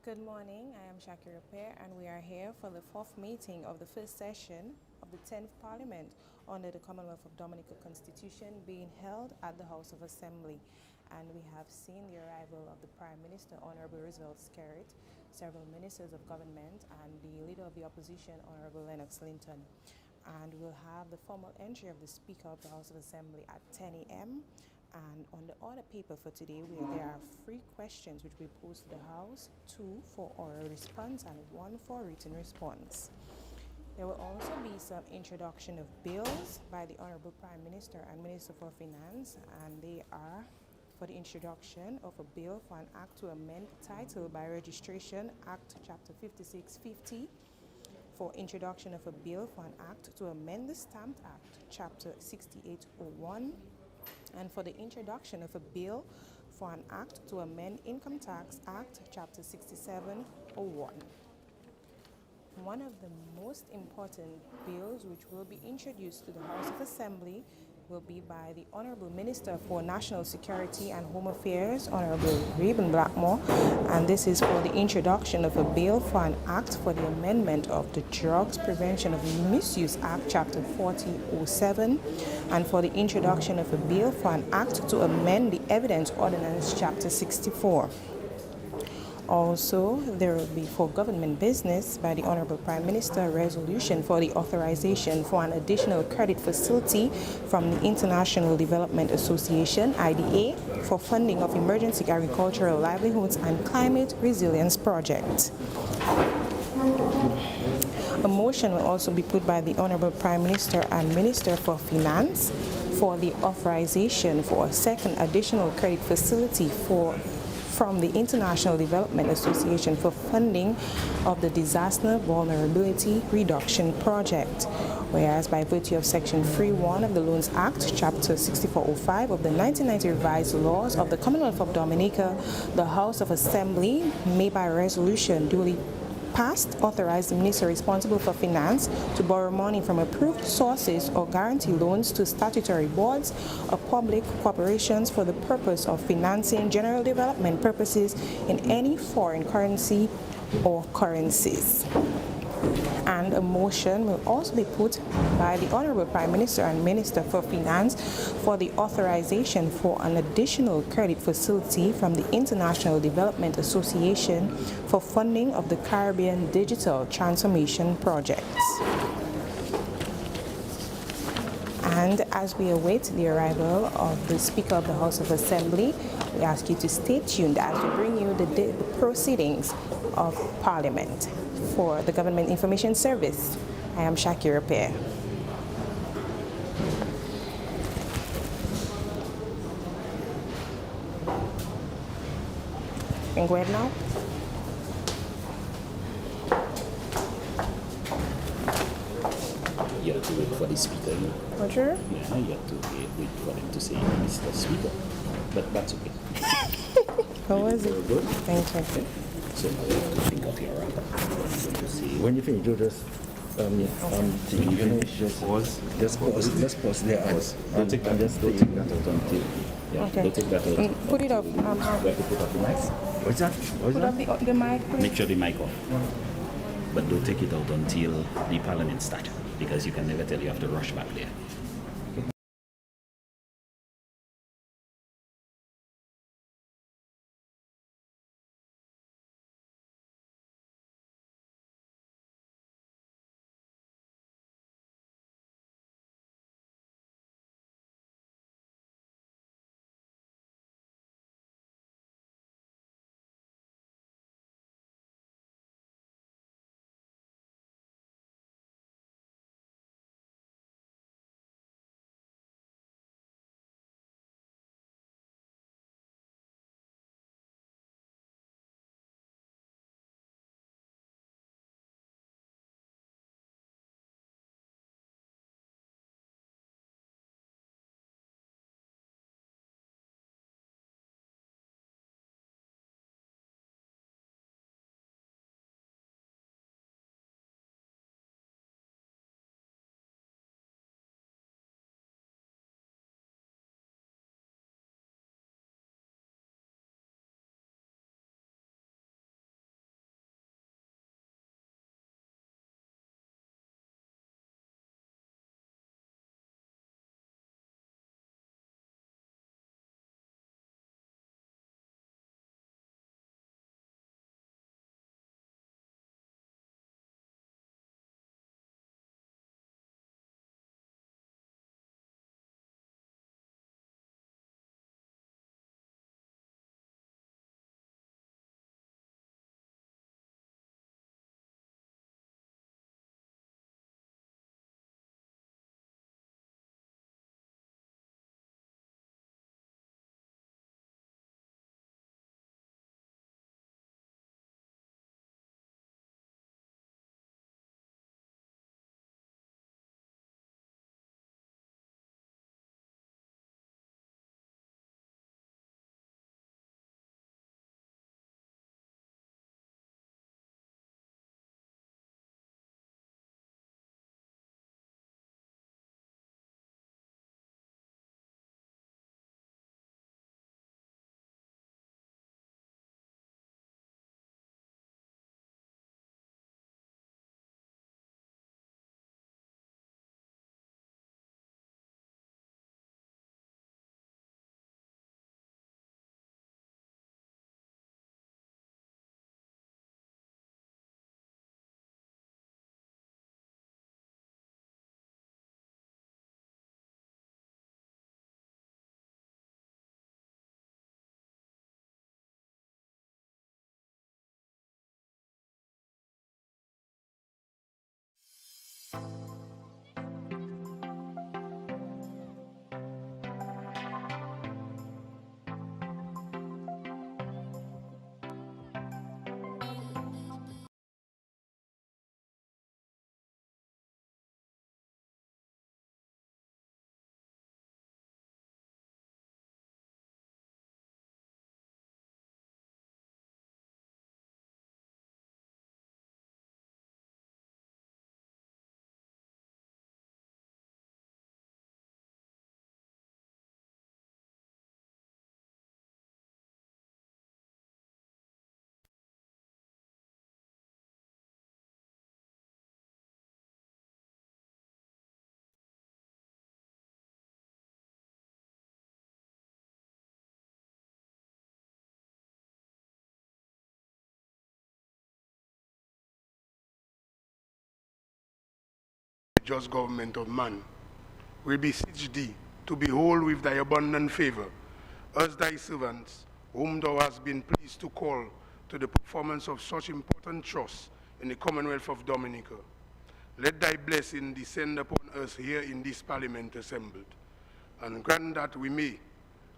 Good morning, I am Dvrp and we are here for the fourth meeting of the first session of the 10th Parliament under the Commonwealth of Dominica Constitution being held at the House of Assembly. And we have seen the arrival of the Prime Minister, Honorable Roosevelt Skerrit, several ministers of government, and the Leader of the Opposition, Honorable Lennox Linton. And we'll have the formal entry of the Speaker of the House of Assembly at 10 a.m. And on the order paper for today, there are 3 questions which we pose to the House, 2 for oral response and 1 for written response. There will also be some introduction of bills by the Honorable Prime Minister and Minister for Finance, and they are for the introduction of a bill for an act to amend title by registration, Act Chapter 5650, for introduction of a bill for an act to amend the Stamped Act, Chapter 6801, and for the introduction of a bill for an act to amend Income Tax Act, Chapter 6701. One of the most important bills which will be introduced to the House of Assembly will be by the Honorable Minister for National Security and Home Affairs, Honorable Reuben Blackmore, and this is for the introduction of a bill for an act for the amendment of the Drugs Prevention of Misuse Act, Chapter 4007, and for the introduction of a bill for an act to amend the Evidence Ordinance, Chapter 64. Also, there will be for government business by the Honorable Prime Minister a resolution for the authorization for an additional credit facility from the International Development Association, IDA, for funding of emergency agricultural livelihoods and climate resilience projects. A motion will also be put by the Honorable Prime Minister and Minister for Finance for the authorization for a second additional credit facility from the International Development Association for funding of the Disaster Vulnerability Reduction Project. Whereas by virtue of Section 3.1 of the Loans Act, Chapter 6405 of the 1990 revised laws of the Commonwealth of Dominica, the House of Assembly may by resolution duly passed authorize the minister responsible for finance to borrow money from approved sources or guarantee loans to statutory boards of public corporations for the purpose of financing general development purposes in any foreign currency or currencies. And a motion will also be put by the Honorable Prime Minister and Minister for Finance for the authorization for an additional credit facility from the International Development Association for funding of the Caribbean Digital Transformation Projects. And as we await the arrival of the Speaker of the House of Assembly, we ask you to stay tuned as we bring you the proceedings of Parliament. For the Government Information Service, I am Dvrp. Can go ahead now. You have to wait for the speaker. Roger? Yeah, you have to wait for them to say Mr. Speaker. But that's okay. How was it? Good. Thank you. Okay. So now you have to think of your wrapper. When you finish, you just When you finish, just pause. just pause there Don't take that. just Don't take that out until. Yeah. Okay. Don't take that out. Put it up. We have to put up the mic. What's that? What's Put that? up the mic. Put Make sure the mic off. But don't take it out until the Parliament starts, because you can never tell you have to rush back there. the just government of man. We beseech thee to behold with thy abundant favor us thy servants, whom thou hast been pleased to call to the performance of such important trusts in the Commonwealth of Dominica. Let thy blessing descend upon us here in this Parliament assembled, and grant that we may,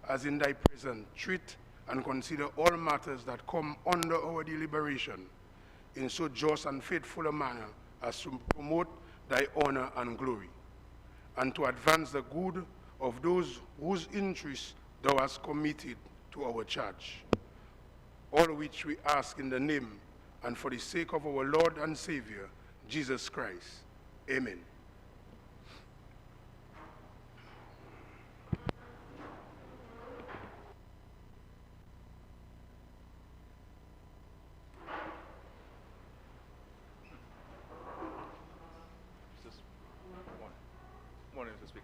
as in thy presence, treat and consider all matters that come under our deliberation in so just and faithful a manner as to promote thy honor and glory, and to advance the good of those whose interests thou hast committed to our charge. All which we ask in the name and for the sake of our Lord and Savior, Jesus Christ. Amen. Morning, Mr. Speaker.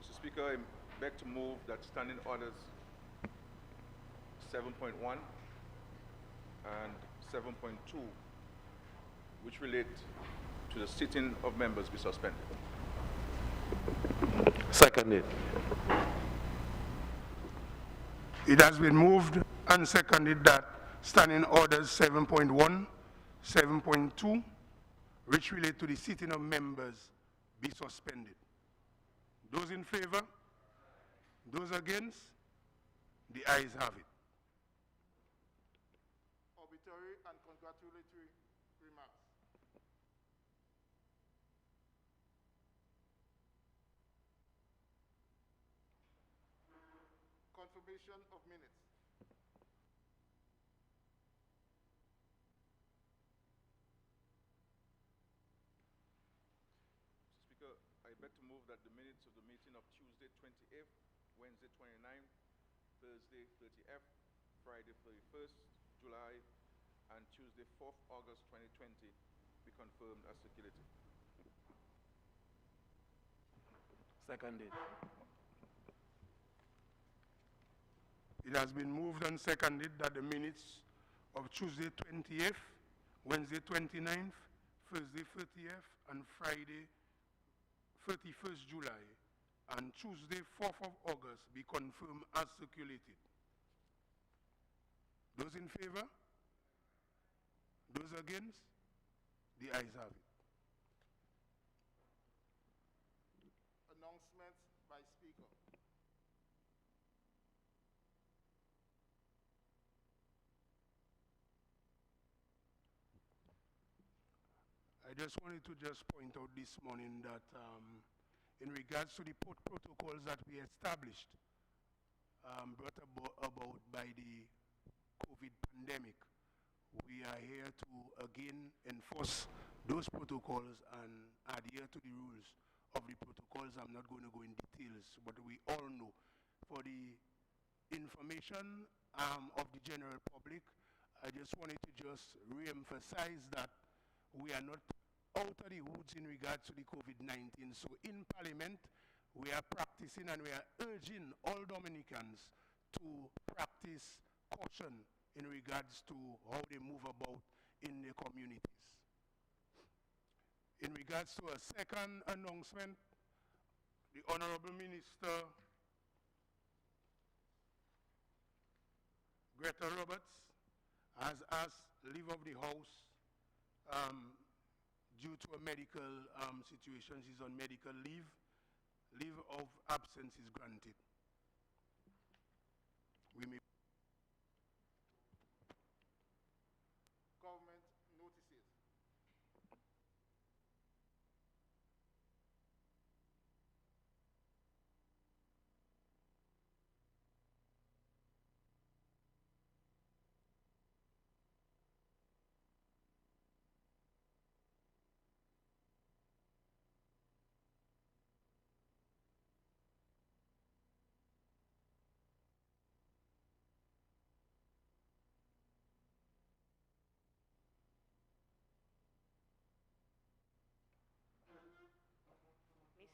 Mr. Speaker, I beg to move that standing orders 7.1 and 7.2, which relate to the sitting of members, be suspended. Seconded. It has been moved and seconded that standing orders 7.1, 7.2, which relate to the sitting of members, be suspended. Those in favor? Those against? The ayes have it. Obituary and congratulatory remarks. Confirmation of minutes. Mr. Speaker, I beg to move that the minutes of the meeting of Tuesday 28th, Wednesday 29th, Thursday 30th, Friday 31st July, and Tuesday 4th August 2020 be confirmed as circulated. Seconded. It has been moved and seconded that the minutes of Tuesday 28th, Wednesday 29th, Thursday 30th, and Friday 31st July, and Tuesday 4th of August be confirmed as circulated. Those in favor? Those against? The ayes have it. Announcements by Speaker. I just wanted to point out this morning that in regards to the protocols that we established, brought about by the COVID pandemic, we are here to again enforce those protocols and adhere to the rules of the protocols. I'm not going to go in details, but we all know, for the information of the general public, I just wanted to just re-emphasize that we are not out of the woods in regards to the COVID-19. So in Parliament, we are practicing and we are urging all Dominicans to practice caution in regards to how they move about in their communities. In regards to a second announcement, the Honorable Minister Greta Roberts has asked leave of the House due to a medical situation. She's on medical leave. Leave of absence is granted. We may Government notices.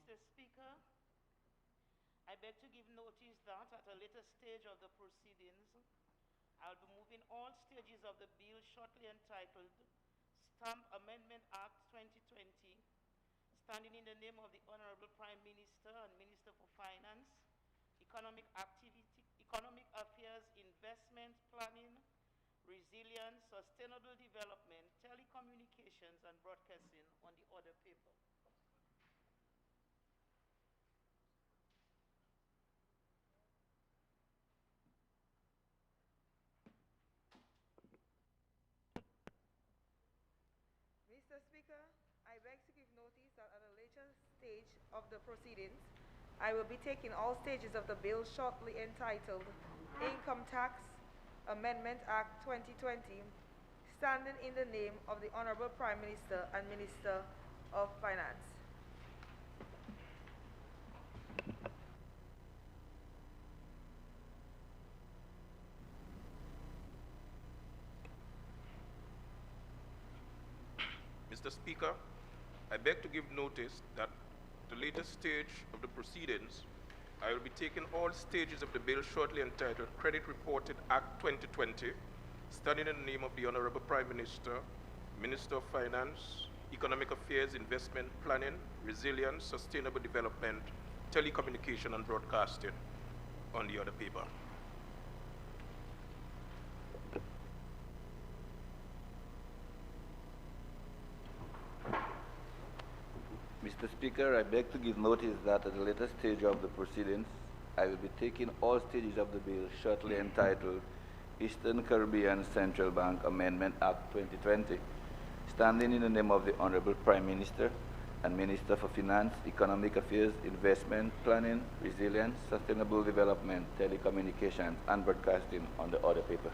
Mr. Speaker, I beg to give notice that at a later stage of the proceedings, I'll be moving all stages of the bill shortly entitled Stamp Amendment Act 2020, standing in the name of the Honorable Prime Minister and Minister for Finance, Economic Affairs, Investment, Planning, Resilience, Sustainable Development, Telecommunications, and Broadcasting on the order paper. Mr. Speaker, I beg to give notice that at a later stage of the proceedings, I will be taking all stages of the bill shortly entitled Income Tax Amendment Act 2020, standing in the name of the Honorable Prime Minister and Minister of Finance. Mr. Speaker, I beg to give notice that at the latest stage of the proceedings, I will be taking all stages of the bill shortly entitled Credit Reporting Act 2020, standing in the name of the Honorable Prime Minister, Minister of Finance, Economic Affairs, Investment, Planning, Resilience, Sustainable Development, Telecommunication, and Broadcasting on the other paper. Mr. Speaker, I beg to give notice that at the later stage of the proceedings, I will be taking all stages of the bill shortly entitled Eastern Caribbean Central Bank Amendment Act 2020, standing in the name of the Honorable Prime Minister and Minister for Finance, Economic Affairs, Investment, Planning, Resilience, Sustainable Development, Telecommunications, and Broadcasting on the order paper.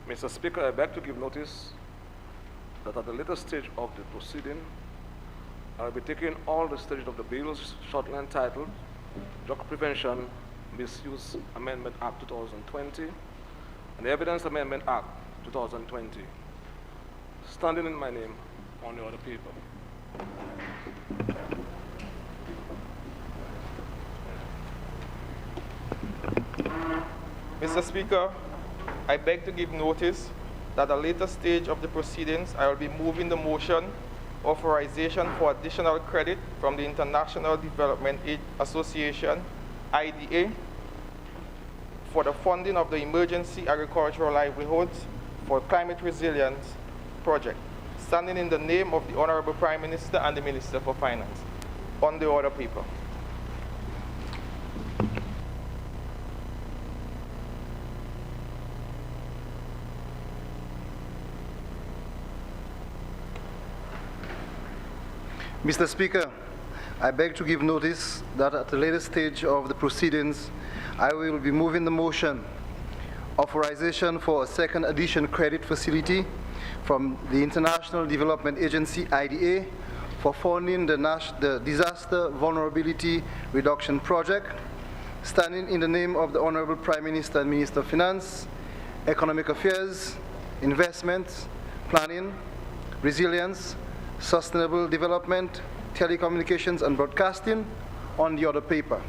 Mr. Speaker, I beg to give notice that at the later stage of the proceeding, I will be taking all the stages of the bills shortly entitled Drug Prevention Misuse Amendment Act 2020 and the Evidence Amendment Act 2020, standing in my name on the order paper. Mr. Speaker, I beg to give notice that at a later stage of the proceedings, I will be moving the motion authorization for additional credit from the International Development Aid Association, IDA, for the funding of the Emergency Agricultural Livelihoods for Climate Resilience Project, standing in the name of the Honorable Prime Minister and the Minister for Finance. On the order paper. Mr. Speaker, I beg to give notice that at the latest stage of the proceedings, I will be moving the motion authorization for a second addition credit facility from the International Development Agency, IDA, for funding the Disaster Vulnerability Reduction Project, standing in the name of the Honorable Prime Minister and Minister of Finance, Economic Affairs, Investment, Planning, Resilience, Sustainable Development, Telecommunications, and Broadcasting on the other paper.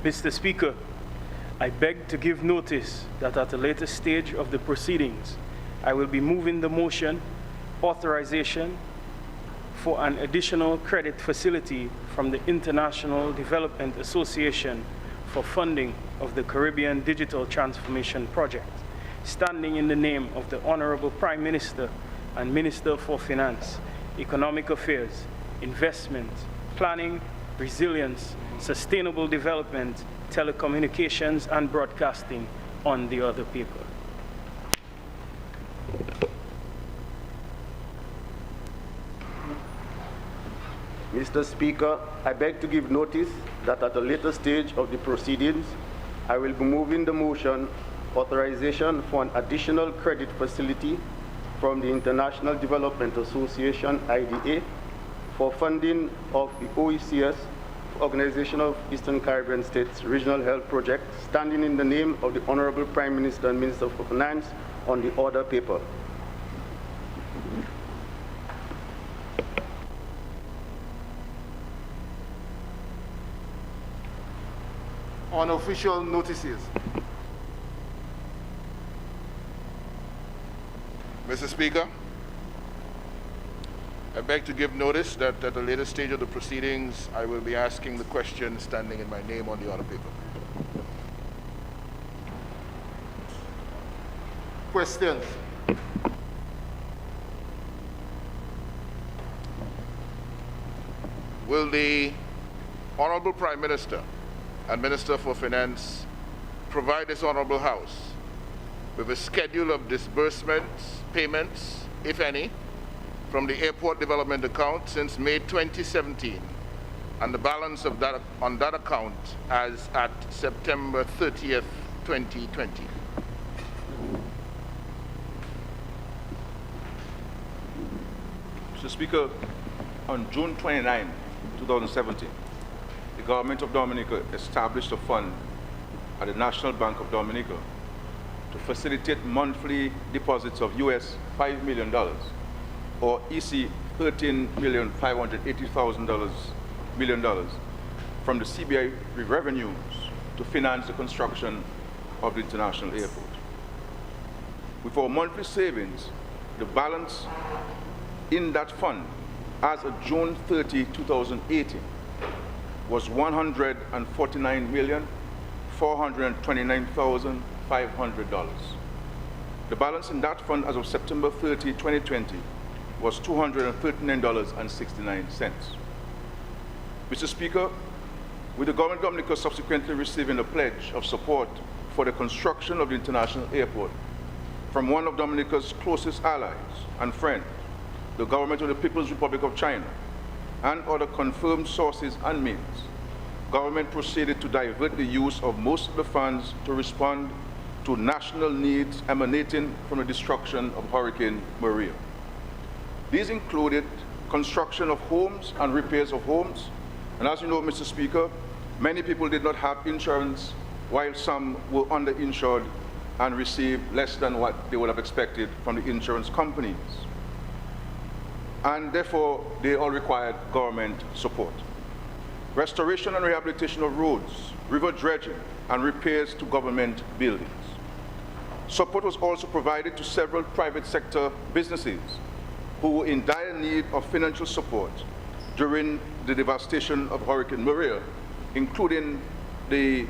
Mr. Speaker, I beg to give notice that at a later stage of the proceedings, I will be moving the motion authorization for an additional credit facility from the International Development Association for funding of the Caribbean Digital Transformation Project, standing in the name of the Honorable Prime Minister and Minister for Finance, Economic Affairs, Investment, Planning, Resilience, Sustainable Development, Telecommunications, and Broadcasting on the other paper. Mr. Speaker, I beg to give notice that at a later stage of the proceedings, I will be moving the motion authorization for an additional credit facility from the International Development Association, IDA, for funding of the OECS, Organization of Eastern Caribbean States Regional Health Project, standing in the name of the Honorable Prime Minister and Minister for Finance on the order paper. On official notices. Mr. Speaker, I beg to give notice that at a later stage of the proceedings, I will be asking the question standing in my name on the order paper. Questions? Will the Honorable Prime Minister and Minister for Finance provide this Honorable House with a schedule of disbursements, payments, if any, from the airport development account since May 2017 and the balance of that on that account as at September 30th, 2020? Mr. Speaker, on June 29, 2017, the government of Dominica established a fund at the National Bank of Dominica to facilitate monthly deposits of US $5 million or EC $13,580,000 million from the CBI revenues to finance the construction of the international airport. With our monthly savings, the balance in that fund as of June 30, 2018 was $149,429,500. The balance in that fund as of September 30, 2020 was $239.69. Mr. Speaker, with the government of Dominica subsequently receiving a pledge of support for the construction of the international airport from one of Dominica's closest allies and friends, the government of the People's Republic of China, and other confirmed sources and means, government proceeded to divert the use of most of the funds to respond to national needs emanating from the destruction of Hurricane Maria. These included construction of homes and repairs of homes. And as you know, Mr. Speaker, many people did not have insurance, while some were underinsured and received less than what they would have expected from the insurance companies. And therefore, they all required government support. Restoration and rehabilitation of roads, river dredging, and repairs to government buildings. Support was also provided to several private sector businesses who were in dire need of financial support during the devastation of Hurricane Maria, including the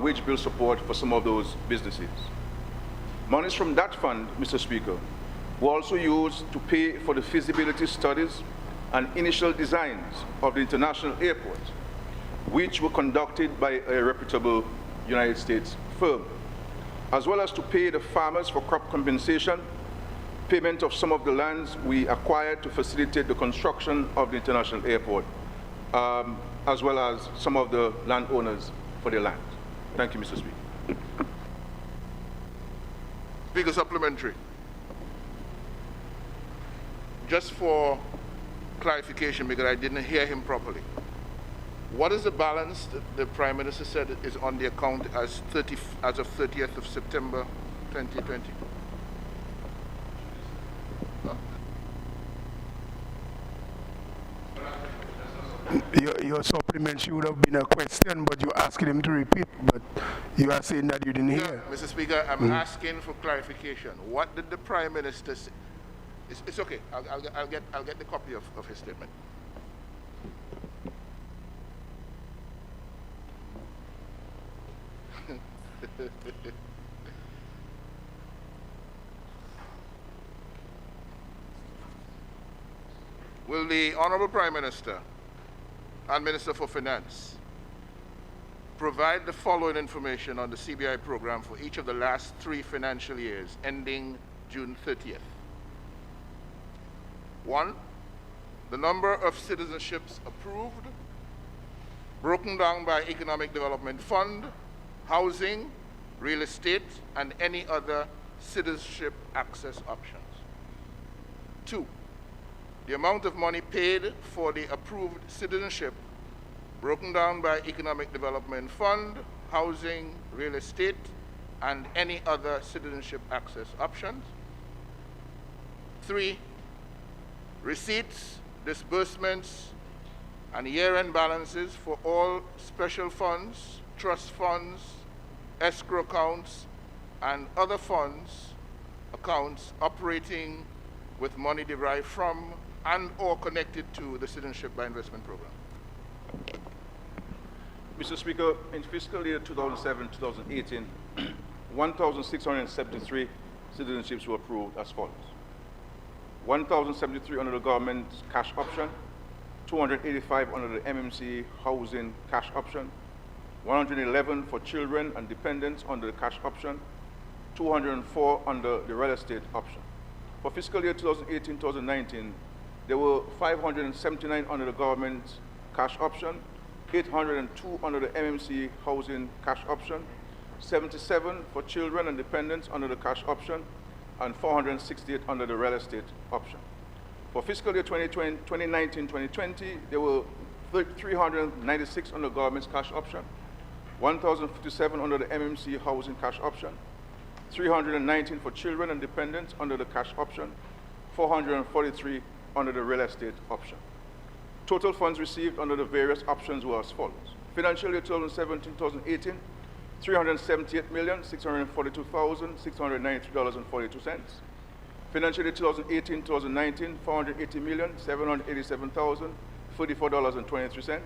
wage bill support for some of those businesses. Monies from that fund, Mr. Speaker, were also used to pay for the feasibility studies and initial designs of the international airport, which were conducted by a reputable United States firm, as well as to pay the farmers for crop compensation, payment of some of the lands we acquired to facilitate the construction of the international airport, as well as some of the landowners for their land. Thank you, Mr. Speaker. Speaker, supplementary. Just for clarification, because I didn't hear him properly. What is the balance that the Prime Minister said is on the account as of 30th of September 2020? Your supplement should have been a question, but you asked him to repeat, but you are saying that you didn't hear. Mr. Speaker, I'm asking for clarification. What did the Prime Minister say? It's okay. I'll get the copy of his statement. Will the Honorable Prime Minister and Minister for Finance provide the following information on the CBI program for each of the last 3 financial years ending June 30th? 1, the number of citizenships approved, broken down by Economic Development Fund, housing, real estate, and any other citizenship access options. 2, the amount of money paid for the approved citizenship broken down by Economic Development Fund, housing, real estate, and any other citizenship access options. 3, receipts, disbursements, and year-end balances for all special funds, trust funds, escrow accounts, and other funds, accounts operating with money derived from and or connected to the Citizenship by Investment Program. Mr. Speaker, in fiscal year 2007-2018, 1,673 citizenships were approved as follows. 1,073 under the government's cash option, 285 under the MMC housing cash option, 111 for children and dependents under the cash option, 204 under the real estate option. For fiscal year 2018-2019, there were 579 under the government's cash option, 802 under the MMC housing cash option, 77 for children and dependents under the cash option, and 468 under the real estate option. For fiscal year 2019-2020, there were 396 under the government's cash option, 1,057 under the MMC housing cash option, 319 for children and dependents under the cash option, 443 under the real estate option. Total funds received under the various options were as follows. Financial year 2017-2018, $378,642,693.42. Financial year 2018-2019, $480,787,034.23.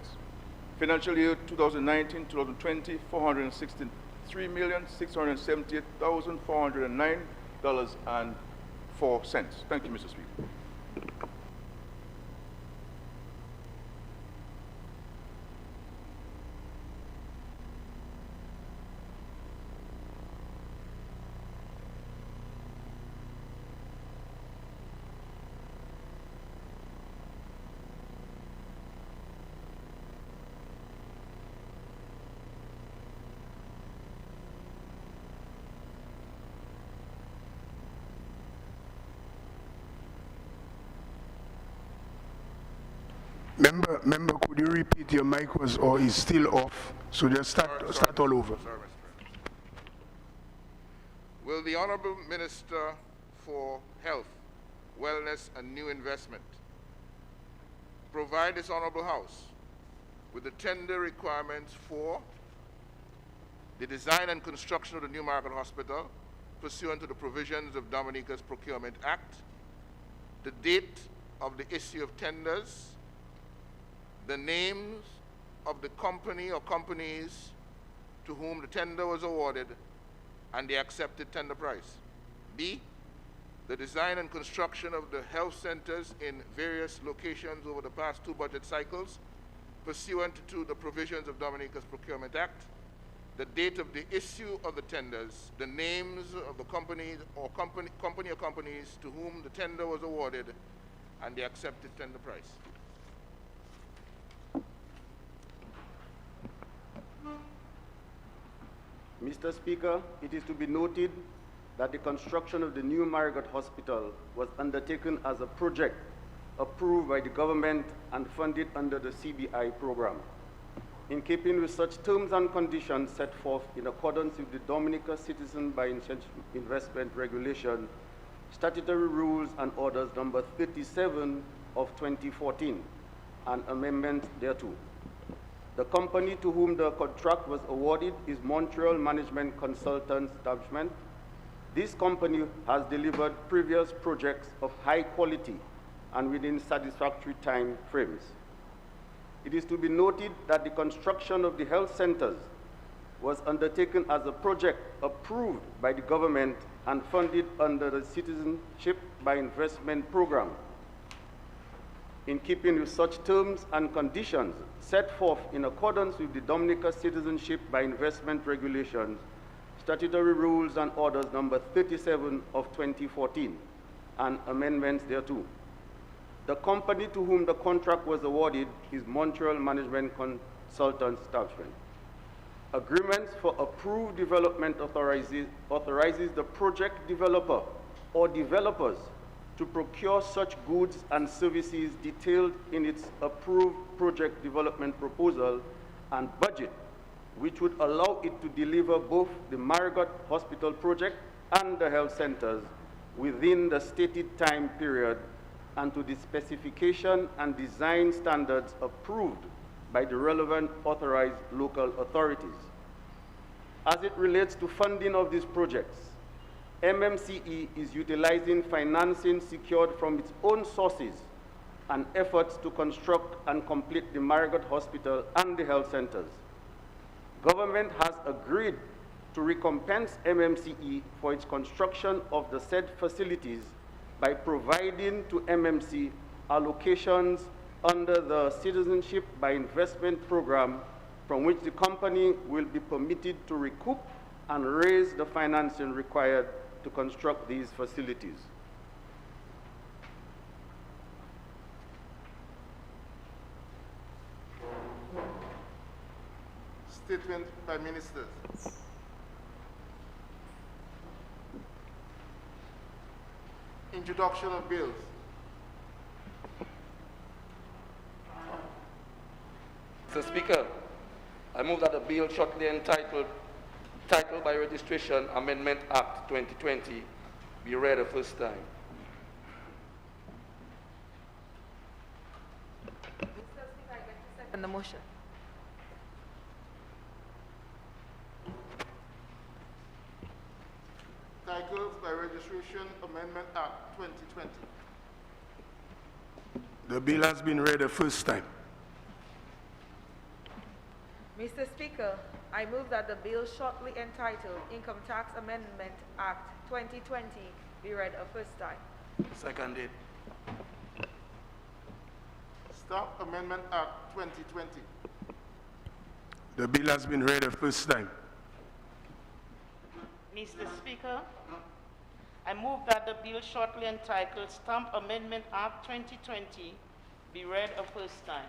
Financial year 2019-2020, $463,678,409.04. Thank you, Mr. Speaker. Member, could you repeat your mic or is still off? So just start all over. Sorry, Mr. President. Will the Honorable Minister for Health, Wellness and New Investment provide this Honorable House with the tender requirements for the design and construction of the New Market Hospital pursuant to the provisions of Dominica's Procurement Act, the date of the issue of tenders, the names of the company or companies to whom the tender was awarded, and the accepted tender price. B, the design and construction of the health centers in various locations over the past 2 budget cycles, pursuant to the provisions of Dominica's Procurement Act, the date of the issue of the tenders, the names of the companies or companies to whom the tender was awarded, and the accepted tender price. Mr. Speaker, it is to be noted that the construction of the new Marriott Hospital was undertaken as a project approved by the government and funded under the CBI program. In keeping with such terms and conditions set forth in accordance with the Dominica Citizen by Investment Regulation, Statutory Rules and Orders number 37 of 2014, and amendments thereto. The company to whom the contract was awarded is Montreal Management Consultants Establishment. This company has delivered previous projects of high quality and within satisfactory time frames. It is to be noted that the construction of the health centers was undertaken as a project approved by the government and funded under the Citizenship by Investment Program. In keeping with such terms and conditions set forth in accordance with the Dominica Citizenship by Investment Regulations, Statutory Rules and Orders number 37 of 2014, and amendments thereto. The company to whom the contract was awarded is Montreal Management Consultants Establishment. Agreements for approved development authorizes the project developer or developers to procure such goods and services detailed in its approved project development proposal and budget, which would allow it to deliver both the Marigot Hospital project and the health centers within the stated time period and to the specification and design standards approved by the relevant authorized local authorities. As it relates to funding of these projects, MMCE is utilizing financing secured from its own sources and efforts to construct and complete the Marigot Hospital and the health centers. Government has agreed to recompense MMCE for its construction of the said facilities by providing to MMC allocations under the Citizenship by Investment program, from which the company will be permitted to recoup and raise the financing required to construct these facilities. Statement by Ministers. Introduction of bills. Mr. Speaker, I move that the bill shortly entitled Title by Registration Amendment Act 2020 be read the first time. Mr. Speaker, I beg to second the motion. Titles by Registration Amendment Act 2020. The bill has been read the first time. Mr. Speaker, I move that the bill shortly entitled Income Tax Amendment Act 2020 be read a first time. Seconded. Stamp Amendment Act 2020. The bill has been read the first time. Mr. Speaker, I move that the bill shortly entitled Stamp Amendment Act 2020 be read a first time.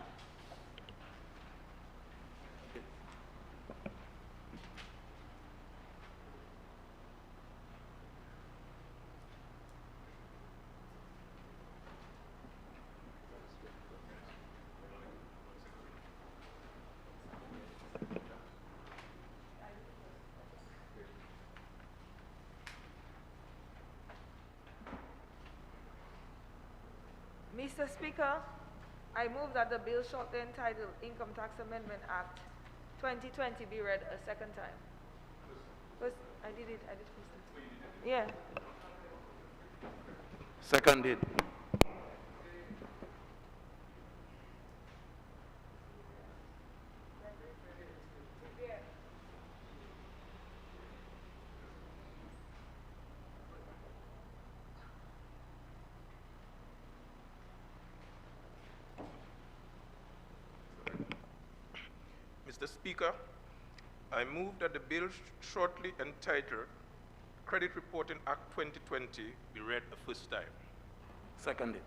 Mr. Speaker, I move that the bill shortly entitled Income Tax Amendment Act 2020 be read a second time. First, I did first. Yeah. Seconded. Mr. Speaker, I move that the bill shortly entitled Credit Reporting Act 2020 be read the first time. Seconded.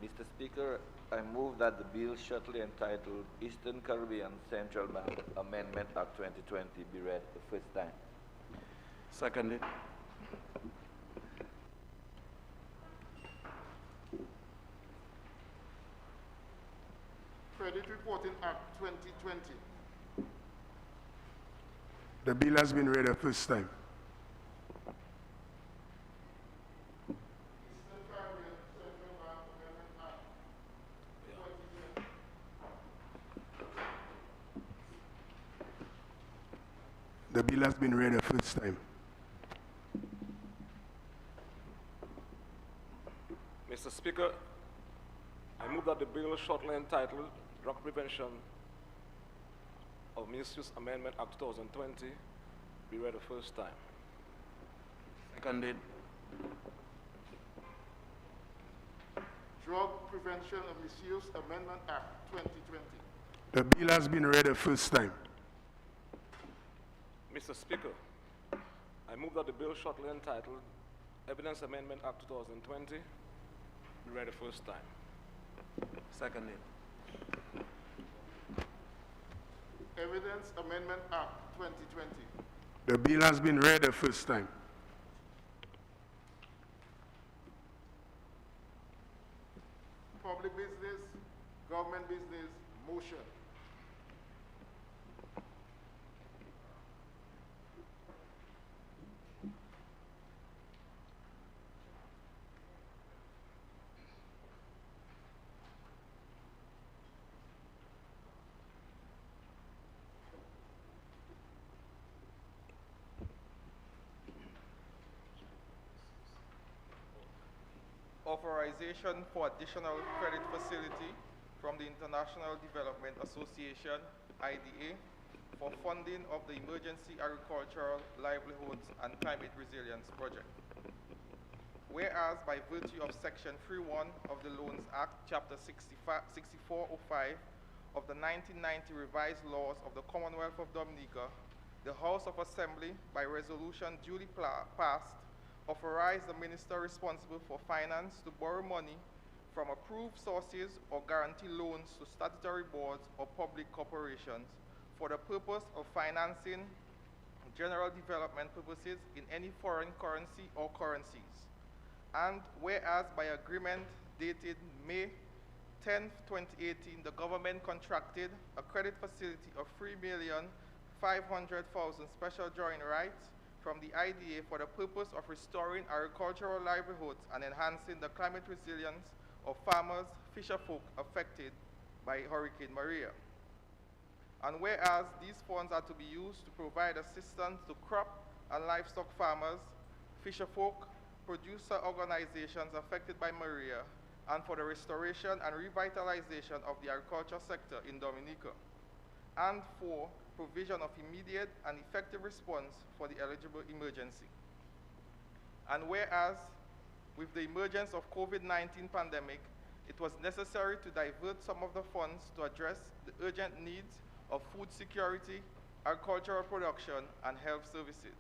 Mr. Speaker, I move that the bill shortly entitled Eastern Caribbean Central Bank Amendment Act 2020 be read the first time. Seconded. Credit Reporting Act 2020. The bill has been read the first time. Eastern Caribbean Central Bank Amendment Act 2020. The bill has been read the first time. Mr. Speaker, I move that the bill shortly entitled Drug Prevention of Misuse Amendment Act 2020 be read the first time. Seconded. Drug Prevention of Misuse Amendment Act 2020. The bill has been read the first time. Mr. Speaker, I move that the bill shortly entitled Evidence Amendment Act 2020 be read the first time. Seconded. Evidence Amendment Act 2020. The bill has been read the first time. Public business, government business, motion. Authorization for additional credit facility from the International Development Association, IDA, for funding of the Emergency Agricultural Livelihoods and Climate Resilience Project. Whereas by virtue of Section 3.1 of the Loans Act, Chapter 6405 of the 1990 revised laws of the Commonwealth of Dominica, the House of Assembly, by resolution duly passed, authorize the minister responsible for finance to borrow money from approved sources or guarantee loans to statutory boards or public corporations for the purpose of financing general development purposes in any foreign currency or currencies. And whereas by agreement dated May 10, 2018, the government contracted a credit facility of $3,500,000 special drawing rights from the IDA for the purpose of restoring agricultural livelihoods and enhancing the climate resilience of farmers, fisherfolk affected by Hurricane Maria. And whereas these funds are to be used to provide assistance to crop and livestock farmers, fisherfolk, producer organizations affected by Maria, and for the restoration and revitalization of the agriculture sector in Dominica, and for provision of immediate and effective response for the eligible emergency. And whereas, with the emergence of COVID-19 pandemic, it was necessary to divert some of the funds to address the urgent needs of food security, agricultural production, and health services.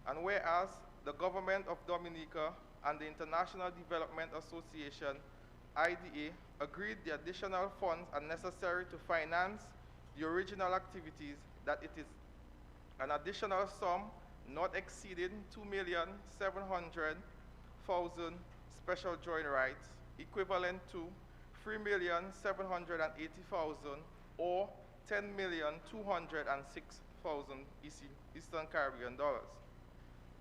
And whereas, the government of Dominica and the International Development Association, IDA, agreed the additional funds are necessary to finance the original activities, that it is an additional sum not exceeding $2,700,000 special drawing rights, equivalent to $3,780,000 or $10,206,000 Eastern Caribbean dollars.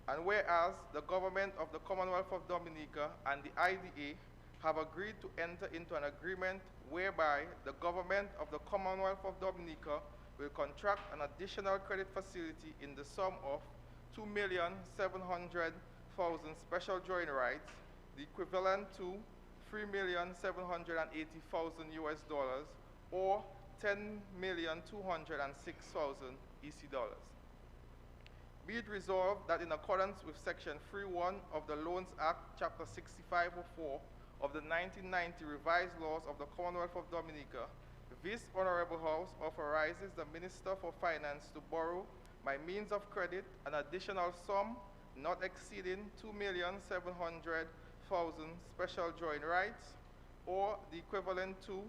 And whereas the government of the Commonwealth of Dominica and the IDA have agreed to enter into an agreement whereby the government of the Commonwealth of Dominica will contract an additional credit facility in the sum of $2,700,000 special drawing rights, the equivalent to $3,780,000 US dollars or $10,206,000 EC dollars. Be it resolved that in accordance with Section 3.1 of the Loans Act, Chapter 6504 of the 1990 revised laws of the Commonwealth of Dominica, this Honorable House authorizes the Minister for Finance to borrow by means of credit an additional sum not exceeding $2,700,000 special drawing rights or the equivalent to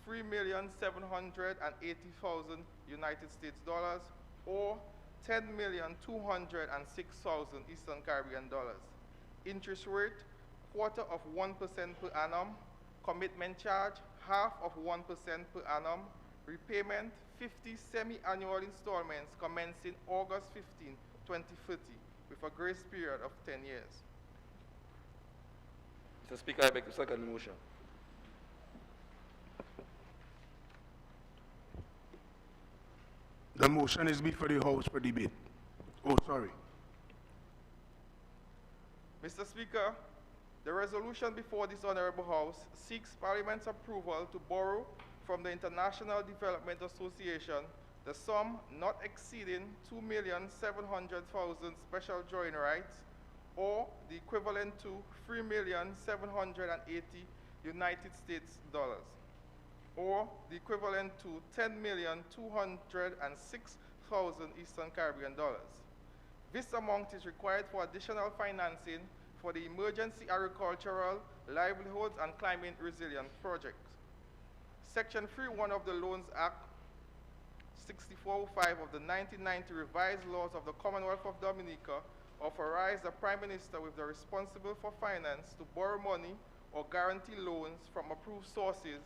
$3,780,000 United States dollars or $10,206,000 Eastern Caribbean dollars. Interest rate, 1/4% per annum. Commitment charge, 1/2% per annum. Repayment, 50 semi-annual installments commencing August 15, 2030, with a grace period of 10 years. Mr. Speaker, I beg to second the motion. The motion is before the House for debate. Oh, sorry. Mr. Speaker, the resolution before this Honorable House seeks Parliament's approval to borrow from the International Development Association the sum not exceeding $2,700,000 special drawing rights or the equivalent to $3,780,000 United States dollars or the equivalent to $10,206,000 Eastern Caribbean dollars. This amount is required for additional financing for the Emergency Agricultural, Livelihoods and Climate Resilience Project. Section 3.1 of the Loans Act, 6405 of the 1990 revised laws of the Commonwealth of Dominica authorize the Prime Minister with the responsible for finance to borrow money or guarantee loans from approved sources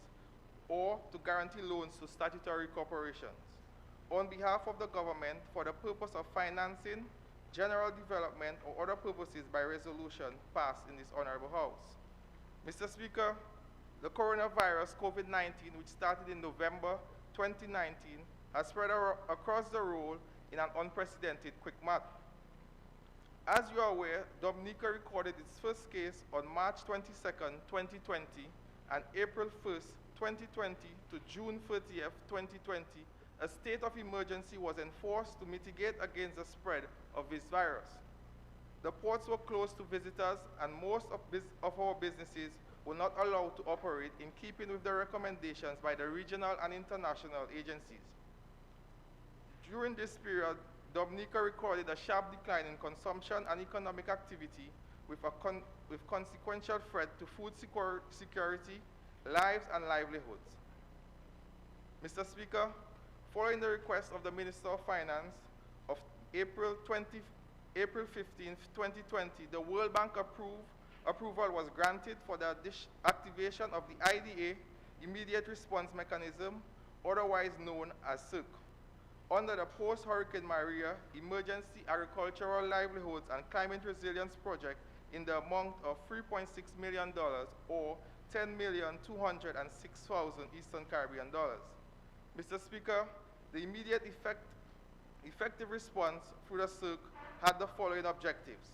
or to guarantee loans to statutory corporations on behalf of the government for the purpose of financing general development or other purposes by resolution passed in this Honorable House. Mr. Speaker, the coronavirus COVID-19, which started in November 2019, has spread across the world in an unprecedented quick manner. As you are aware, Dominica recorded its first case on March 22nd, 2020, and April 1st, 2020 to June 30th, 2020, a state of emergency was enforced to mitigate against the spread of this virus. The ports were closed to visitors, and most of our businesses were not allowed to operate in keeping with the recommendations by the regional and international agencies. During this period, Dominica recorded a sharp decline in consumption and economic activity with consequential threat to food security, lives, and livelihoods. Mr. Speaker, following the request of the Minister of Finance of April 15, 2020, the World Bank approval was granted for the activation of the IDA, Immediate Response Mechanism, otherwise known as CIRC, under the Post-Hurricane Maria Emergency Agricultural Livelihoods and Climate Resilience Project in the amount of $3.6 million or $10,206,000 Eastern Caribbean dollars. Mr. Speaker, the immediate effective response through the CIRC had the following objectives.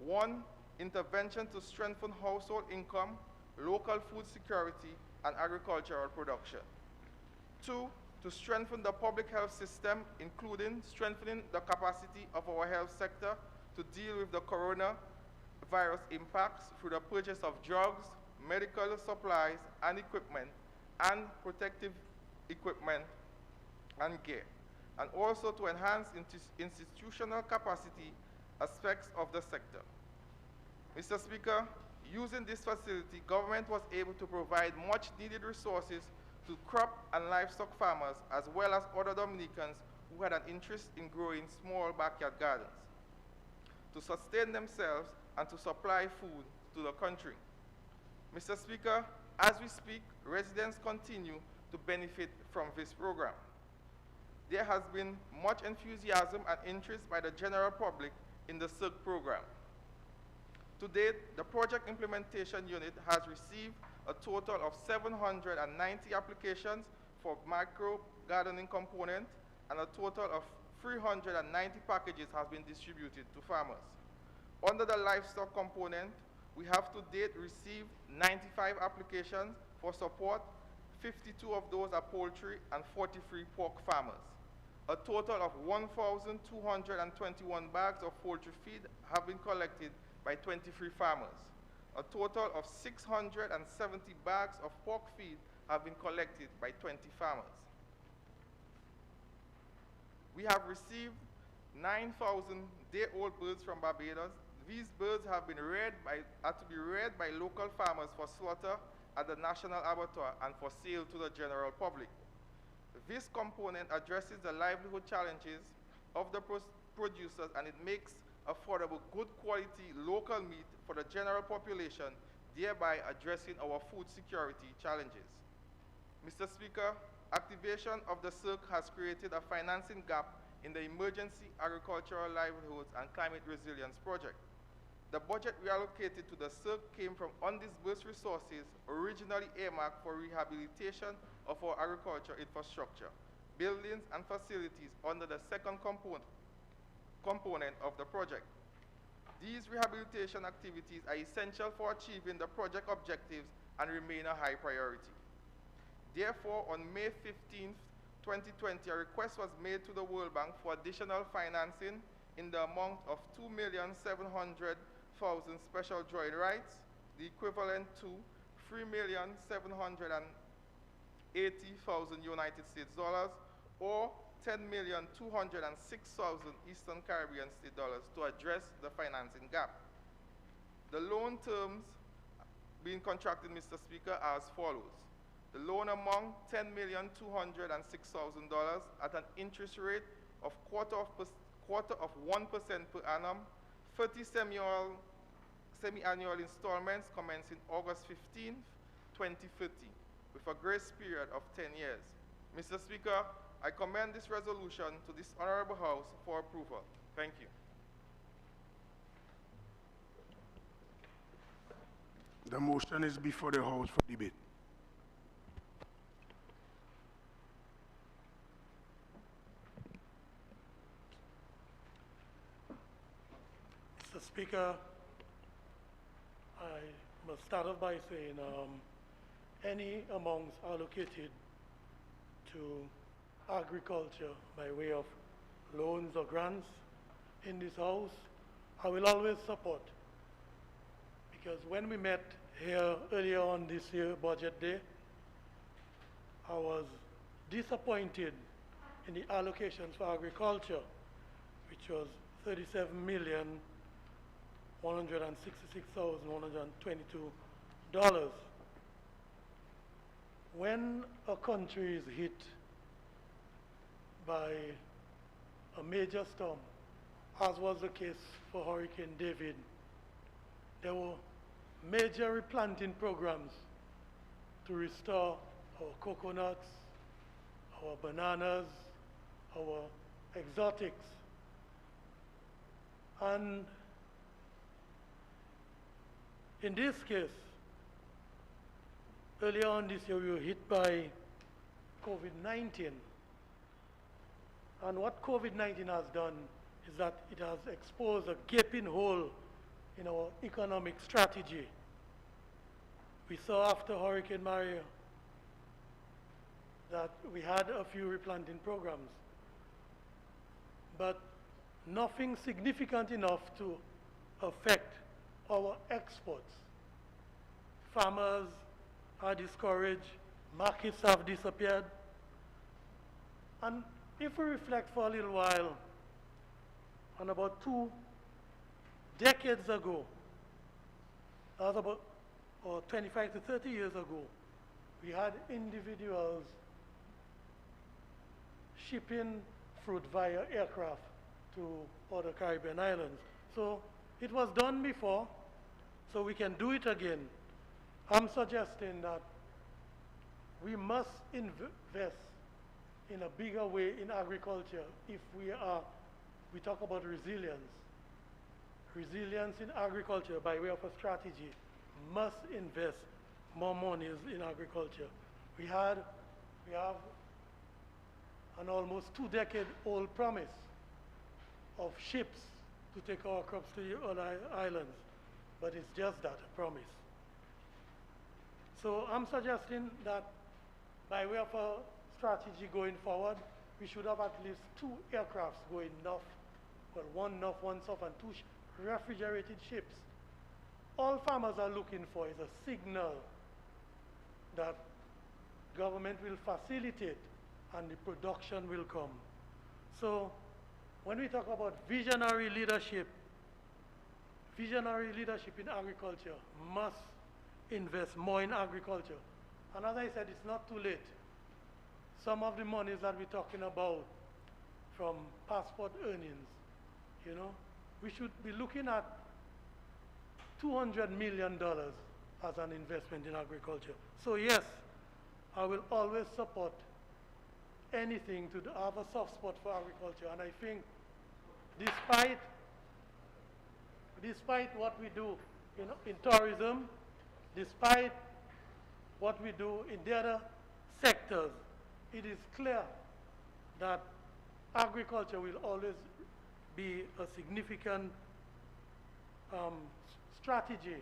1, intervention to strengthen household income, local food security, and agricultural production. 2, to strengthen the public health system, including strengthening the capacity of our health sector to deal with the coronavirus impacts through the purchase of drugs, medical supplies and equipment, and protective equipment and gear, and also to enhance institutional capacity aspects of the sector. Mr. Speaker, using this facility, government was able to provide much needed resources to crop and livestock farmers, as well as other Dominicans who had an interest in growing small backyard gardens, to sustain themselves and to supply food to the country. Mr. Speaker, as we speak, residents continue to benefit from this program. There has been much enthusiasm and interest by the general public in the CIRC program. To date, the Project Implementation Unit has received a total of 790 applications for micro gardening component, and a total of 390 packages have been distributed to farmers. Under the livestock component, we have to date received 95 applications for support. 52 of those are poultry and 43 pork farmers. A total of 1,221 bags of poultry feed have been collected by 23 farmers. A total of 670 bags of pork feed have been collected by 20 farmers. We have received 9,000 day-old birds from Barbados. These birds are to be reared by local farmers for slaughter at the National Abattoir and for sale to the general public. This component addresses the livelihood challenges of the producers, and it makes affordable, good quality local meat for the general population, thereby addressing our food security challenges. Mr. Speaker, activation of the CIRC has created a financing gap in the Emergency Agricultural Livelihoods and Climate Resilience Project. The budget reallocated to the CIRC came from undisbursed resources originally earmarked for rehabilitation of our agriculture infrastructure, buildings and facilities under the second component of the project. These rehabilitation activities are essential for achieving the project objectives and remain a high priority. Therefore, on May 15, 2020, a request was made to the World Bank for additional financing in the amount of $2,700,000 special drawing rights, the equivalent to $3,780,000 United States dollars, or $10,206,000 Eastern Caribbean state dollars to address the financing gap. The loan terms being contracted, Mr. Speaker, are as follows. The loan among $10,206,000 at an interest rate of quarter of 1% per annum, 30 semi-annual installments commencing August 15, 2030, with a grace period of 10 years. Mr. Speaker, I commend this resolution to this Honorable House for approval. Thank you. The motion is before the House for debate. Mr. Speaker, I must start off by saying any amounts allocated to agriculture by way of loans or grants in this House, I will always support. Because when we met here earlier on this year, Budget Day, I was disappointed in the allocations for agriculture, which was $37,166,122. When a country is hit by a major storm, as was the case for Hurricane David, there were major replanting programs to restore our coconuts, our bananas, our exotics. And in this case, earlier on this year, we were hit by COVID-19. And what COVID-19 has done is that it has exposed a gaping hole in our economic strategy. We saw after Hurricane Maria that we had a few replanting programs, but nothing significant enough to affect our exports. Farmers are discouraged, markets have disappeared, and if we reflect for a little while, on about 2 decades ago, that was about 25 to 30 years ago, we had individuals shipping fruit via aircraft to other Caribbean islands. So it was done before, so we can do it again. I'm suggesting that we must invest in a bigger way in agriculture if we talk about resilience. Resilience in agriculture by way of a strategy must invest more monies in agriculture. We have an almost 2-decade-old promise of ships to take our crops to the other islands, but it's just that, a promise. So I'm suggesting that by way of a strategy going forward, we should have at least 2 aircrafts going north, well, one north, one south, and 2 refrigerated ships. All farmers are looking for is a signal that government will facilitate and the production will come. So when we talk about visionary leadership in agriculture must invest more in agriculture. And as I said, it's not too late. Some of the monies that we're talking about from passport earnings, you know, we should be looking at $200 million as an investment in agriculture. So yes, I will always support anything to have a soft spot for agriculture. And I think despite what we do in tourism, despite what we do in the other sectors, it is clear that agriculture will always be a significant strategy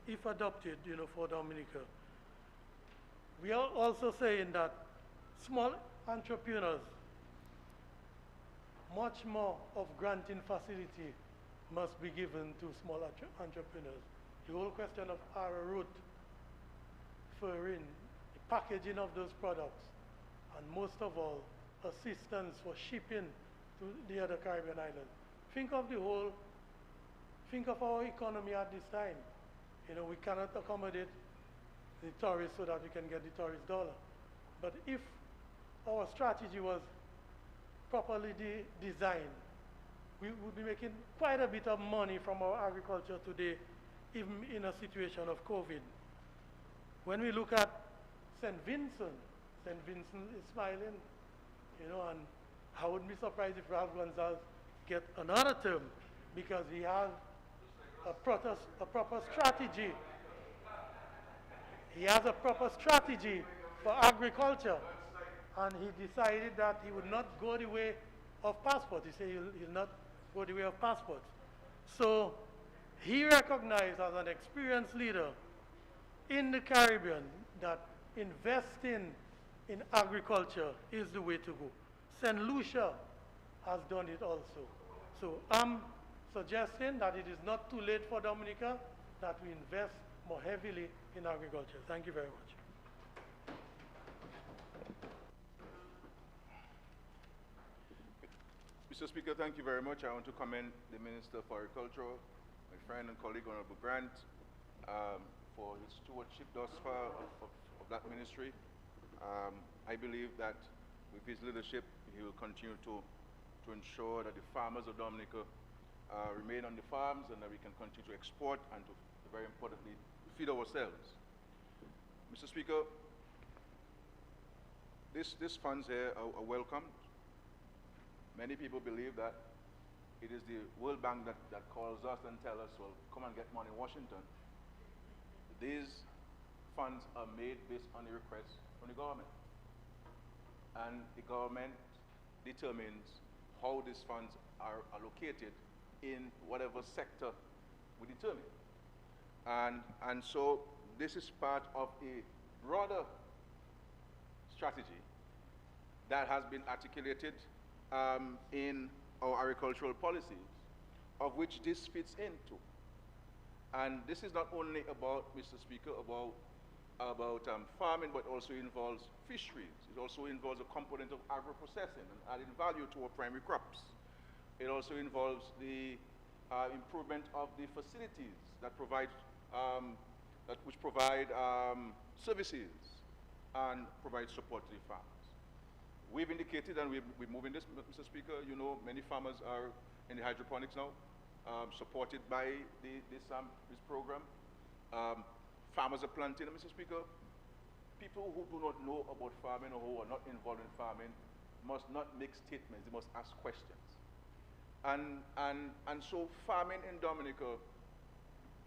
if adopted, for Dominica. We are also saying that small entrepreneurs, much more of granting facility must be given to small entrepreneurs. The whole question of arrowroot, farine, the packaging of those products, and most of all, assistance for shipping to the other Caribbean islands. Think of our economy at this time. We cannot accommodate the tourists so that we can get the tourist dollar. But if our strategy was properly designed, we would be making quite a bit of money from our agriculture today, even in a situation of COVID. When we look at St. Vincent is smiling, you know, and I wouldn't be surprised if Ralph Gonzalez get another term because he has a proper strategy. He has a proper strategy for agriculture, and he decided that he would not go the way of passport. He said he'll not go the way of passport. So he recognized as an experienced leader in the Caribbean that investing in agriculture is the way to go. St. Lucia has done it also. So I'm suggesting that it is not too late for Dominica, that we invest more heavily in agriculture. Thank you very much. Mr. Speaker, thank you very much. I want to commend the Minister for Agriculture, my friend and colleague, Honorable Grant, for his stewardship thus far of that ministry. I believe that with his leadership, he will continue to ensure that the farmers of Dominica remain on the farms and that we can continue to export and to, very importantly, feed ourselves. Mr. Speaker, these funds here are welcomed. Many people believe that it is the World Bank that calls us and tells us, well, come and get money in Washington. These funds are made based on the request from the government. And the government determines how these funds are allocated in whatever sector we determine. And so this is part of a broader strategy that has been articulated in our agricultural policies, of which this fits into. And this is not only about, Mr. Speaker, about farming, but also involves fisheries. It also involves a component of agro-processing and adding value to our primary crops. It also involves the improvement of the facilities that provide services and provide support to the farmers. We've indicated, and we're moving this, Mr. Speaker. You know, many farmers are in the hydroponics now, supported by this program. Farmers are planting, and Mr. Speaker, people who do not know about farming or who are not involved in farming must not make statements, they must ask questions. And so farming in Dominica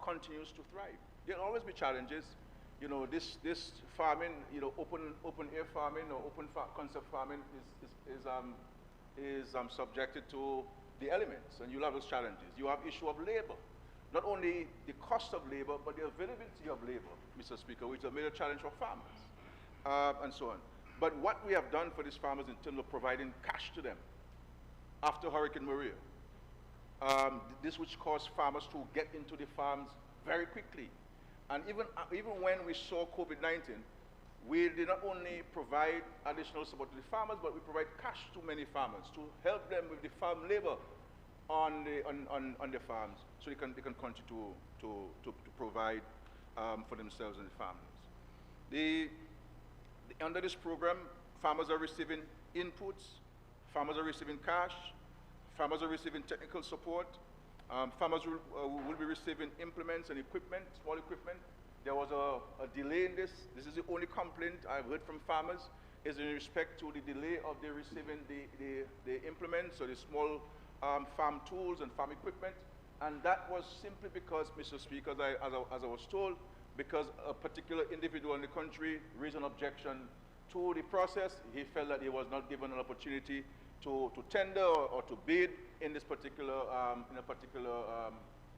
continues to thrive. There will always be challenges. You know, this farming, you know, open air farming or concept farming is subjected to the elements, and you'll have those challenges. You have issue of labor. Not only the cost of labor, but the availability of labor, Mr. Speaker, which is a major challenge for farmers, and so on. But what we have done for these farmers in terms of providing cash to them after Hurricane Maria, this which caused farmers to get into the farms very quickly. And even when we saw COVID-19, we did not only provide additional support to the farmers, but we provide cash to many farmers to help them with the farm labor on the farms, so they can continue to provide for themselves and the families. Under this program, farmers are receiving inputs, farmers are receiving cash, farmers are receiving technical support, farmers will be receiving implements and equipment, small equipment. There was a delay in this. This is the only complaint I've heard from farmers, is in respect to the delay of their receiving the implements or the small farm tools and farm equipment. And that was simply because, Mr. Speaker, as I was told, because a particular individual in the country raised an objection to the process. He felt that he was not given an opportunity to tender or to bid in this particular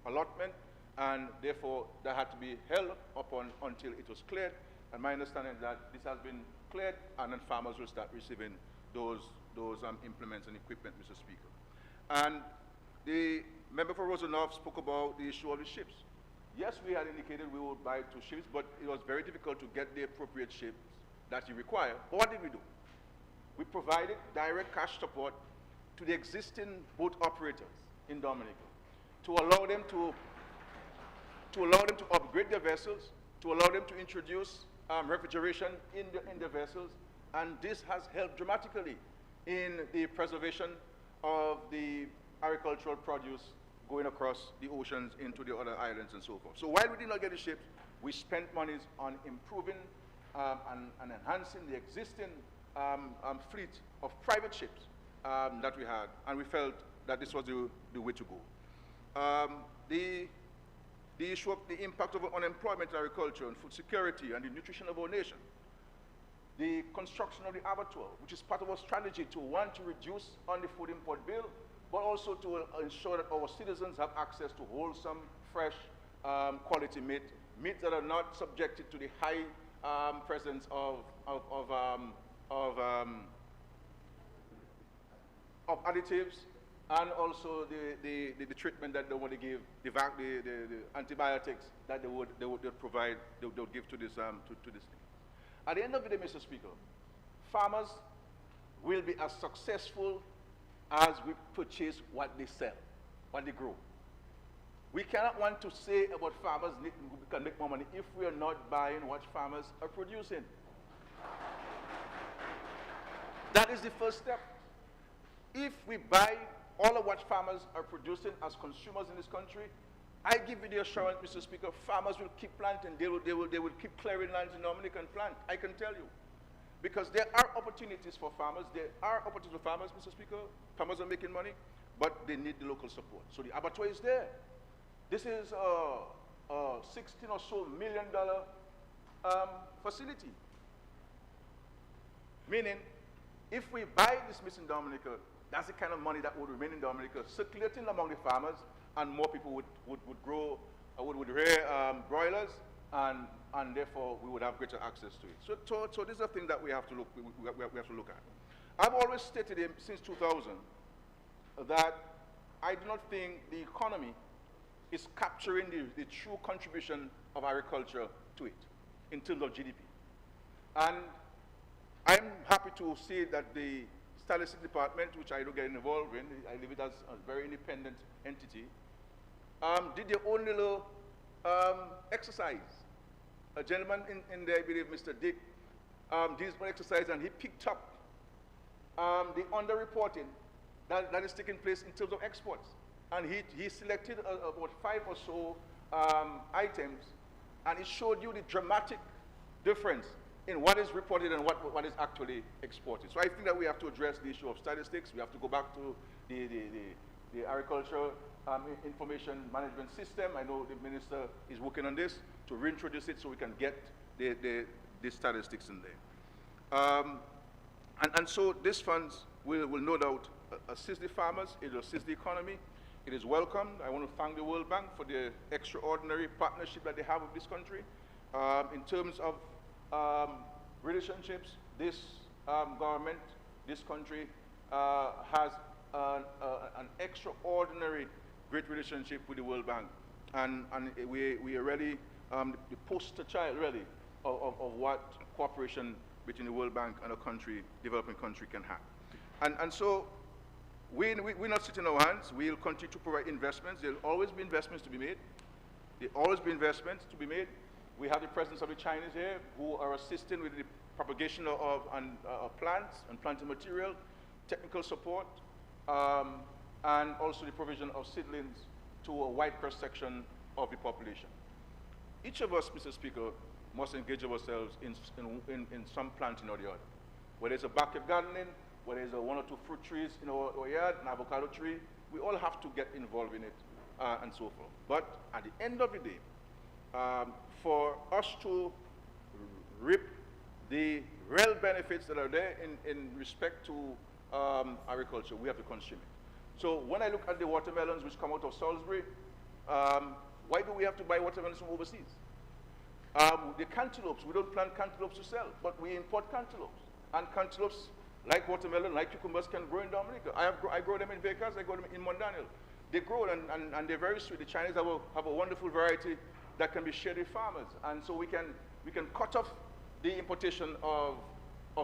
allotment, and therefore that had to be held upon until it was cleared. And my understanding is that this has been cleared, and then farmers will start receiving those implements and equipment, Mr. Speaker. And the member for Rosenhoff spoke about the issue of the ships. Yes, we had indicated we would buy 2 ships, but it was very difficult to get the appropriate ships that you require. But what did we do? We provided direct cash support to the existing boat operators in Dominica to allow them to upgrade their vessels, to allow them to introduce refrigeration in the vessels, and this has helped dramatically in the preservation of the agricultural produce going across the oceans into the other islands and so forth. So while we did not get the ships, we spent monies on improving and enhancing the existing fleet of private ships that we had, and we felt that this was the way to go. The issue of the impact of unemployment in agriculture and food security and the nutrition of our nation. The construction of the abattoir, which is part of our strategy to want to reduce on the food import bill, but also to ensure that our citizens have access to wholesome, fresh, quality meat that are not subjected to the high presence of additives, and also the treatment that they want to give, the antibiotics that they would provide, they would give to this to this thing. At the end of the day, Mr. Speaker, farmers will be as successful as we purchase what they sell, what they grow. We cannot want to say about farmers we can make more money if we are not buying what farmers are producing. That is the first step. If we buy all of what farmers are producing as consumers in this country, I give you the assurance, Mr. Speaker, farmers will keep planting. They will keep clearing lands in Dominica and plant. I can tell you. Because there are opportunities for farmers. There are opportunities for farmers, Mr. Speaker. Farmers are making money, but they need the local support. So the abattoir is there. This is a $16 or so million facility. Meaning, if we buy this meat in Dominica, that's the kind of money that would remain in Dominica, circulating among the farmers, and more people would rear broilers, and therefore we would have greater access to it. So this is a thing that we have to look at. I've always stated since 2000 that I do not think the economy is capturing the true contribution of agriculture to it in terms of GDP. And I'm happy to see that the Statistics Department, which I don't get involved in, I leave it as a very independent entity, did their own little exercise. A gentleman in there, I believe Mr. Dick, did his own exercise, and he picked up the underreporting that is taking place in terms of exports. And he selected about 5 or so items, and it showed you the dramatic difference in what is reported and what is actually exported. So I think that we have to address the issue of statistics. We have to go back to the agricultural information management system. I know the minister is working on this to reintroduce it so we can get the statistics in there. And so these funds will no doubt assist the farmers. It will assist the economy. It is welcome. I want to thank the World Bank for the extraordinary partnership that they have with this country. In terms of relationships, this government, this country has an extraordinary great relationship with the World Bank, and we are really the poster child really of what cooperation between the World Bank and a country, developing country, can have. And so we're not sitting on our hands. We'll continue to provide investments. There'll always be investments to be made. There'll always be investments to be made. We have the presence of the Chinese here who are assisting with the propagation of plants and planting material, technical support, and also the provision of seedlings to a wide cross-section of the population. Each of us, Mr. Speaker, must engage ourselves in some planting or the other. Whether it's a backyard gardening, whether it's 1 or 2 fruit trees in our yard, an avocado tree, we all have to get involved in it and so forth. But at the end of the day, for us to reap the real benefits that are there in respect to agriculture, we have to consume it. So when I look at the watermelons which come out of Salisbury, why do we have to buy watermelons from overseas? The cantaloupes, we don't plant cantaloupes to sell, but we import cantaloupes. And cantaloupes, like watermelon, like cucumbers, can grow in Dominica. I grow them in Vegas, I grow them in Mondaniel. They grow and they're very sweet. The Chinese have a wonderful variety that can be shared with farmers. And so we can cut off the importation of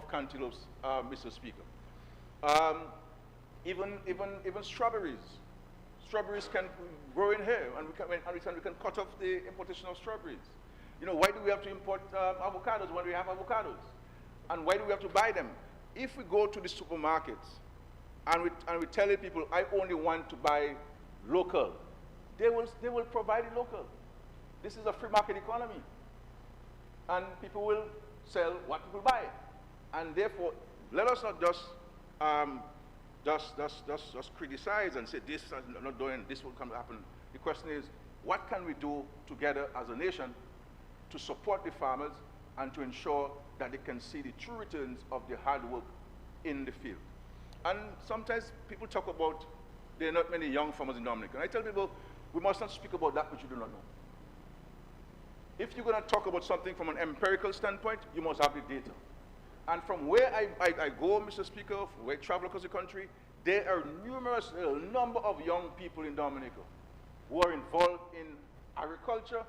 cantaloupes, Mr. Speaker. Even strawberries. Strawberries can grow in here, and we can cut off the importation of strawberries. You know, why do we have to import avocados when we have avocados? And why do we have to buy them? If we go to the supermarkets and we tell people, I only want to buy local, they will provide it local. This is a free market economy. And people will sell what people buy. And therefore, let us not just criticize and say this is not doing, this will come to happen. The question is, what can we do together as a nation to support the farmers and to ensure that they can see the true returns of their hard work in the field? And sometimes people talk about there are not many young farmers in Dominica. And I tell people, we must not speak about that which you do not know. If you're going to talk about something from an empirical standpoint, you must have the data. And from where I go, Mr. Speaker, where I travel across the country, there are a number of young people in Dominica who are involved in agriculture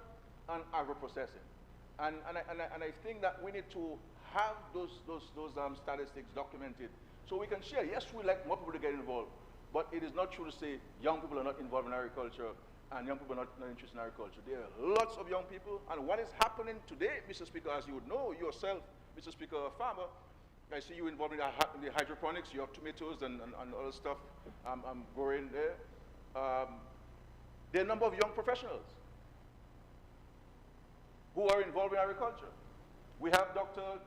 and agro-processing. And I think that we need to have those statistics documented so we can share. Yes, we like more people to get involved, but it is not true to say young people are not involved in agriculture and young people are not interested in agriculture. There are lots of young people, and what is happening today, Mr. Speaker, as you would know yourself, Mr. Speaker, a farmer, I see you involved in the hydroponics, you have tomatoes and other stuff growing there. There are a number of young professionals who are involved in agriculture. We have Dr.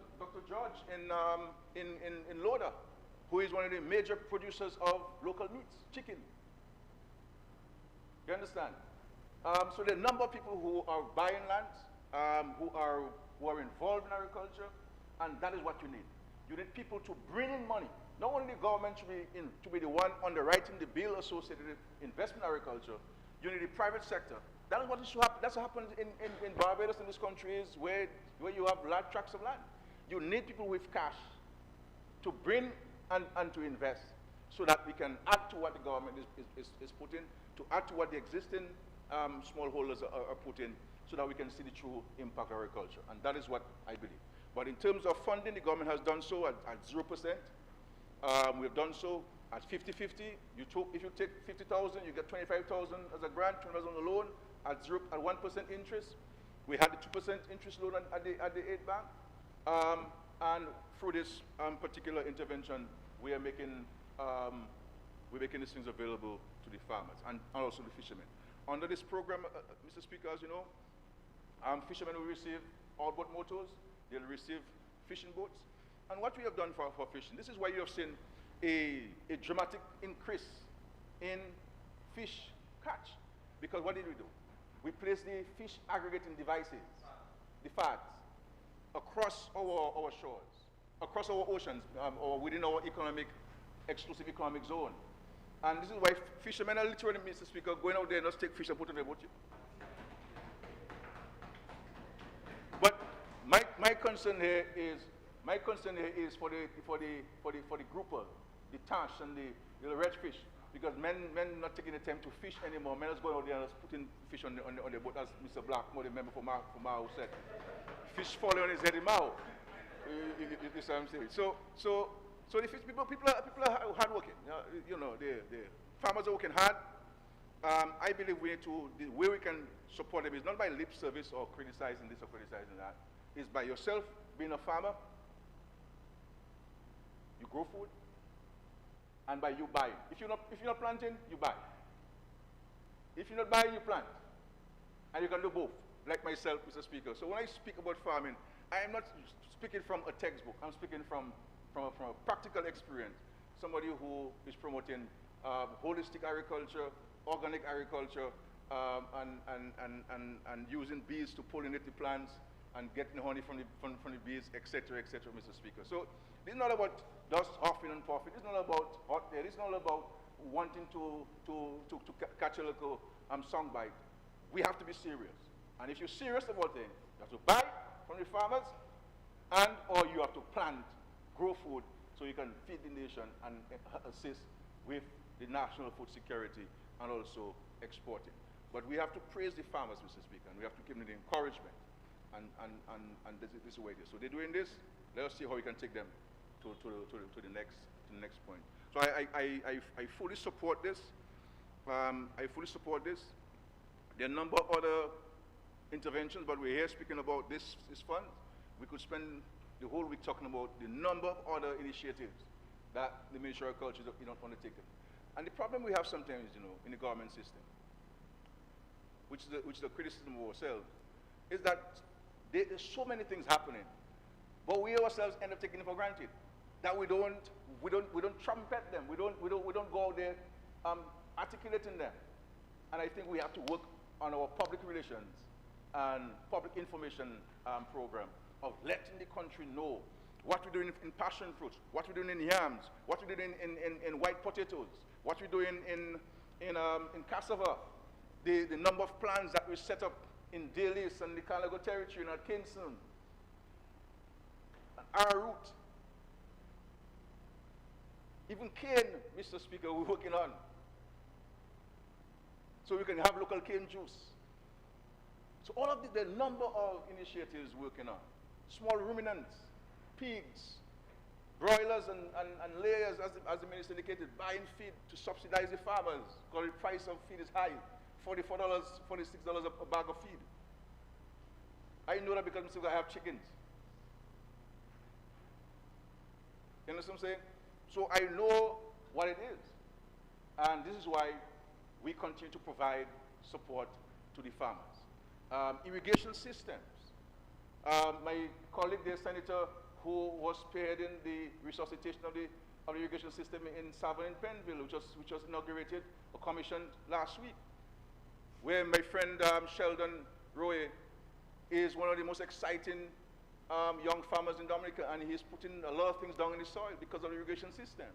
George in Loda, who is one of the major producers of local meats, chicken. You understand? So there are a number of people who are buying land, who are involved in agriculture, and that is what you need. You need people to bring in money. Not only the government to be the one underwriting the bill associated with investment in agriculture, you need the private sector. That is what should happen. That's what happens in Barbados in this country is where you have large tracts of land. You need people with cash to bring and to invest so that we can add to what the government is putting, to add to what the existing smallholders are putting, so that we can see the true impact of agriculture. And that is what I believe. But in terms of funding, the government has done so at 0%. We've done so at 50-50. If you take 50,000, you get 25,000 as a grant, 20,000 as a loan at 1% interest. We had the 2% interest loan at the aid bank. And through this particular intervention, we're making these things available to the farmers and also the fishermen. Under this program, Mr. Speaker, as you know, fishermen will receive outboard motors. They'll receive fishing boats. And what we have done for fishing, this is why you have seen a dramatic increase in fish catch. Because what did we do? We placed the fish aggregating devices, the FADs, across our shores, across our oceans, or within our exclusive economic zone. And this is why fishermen are literally, Mr. Speaker, going out there and just take fish and put it on their boat. But my concern here is for the grouper, the tash and the red fish, because men not taking the time to fish anymore. Men is going out there and just putting fish on the boat, as Mr. Blackmore, the member for Mao said. Fish falling on his head in Mao. You see what I'm saying? So the fish people are hardworking. You know, the farmers are working hard. I believe the way we can support them is not by lip service or criticizing this or criticizing that. It's by yourself being a farmer. You grow food, and by you buying. If you're not planting, you buy. If you're not buying, you plant, and you can do both. Like myself, Mr. Speaker. So when I speak about farming, I am not speaking from a textbook. I'm speaking from a practical experience. Somebody who is promoting holistic agriculture, organic agriculture, and using bees to pollinate the plants and getting honey from the bees, etc., Mr. Speaker. So this is not about just huffing and puffing. It's not about hot air. It's not about wanting to catch a little soundbite. We have to be serious. And if you're serious about things, you have to buy from the farmers, or you have to plant, grow food, so you can feed the nation and assist with the national food security and also exporting. But we have to praise the farmers, Mr. Speaker, and we have to give them the encouragement. And this is the way it is. So they're doing this. Let us see how we can take them to the next point. So I fully support this. I fully support this. There are a number of other interventions, but we're here speaking about this fund. We could spend the whole week talking about the number of other initiatives that the Ministry of Agriculture is undertaking. And the problem we have sometimes, in the government system, which is the criticism of ourselves, is that there's so many things happening, but we ourselves end up taking it for granted. That we don't trumpet them. We don't go out there articulating them. And I think we have to work on our public relations and public information program of letting the country know what we're doing in passion fruits, what we're doing in yams, what we're doing in white potatoes, what we're doing in cassava, the number of plants that we set up in Dalis and the Calago territory and at Kingston, and our route. Even cane, Mr. Speaker, we're working on. So we can have local cane juice. So all of the number of initiatives working on. Small ruminants, pigs, broilers and layers, as the minister indicated, buying feed to subsidize the farmers because the price of feed is high, $44, $46 a bag of feed. I know that because I have chickens. You understand what I'm saying? So I know what it is. And this is why we continue to provide support to the farmers. Irrigation systems. My colleague, the senator, who was spearheading the resuscitation of the irrigation system in Savannah and Penville, which was inaugurated or commissioned last week, where my friend Sheldon Roy is one of the most exciting young farmers in Dominica, and he's putting a lot of things down in the soil because of the irrigation system.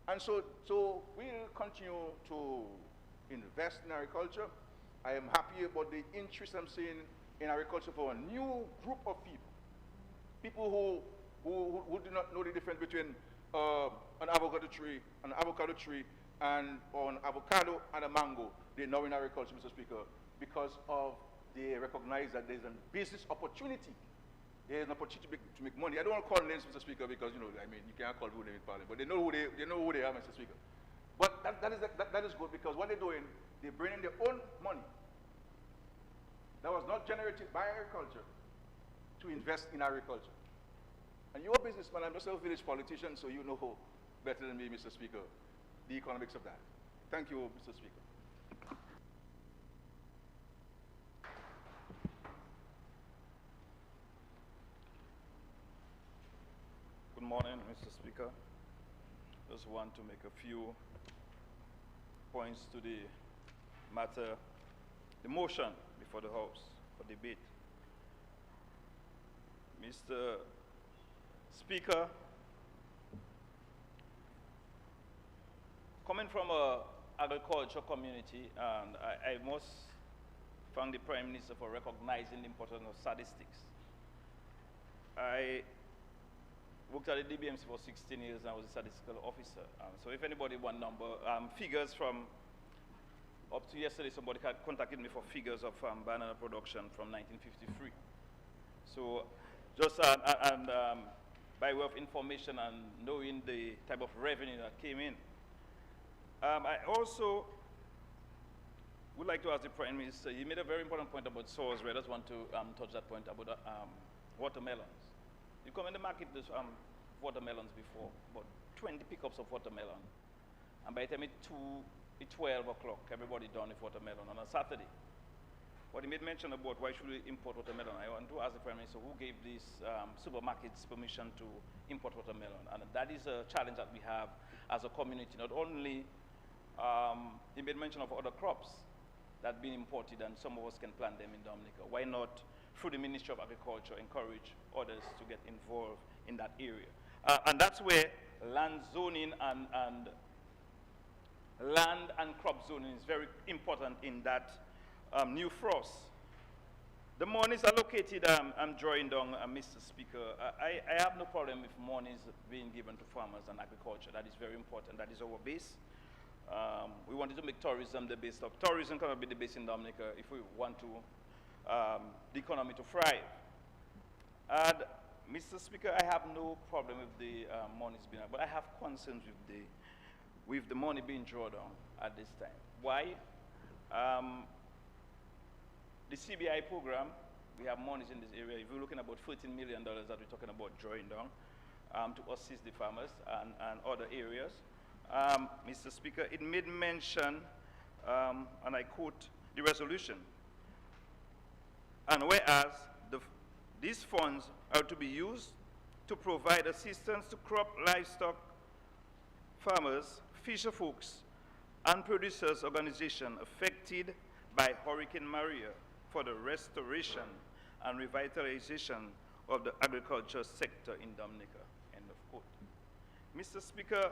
And so we'll continue to invest in agriculture. I am happy about the interest I'm seeing in agriculture for a new group of people who do not know the difference between an avocado tree, or an avocado and a mango. They know in agriculture, Mr. Speaker, because they recognize that there's a business opportunity. There's an opportunity to make money. I don't want to call names, Mr. Speaker, because you can't call people in Parliament, but they know who they are, Mr. Speaker. But that is good, because what they're doing, they're bringing their own money that was not generated by agriculture to invest in agriculture. And you're a businessman, I'm just a village politician, so you know better than me, Mr. Speaker, the economics of that. Thank you, Mr. Speaker. Good morning, Mr. Speaker. Just want to make a few points to the matter, the motion before the House for debate. Mr. Speaker, coming from an agriculture community, and I must thank the Prime Minister for recognizing the importance of statistics. I worked at the DBMC for 16 years and I was a statistical officer. So if anybody want figures from up to yesterday, somebody contacted me for figures of banana production from 1953. So just by way of information and knowing the type of revenue that came in. I also would like to ask the Prime Minister, he made a very important point about sours. I just want to touch that point about watermelons. You come in the market with watermelons before, about 20 pickups of watermelon. And by the time it's 12 o'clock, everybody done with watermelon on a Saturday. But he made mention about why should we import watermelon. I want to ask the Prime Minister who gave these supermarkets permission to import watermelon. And that is a challenge that we have as a community. Not only, he made mention of other crops that have been imported and some of us can plant them in Dominica. Why not, through the Ministry of Agriculture, encourage others to get involved in that area? And that's where land zoning and land and crop zoning is very important in that new frost. The monies allocated, I'm drawing down, Mr. Speaker. I have no problem with monies being given to farmers and agriculture. That is very important. That is our base. We wanted to make tourism the base of. Tourism cannot be the base in Dominica if we want to the economy to thrive. And Mr. Speaker, I have no problem with the monies being, but I have concerns with the money being drawn down at this time. Why? The CBI program, we have monies in this area. If you're looking at about $14 million that we're talking about drawing down to assist the farmers and other areas. Mr. Speaker, it made mention, and I quote the resolution, and whereas these funds are to be used to provide assistance to crop, livestock, farmers, fisher folks, and producers organizations affected by Hurricane Maria for the restoration and revitalization of the agriculture sector in Dominica, end of quote. Mr. Speaker,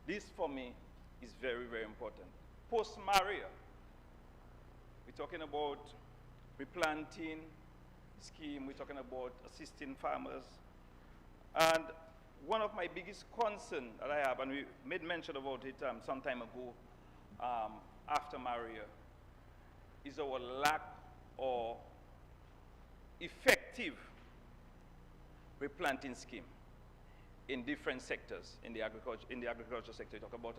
this for me is very, very important. Post-Maria, we're talking about replanting scheme, we're talking about assisting farmers. And one of my biggest concerns that I have, and we made mention about it some time ago after Maria, is our lack of effective replanting scheme in different sectors in the agriculture sector. You talk about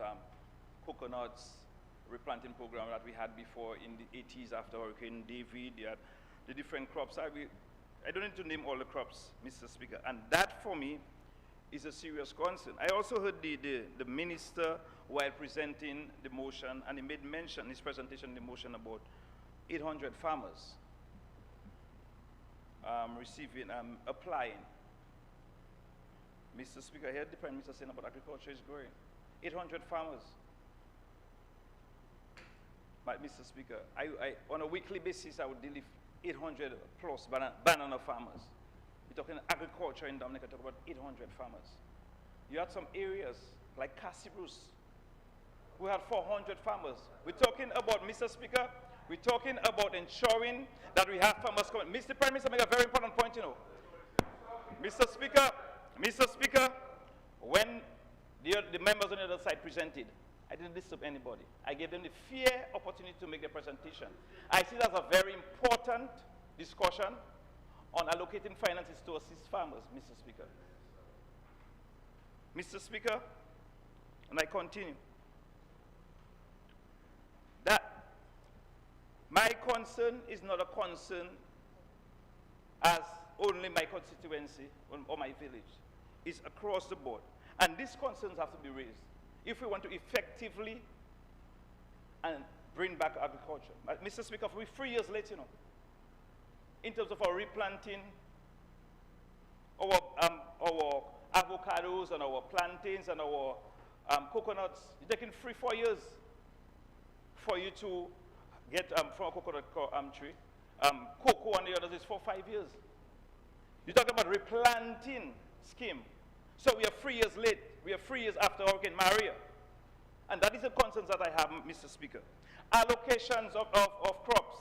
coconuts replanting program that we had before in the 80s after Hurricane David. The different crops. I don't need to name all the crops, Mr. Speaker, and that for me is a serious concern. I also heard the minister while presenting the motion, and he made mention in his presentation, the motion about 800 farmers applying. Mr. Speaker, I heard the Prime Minister saying about agriculture is growing. 800 farmers. But Mr. Speaker, on a weekly basis, I would deal with 800 plus banana farmers. We're talking agriculture in Dominica, talk about 800 farmers. You had some areas like Cassibrus, who had 400 farmers. We're talking about, Mr. Speaker, we're talking about ensuring that we have farmers coming. Mr. Prime Minister made a very important point, you know. Mr. Speaker, when the members on the other side presented, I didn't disturb anybody. I gave them the fair opportunity to make their presentation. I see that as a very important discussion on allocating finances to assist farmers, Mr. Speaker. Mr. Speaker, and I continue, that my concern is not a concern as only my constituency or my village. It's across the board. And these concerns have to be raised if we want to effectively and bring back agriculture. Mr. Speaker, we're 3 years late, you know, in terms of our replanting, our avocados and our plantains and our coconuts. It's taking 3-4 years for you to get from a coconut tree. Cocoa and the others is 4-5 years. You're talking about replanting scheme. So we are 3 years late. We are 3 years after Hurricane Maria. And that is the concern that I have, Mr. Speaker. Allocations of crops.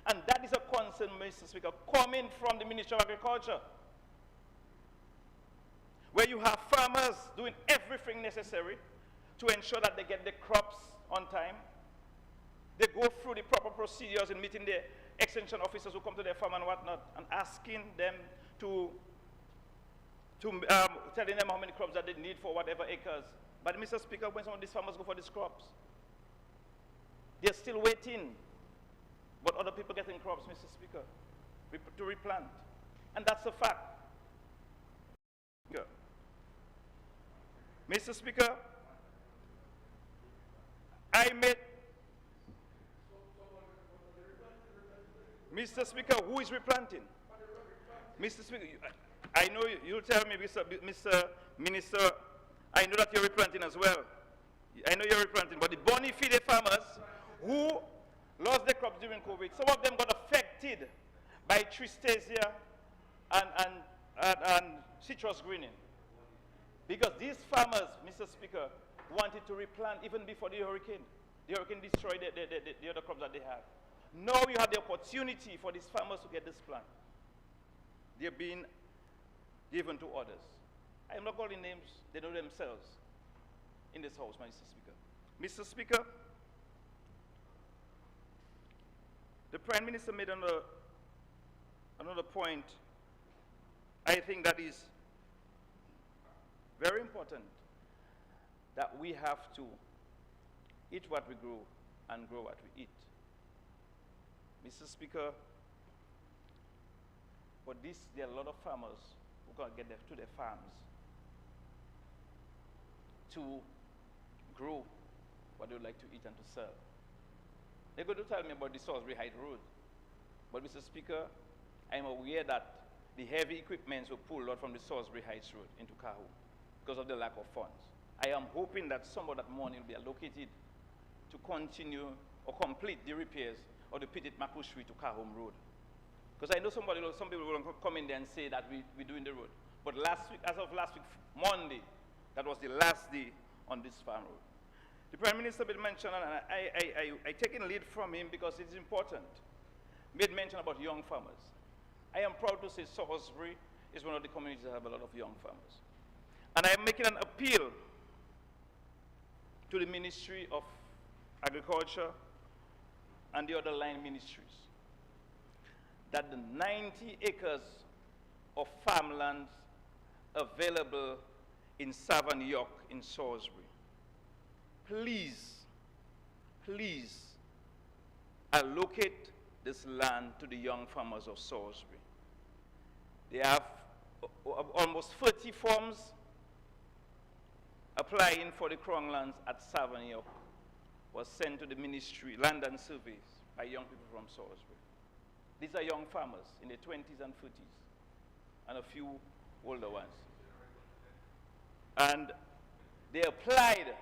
And that is a concern, Mr. Speaker, coming from the Ministry of Agriculture, where you have farmers doing everything necessary to ensure that they get the crops on time. They go through the proper procedures in meeting the extension officers who come to their farm and whatnot, and asking them telling them how many crops that they need for whatever acres. But Mr. Speaker, when some of these farmers go for these crops, they're still waiting. But other people getting crops, Mr. Speaker, to replant. And that's a fact. Mr. Speaker, Mr. Speaker, who is replanting? Mr. Speaker, I know you'll tell me, Mr. Minister, I know that you're replanting as well. I know you're replanting, but the boni fide farmers who lost their crops during COVID, some of them got affected by tristasia and citrus greening. Because these farmers, Mr. Speaker, wanted to replant even before the hurricane. The hurricane destroyed the other crops that they have. Now you have the opportunity for these farmers to get this plant. They're being given to others. I am not calling names, they know themselves in this house, Mr. Speaker. Mr. Speaker, the Prime Minister made another point, I think that is very important, that we have to eat what we grow and grow what we eat. Mr. Speaker, for this, there are a lot of farmers who can't get to their farms to grow what they would like to eat and to sell. They're going to tell me about the Salisbury Heights Road. But Mr. Speaker, I'm aware that the heavy equipments were pulled out from the Salisbury Heights Road into Kahoo because of the lack of funds. I am hoping that some of that money will be allocated to continue or complete the repairs of the Petit Makushri to Kahoo Road. Because I know some people will come in there and say that we're doing the road. But last week, as of last week, Monday, that was the last day on this farm road. The Prime Minister made mention, and I take in lead from him because it's important, made mention about young farmers. I am proud to say Salisbury is one of the communities that have a lot of young farmers. And I am making an appeal to the Ministry of Agriculture and the other line ministries that the 90 acres of farmland available in Savon York in Salisbury, please allocate this land to the young farmers of Salisbury. They have almost 30 farms applying for the Crown lands at Savon York was sent to the ministry, land and surveys, by young people from Salisbury. These are young farmers in their 20s and 30s, and a few older ones. And they applied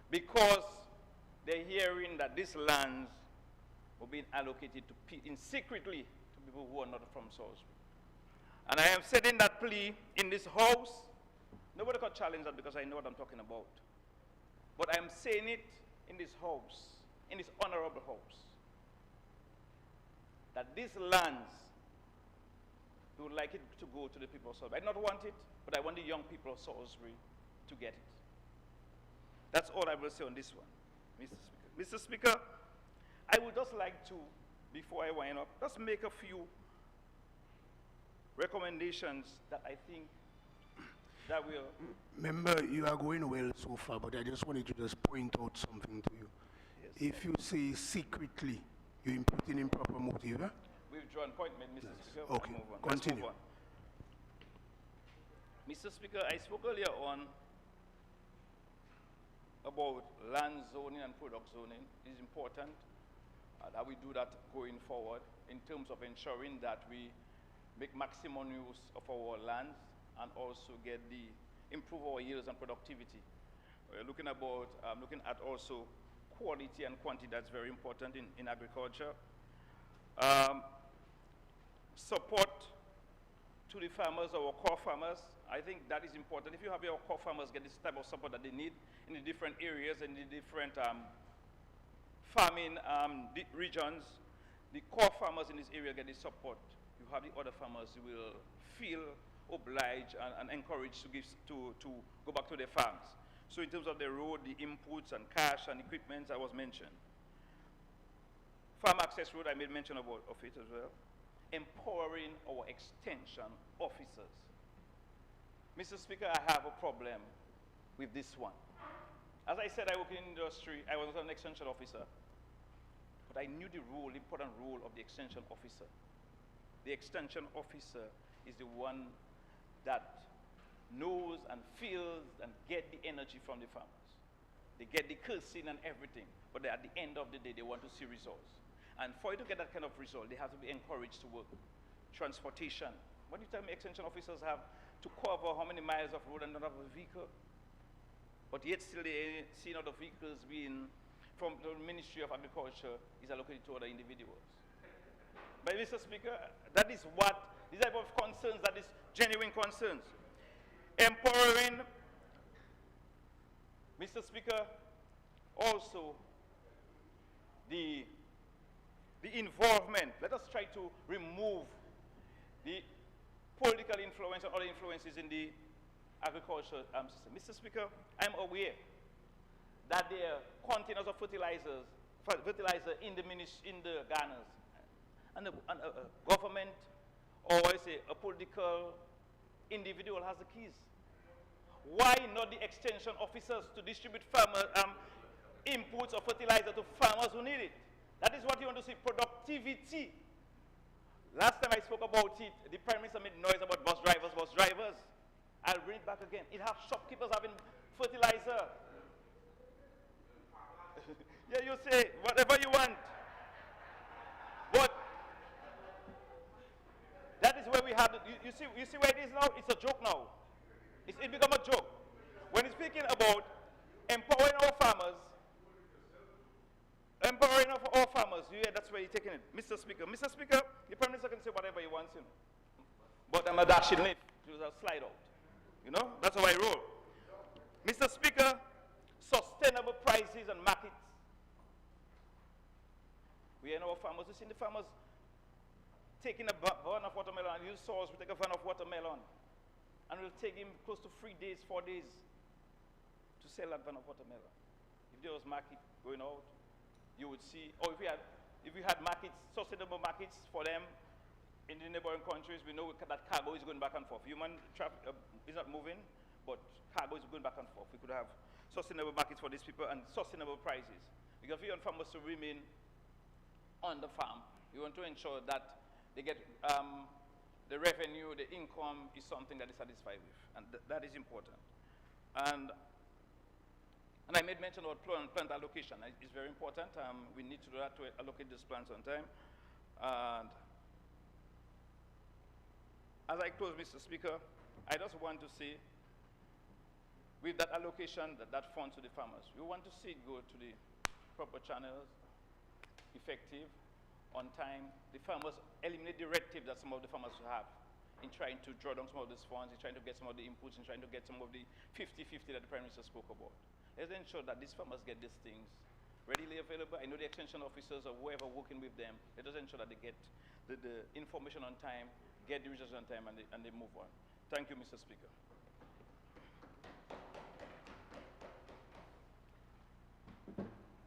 because they're hearing that these lands were being allocated to secretly to people who are not from Salisbury. And I am setting that plea in this house. Nobody can challenge that because I know what I'm talking about. But I am saying it in this house, in this honorable house, that these lands, we would like it to go to the people of Salisbury. I do not want it, but I want the young people of Salisbury to get it. That's all I will say on this one, Mr. Speaker. Mr. Speaker, I would just like to, before I wind up, just make a few recommendations that I think that will... Member, you are going well so far, but I just wanted to just point out something to you. Yes, if you say secretly, you're imputing improper motive, eh? Withdrawn appointment, Mr. Yes. Speaker. Okay, Move on. continue. Let's move on. Mr. Speaker, I spoke earlier on about land zoning and product zoning. It is important that we do that going forward in terms of ensuring that we make maximum use of our lands and also improve our yields and productivity. We're looking at also quality and quantity. That's very important in agriculture. Support to the farmers, our core farmers. I think that is important. If you have your core farmers get this type of support that they need in the different areas and the different farming regions, the core farmers in this area get this support. You have the other farmers who will feel obliged and encouraged to go back to their farms. So in terms of the road, the inputs and cash and equipment, I was mentioned. Farm access road, I made mention of it as well. Empowering our extension officers. Mr. Speaker, I have a problem with this one. As I said, I work in industry. I was not an extension officer, but I knew the important role of the extension officer. The extension officer is the one that knows and feels and get the energy from the farmers. They get the cursing and everything, but at the end of the day, they want to see results. And for you to get that kind of result, they have to be encouraged to work. Transportation. When you tell me extension officers have to cover how many miles of road and not have a vehicle, but yet still they see other vehicles being from the Ministry of Agriculture is allocated to other individuals. But Mr. Speaker, that is what, these type of concerns, that is genuine concerns. Empowering, Mr. Speaker, also the involvement. Let us try to remove the political influence and other influences in the agricultural system. Mr. Speaker, I'm aware that there are containers of fertilizer in the garners, and a government or a political individual has the keys. Why not the extension officers to distribute farmer inputs of fertilizer to farmers who need it? That is what you want to see, productivity. Last time I spoke about it, the Prime Minister made noise about bus drivers, bus drivers. I'll bring it back again. It has shopkeepers having fertilizer. Yeah, you say whatever you want. But that is where we have it. You see where it is now? It's a joke now. It become a joke. When he's speaking about empowering our farmers, yeah, that's where he's taking it. Mr. Speaker, the Prime Minister can say whatever he wants, you know. But I'm a dashing late. It was a slide out. You know, that's how I roll. Mr. Speaker, sustainable prices and markets. We are in our farmers. We've seen the farmers taking a van of watermelon, and you saw us, we take a van of watermelon, and we'll take him close to 3 days, 4 days to sell that van of watermelon. If there was market going out, you would see, or if we had markets, sustainable markets for them in the neighboring countries, we know that cargo is going back and forth. Human traffic is not moving, but cargo is going back and forth. We could have sustainable markets for these people and sustainable prices. Because we want farmers to remain on the farm. We want to ensure that they get the revenue, the income is something that they're satisfied with, and that is important. And I made mention about plant allocation. It's very important. We need to do that to allocate these plants on time. And as I close, Mr. Speaker, I just want to say, with that allocation, that funds to the farmers, we want to see it go to the proper channels, effective, on time. The farmers eliminate the red tape that some of the farmers have in trying to draw down some of these funds, in trying to get some of the inputs, in trying to get some of the 50-50 that the Prime Minister spoke about. Let's ensure that these farmers get these things readily available. I know the extension officers or whoever working with them, let us ensure that they get the information on time, get the results on time, and they move on. Thank you, Mr. Speaker.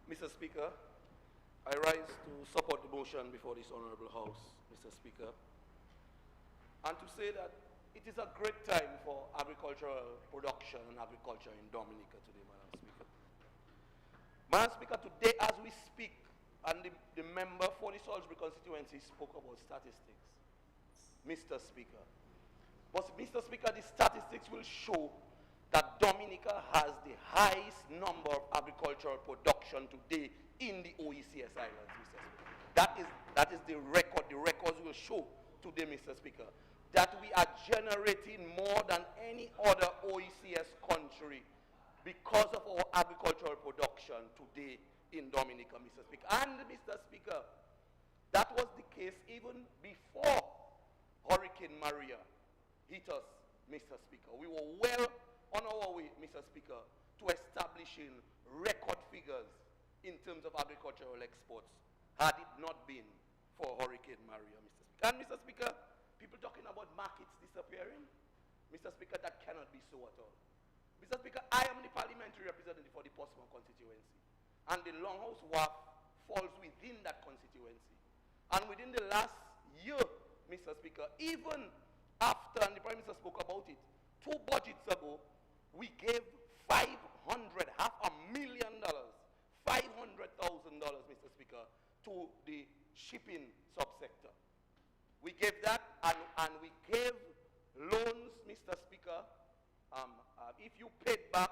Mr. Speaker, I rise to support the motion before this Honorable House, Mr. Speaker, and to say that it is a great time for agricultural production and agriculture in Dominica today, Madam Speaker. Madam Speaker, today as we speak, and the member for the Salisbury constituency spoke about statistics, Mr. Speaker. But Mr. Speaker, the statistics will show that Dominica has the highest number of agricultural production today in the OECS islands, Mr. Speaker. That is the record. The records will show today, Mr. Speaker, that we are generating more than any other OECS country because of our agricultural production today in Dominica, Mr. Speaker. And Mr. Speaker, that was the case even before Hurricane Maria hit us, Mr. Speaker. We were well on our way, Mr. Speaker, to establishing record figures in terms of agricultural exports, had it not been for Hurricane Maria, Mr. Speaker. And Mr. Speaker, people talking about markets disappearing, Mr. Speaker, that cannot be so at all. Mr. Speaker, I am the parliamentary representative for the Portsmouth constituency, and the Longhouse WAF falls within that constituency. And within the last year, Mr. Speaker, even after, and the Prime Minister spoke about it, 2 budgets ago, we gave $500,000, Mr. Speaker, to the shipping subsector. We gave that, and we gave loans, Mr. Speaker. If you paid back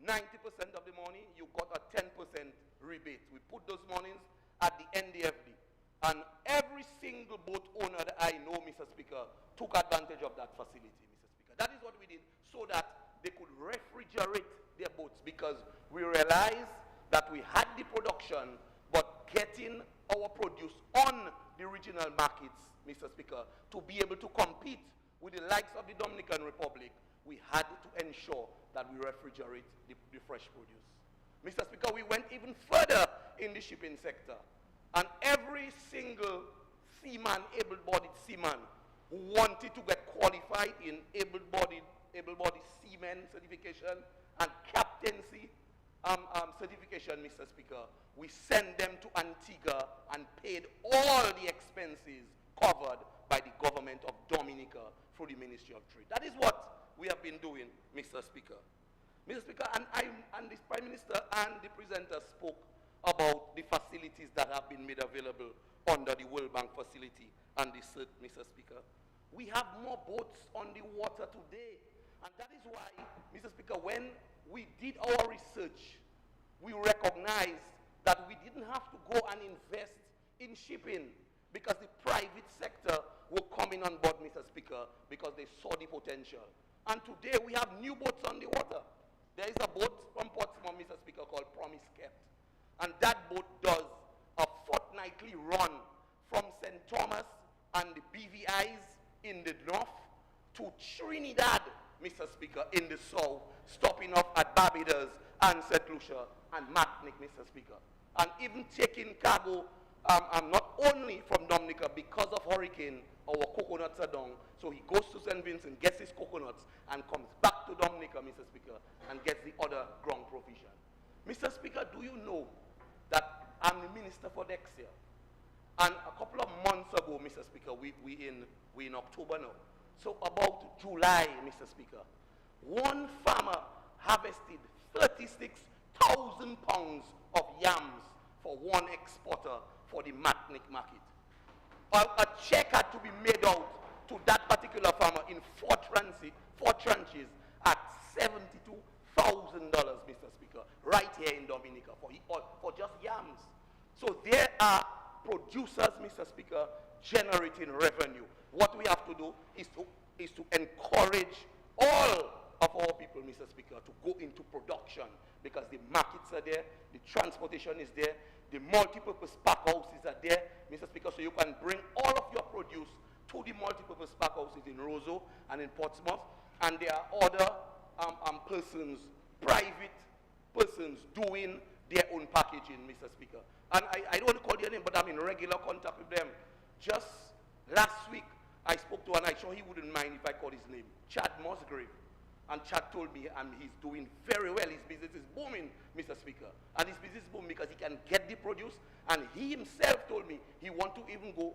90% of the money, you got a 10% rebate. We put those monies at the NDFD. And every single boat owner that I know, Mr. Speaker, took advantage of that facility, Mr. Speaker. That is what we did so that they could refrigerate their boats, because we realized that we had the production, but getting our produce on the regional markets, Mr. Speaker, to be able to compete with the likes of the Dominican Republic, we had to ensure that we refrigerate the fresh produce. Mr. Speaker, we went even further in the shipping sector, and every single seaman, able-bodied seaman, who wanted to get qualified in able-bodied seaman certification and captaincy certification, Mr. Speaker, we sent them to Antigua and paid all the expenses covered by the government of Dominica through the Ministry of Trade. That is what we have been doing, Mr. Speaker. Mr. Speaker, and the Prime Minister and the presenter spoke about the facilities that have been made available under the World Bank facility and the CERT, Mr. Speaker. We have more boats on the water today. And that is why, Mr. Speaker, when we did our research, we recognized that we didn't have to go and invest in shipping because the private sector were coming on board, Mr. Speaker, because they saw the potential. And today we have new boats on the water. There is a boat from Portsmouth, Mr. Speaker, called Promise Kept. And that boat does a fortnightly run from St. Thomas and the BVIs in the north to Trinidad, Mr. Speaker, in the south, stopping off at Barbados and St. Lucia and Martinique, Mr. Speaker. And even taking cargo not only from Dominica because of hurricane, our coconuts are down. So he goes to St. Vincent, gets his coconuts, and comes back to Dominica, Mr. Speaker, and gets the other ground provision. Mr. Speaker, do you know that I'm the minister for next year? And a couple of months ago, Mr. Speaker, we in October now. So about July, Mr. Speaker, one farmer harvested 36,000 pounds of yams for one exporter for the Martinique market. A check had to be made out to that particular farmer in four tranches at $72,000, Mr. Speaker, right here in Dominica for just yams. So there are producers, Mr. Speaker, generating revenue. What we have to do is to encourage all of our people, Mr. Speaker, to go into production because the markets are there, the transportation is there, the multipurpose pack houses are there, Mr. Speaker, so you can bring all of your produce to the multipurpose pack houses in Roseau and in Portsmouth, and there are other persons, private persons doing their own packaging, Mr. Speaker. And I don't want to call their name, but I'm in regular contact with them. Just last week, I spoke to, and I'm sure he wouldn't mind if I call his name, Chad Musgrave. And Chad told me he's doing very well. His business is booming, Mr. Speaker. And his business is booming because he can get the produce. And he himself told me he wants to even go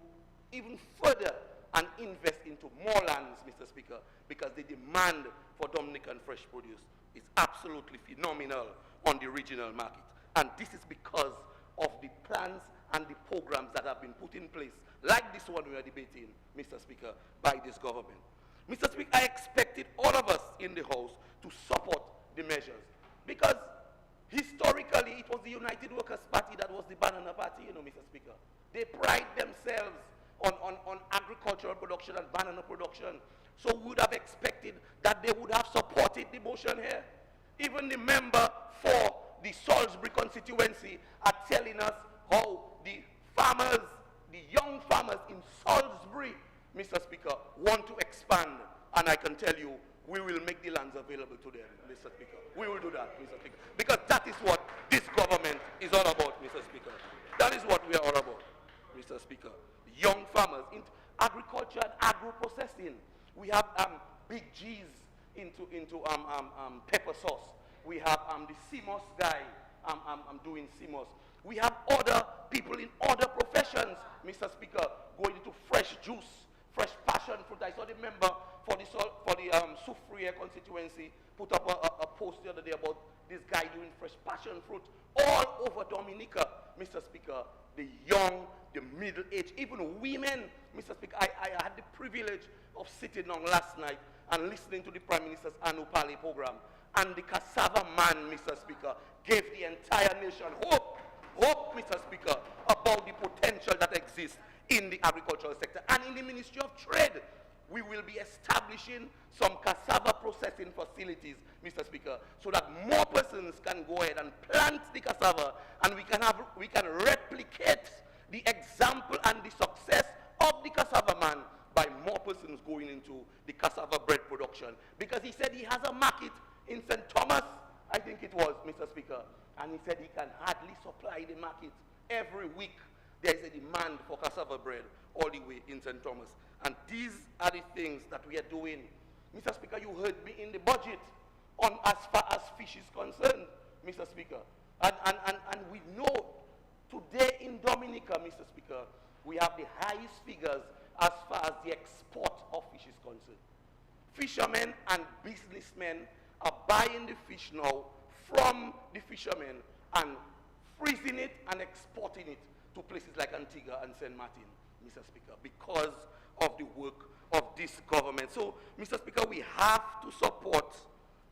even further and invest into more lands, Mr. Speaker, because the demand for Dominican fresh produce is absolutely phenomenal on the regional market. And this is because of the plans and the programs that have been put in place, like this one we are debating, Mr. Speaker, by this government. Mr. Speaker, I expected all of us in the House to support the measures because historically it was the United Workers' Party that was the banana party, you know, Mr. Speaker. They pride themselves on agricultural production and banana production. So we would have expected that they would have supported the motion here. Even the member for the Salisbury constituency are telling us how the farmers, the young farmers in Salisbury, Mr. Speaker, want to expand. And I can tell you, we will make the lands available to them, Mr. Speaker. We will do that, Mr. Speaker. Because that is what this government is all about, Mr. Speaker. That is what we are all about, Mr. Speaker. Young farmers in agriculture and agro-processing. We have big G's into pepper sauce. We have the CMOS guy doing CMOS. We have other people in other professions, Mr. Speaker, going into fresh juice, fresh passion fruit. I saw the member for the Soufriere constituency put up a post the other day about this guy doing fresh passion fruit all over Dominica, Mr. Speaker. The young, the middle-aged, even women, Mr. Speaker. I had the privilege of sitting down last night and listening to the Prime Minister's annual Pali program. And the cassava man, Mr. Speaker, gave the entire nation hope, Mr. Speaker, about the potential that exists in the agricultural sector. And in the Ministry of Trade, we will be establishing some cassava processing facilities, Mr. Speaker, so that more persons can go ahead and plant the cassava, and we can replicate the example and the success of the cassava man by more persons going into the cassava bread production. Because he said he has a market in St. Thomas, I think it was, Mr. Speaker, and he said he can hardly supply the market. Every week there is a demand for cassava bread all the way in St. Thomas. And these are the things that we are doing. Mr. Speaker, you heard me in the budget on as far as fish is concerned, Mr. Speaker. And we know today in Dominica, Mr. Speaker, we have the highest figures as far as the export of fish is concerned. Fishermen and businessmen are buying the fish now from the fishermen and freezing it and exporting it to places like Antigua and St. Martin, Mr. Speaker, because of the work of this government. So, Mr. Speaker, we have to support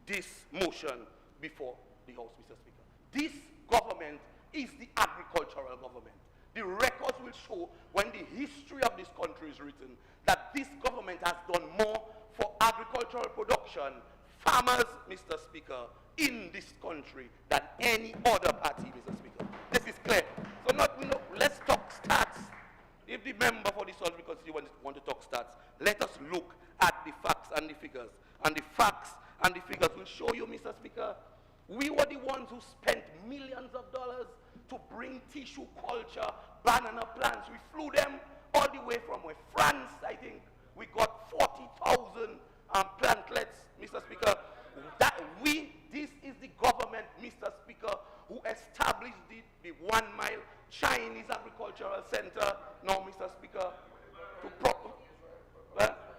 this motion before the House, Mr. Speaker. This government is the agricultural government. The records will show, when the history of this country is written, that this government has done more for agricultural production, farmers, Mr. Speaker, in this country than any other party, Mr. Speaker. This is clear. So let's talk stats. If the member for the Salisbury constituency want to talk stats, let us look at the facts and the figures. And the facts and the figures will show you, Mr. Speaker, we were the ones who spent millions of dollars to bring tissue culture, banana plants. We flew them all the way from France, I think. We got 40,000 plantlets, Mr. Speaker. This is the government, Mr. Speaker, who established the 1 mile Chinese agricultural center. Now, Mr. Speaker,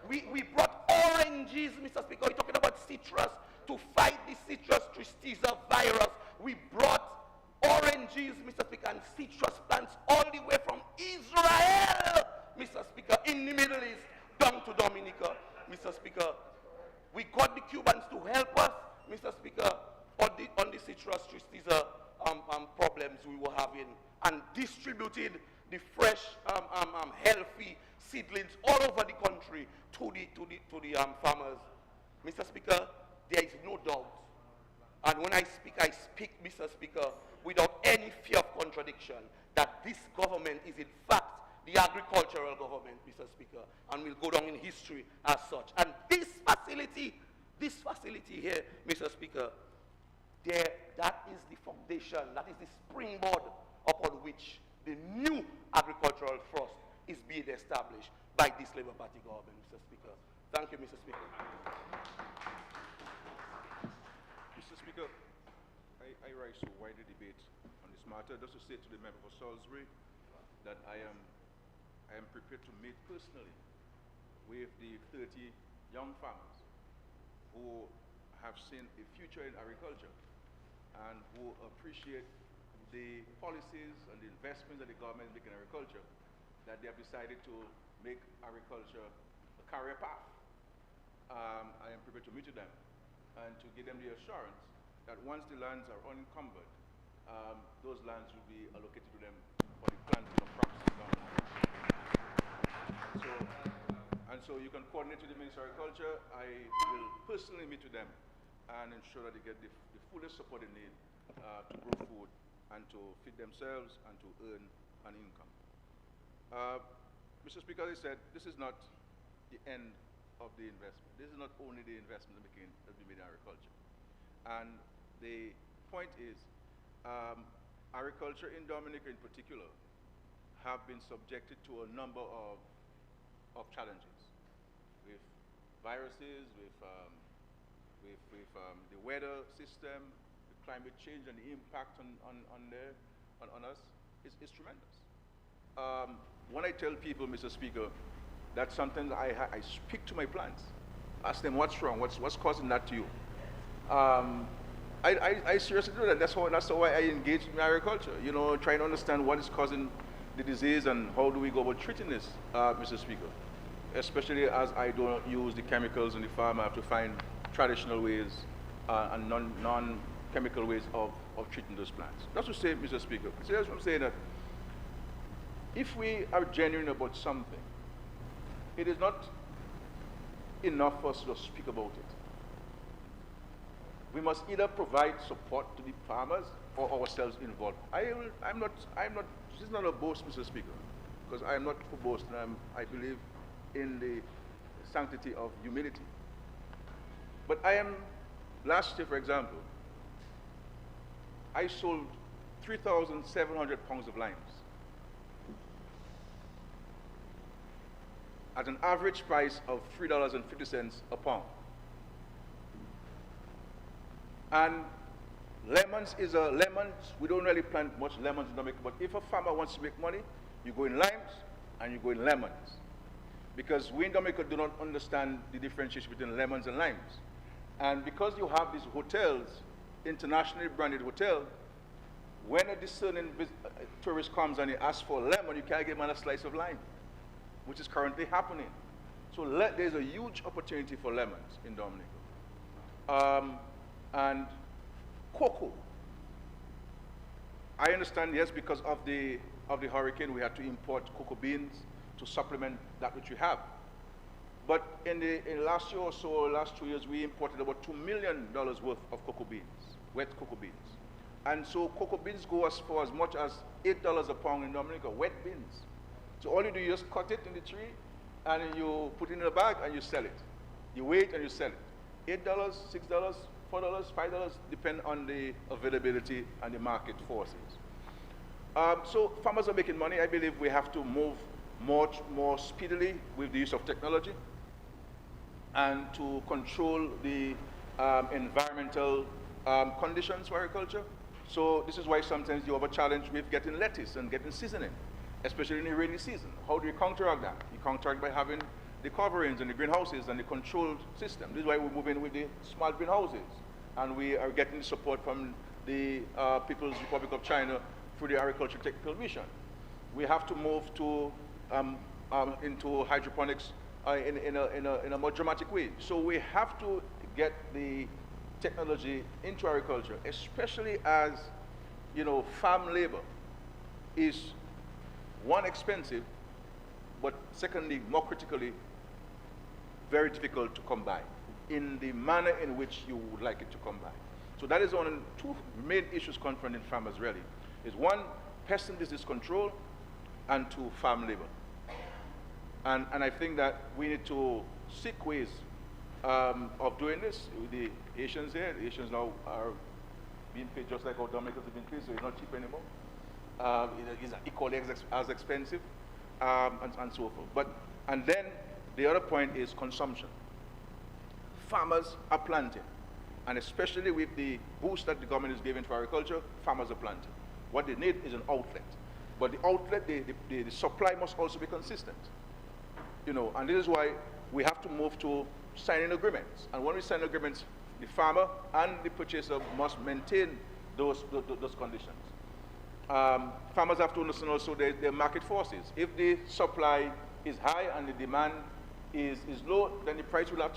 we brought oranges, Mr. Speaker. We're talking about citrus to fight the citrus tristeza virus. We brought oranges, Mr. Speaker, and citrus plants all the way from Israel, Mr. Speaker, in the Middle East, down to Dominica, Mr. Speaker. We got the Cubans to help us, Mr. Speaker, on the citrus tristeza problems we were having, and distributed the fresh, healthy seedlings all over the country to the farmers. Mr. Speaker, there is no doubt. And when I speak, Mr. Speaker, without any fear of contradiction, that this government is in fact the agricultural government, Mr. Speaker, and will go down in history as such. And this facility here, Mr. Speaker, that is the foundation, that is the springboard upon which the new agricultural thrust is being established by this Labour Party government, Mr. Speaker. Thank you, Mr. Speaker. Mr. Speaker, I rise to wider debate on this matter. Just to say to the member for Salisbury that I am prepared to meet personally with the 30 young farmers who have seen a future in agriculture and who appreciate the policies and the investment that the government is making in agriculture, that they have decided to make agriculture a career path. I am prepared to meet with them and to give them the assurance that once the lands are unencumbered, those lands will be allocated to them for the planting of crops. So you can coordinate with the Ministry of Agriculture. I will personally meet with them and ensure that they get the fullest support they need to grow food and to feed themselves and to earn an income. Mr. Speaker, as I said, this is not the end of the investment. This is not only the investment that we made in agriculture. And the point is, agriculture in Dominica in particular have been subjected to a number of challenges with viruses, with the weather system, the climate change, and the impact on us is tremendous. When I tell people, Mr. Speaker, that sometimes I speak to my plants, ask them what's wrong, what's causing that to you. I seriously do that. That's how I engage in agriculture. You know, trying to understand what is causing the disease and how do we go about treating this, Mr. Speaker. Especially as I don't use the chemicals in the farm, I have to find traditional ways and non-chemical ways of treating those plants. That's to say, Mr. Speaker, I'm saying that if we are genuine about something, it is not enough for us to speak about it. We must either provide support to the farmers or ourselves involved. I'm not, this is not a boast, Mr. Speaker, because I am not for boasting. I believe in the sanctity of humility. But last year, for example, I sold 3,700 pounds of limes at an average price of $3.50 a pound. And lemons, we don't really plant much lemons in Dominica, but if a farmer wants to make money, you go in limes and you go in lemons. Because we in Dominica do not understand the differentiation between lemons and limes. And because you have these hotels, internationally branded hotels, when a discerning tourist comes and he asks for lemon, you can't give him a slice of lime, which is currently happening. So there's a huge opportunity for lemons in Dominica. And cocoa. I understand, yes, because of the hurricane, we had to import cocoa beans to supplement that which we have. But in the last year or so, last 2 years, we imported about $2 million worth of cocoa beans, wet cocoa beans. And so cocoa beans go for as much as $8 a pound in Dominica, wet beans. So all you do is just cut it in the tree, and you put it in a bag, and you sell it. You wait, and you sell it. $8, $6, $4, $5, depend on the availability and the market forces. So farmers are making money. I believe we have to move much more speedily with the use of technology and to control the environmental conditions for agriculture. So this is why sometimes you have a challenge with getting lettuce and getting seasoning, especially in the rainy season. How do you counteract that? You counteract by having the coverings and the greenhouses and the controlled system. This is why we're moving with the smart greenhouses. And we are getting support from the People's Republic of China through the Agricultural Technical Mission. We have to move to into hydroponics in a more dramatic way. So we have to get the technology into agriculture, especially as, farm labor is, one, expensive, but secondly, more critically, very difficult to come by in the manner in which you would like it to come by. So that is one of two main issues confronting farmers really, is one, pest and disease control, and two, farm labor. And I think that we need to seek ways of doing this. The Asians here, the Asians now are being paid just like our Dominicans have been paid, so it's not cheap anymore. It is equally as expensive, and so forth. And then the other point is consumption. Farmers are planting, and especially with the boost that the government is giving for agriculture, farmers are planting. What they need is an outlet. But the outlet, the supply must also be consistent. And this is why we have to move to signing agreements. And when we sign agreements, the farmer and the purchaser must maintain those conditions. Farmers have to understand also their market forces. If the supply is high and the demand is low, then the price will have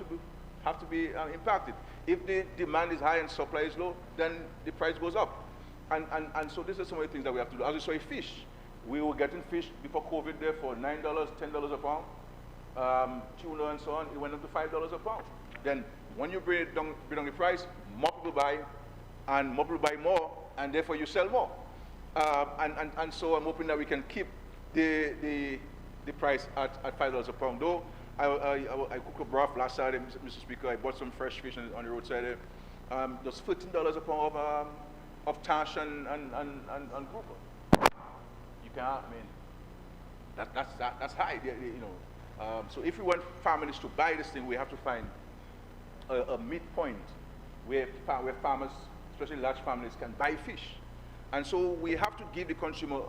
to be impacted. If the demand is high and supply is low, then the price goes up. And so this is some of the things that we have to do. As we saw fish, we were getting fish before COVID there for $9, $10 a pound. Tuna and so on, it went up to $5 a pound. Then when you bring down the price, more people buy, and more people buy more, and therefore you sell more. And so I'm hoping that we can keep the price at $5 a pound. Though I cooked a broth last Saturday, Mr. Speaker. I bought some fresh fish on the roadside there. Just $15 a pound of tash and grouper. You can't. That's high. So if we want families to buy this thing, we have to find a midpoint where farmers, especially large families, can buy fish. And so we have to give the consumer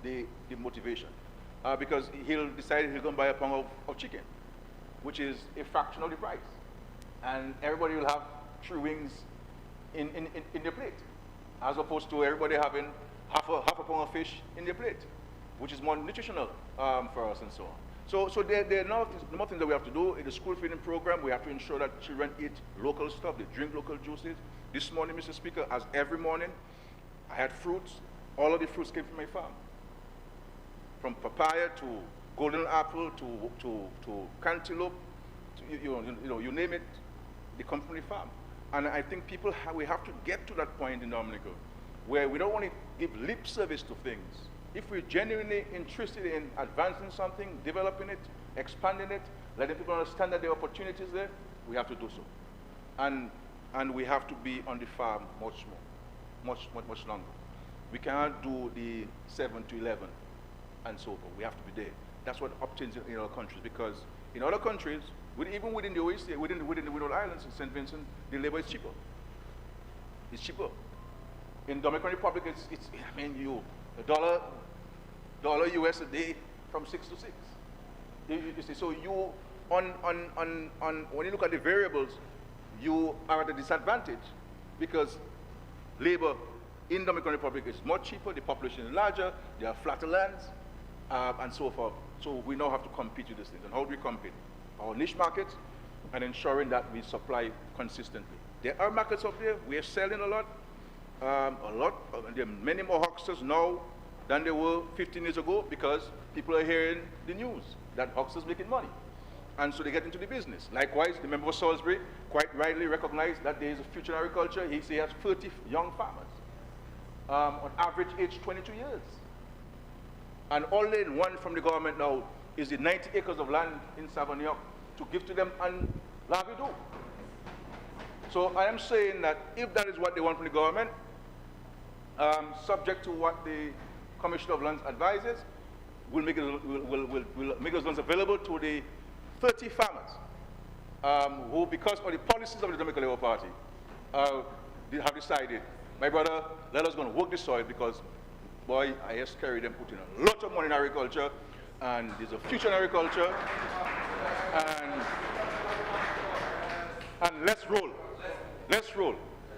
the motivation, because he'll decide he'll go and buy a pound of chicken, which is a fraction of the price. And everybody will have 3 wings in their plate, as opposed to everybody having half a pound of fish in their plate, which is more nutritional for us and so on. So there are more things that we have to do. In the school feeding program, we have to ensure that children eat local stuff, they drink local juices. This morning, Mr. Speaker, as every morning, I had fruits. All of the fruits came from my farm. From papaya to golden apple to cantaloupe, you name it, they come from the farm. And I think we have to get to that point in Dominica where we don't want to give lip service to things. If we're genuinely interested in advancing something, developing it, expanding it, letting people understand that there are opportunities there, we have to do so. And we have to be on the farm much longer. We cannot do the 7 to 11 and so forth. We have to be there. That's what obtains in other countries, because in other countries, even within the OECD, within the Windward Islands in St. Vincent, the labor is cheaper. It's cheaper. In Dominican Republic, it's $1 US a day from 6 to 6. You see, so you when you look at the variables, you are at a disadvantage because labor in Dominican Republic is more cheaper, the population is larger, there are flatter lands, and so forth. So we now have to compete with these things. And how do we compete? Our niche markets and ensuring that we supply consistently. There are markets up there, we are selling a lot. There are many more hucksters now than there were 15 years ago because people are hearing the news that hucksters making money. And so they get into the business. Likewise, the member of Salisbury quite rightly recognized that there is a future in agriculture. He has 30 young farmers, on average age 22 years. And all they want from the government now is the 90 acres of land in Savannah to give to them and la we do. So I am saying that if that is what they want from the government, subject to what the Commissioner of Lands advises, we'll make those lands available to the 30 farmers who, because of the policies of the Dominican Labour Party, they have decided, my brother, let us go and work the soil because, boy, I have carried them putting a lot of money in agriculture, and there's a future in agriculture, and let's roll. Let's roll.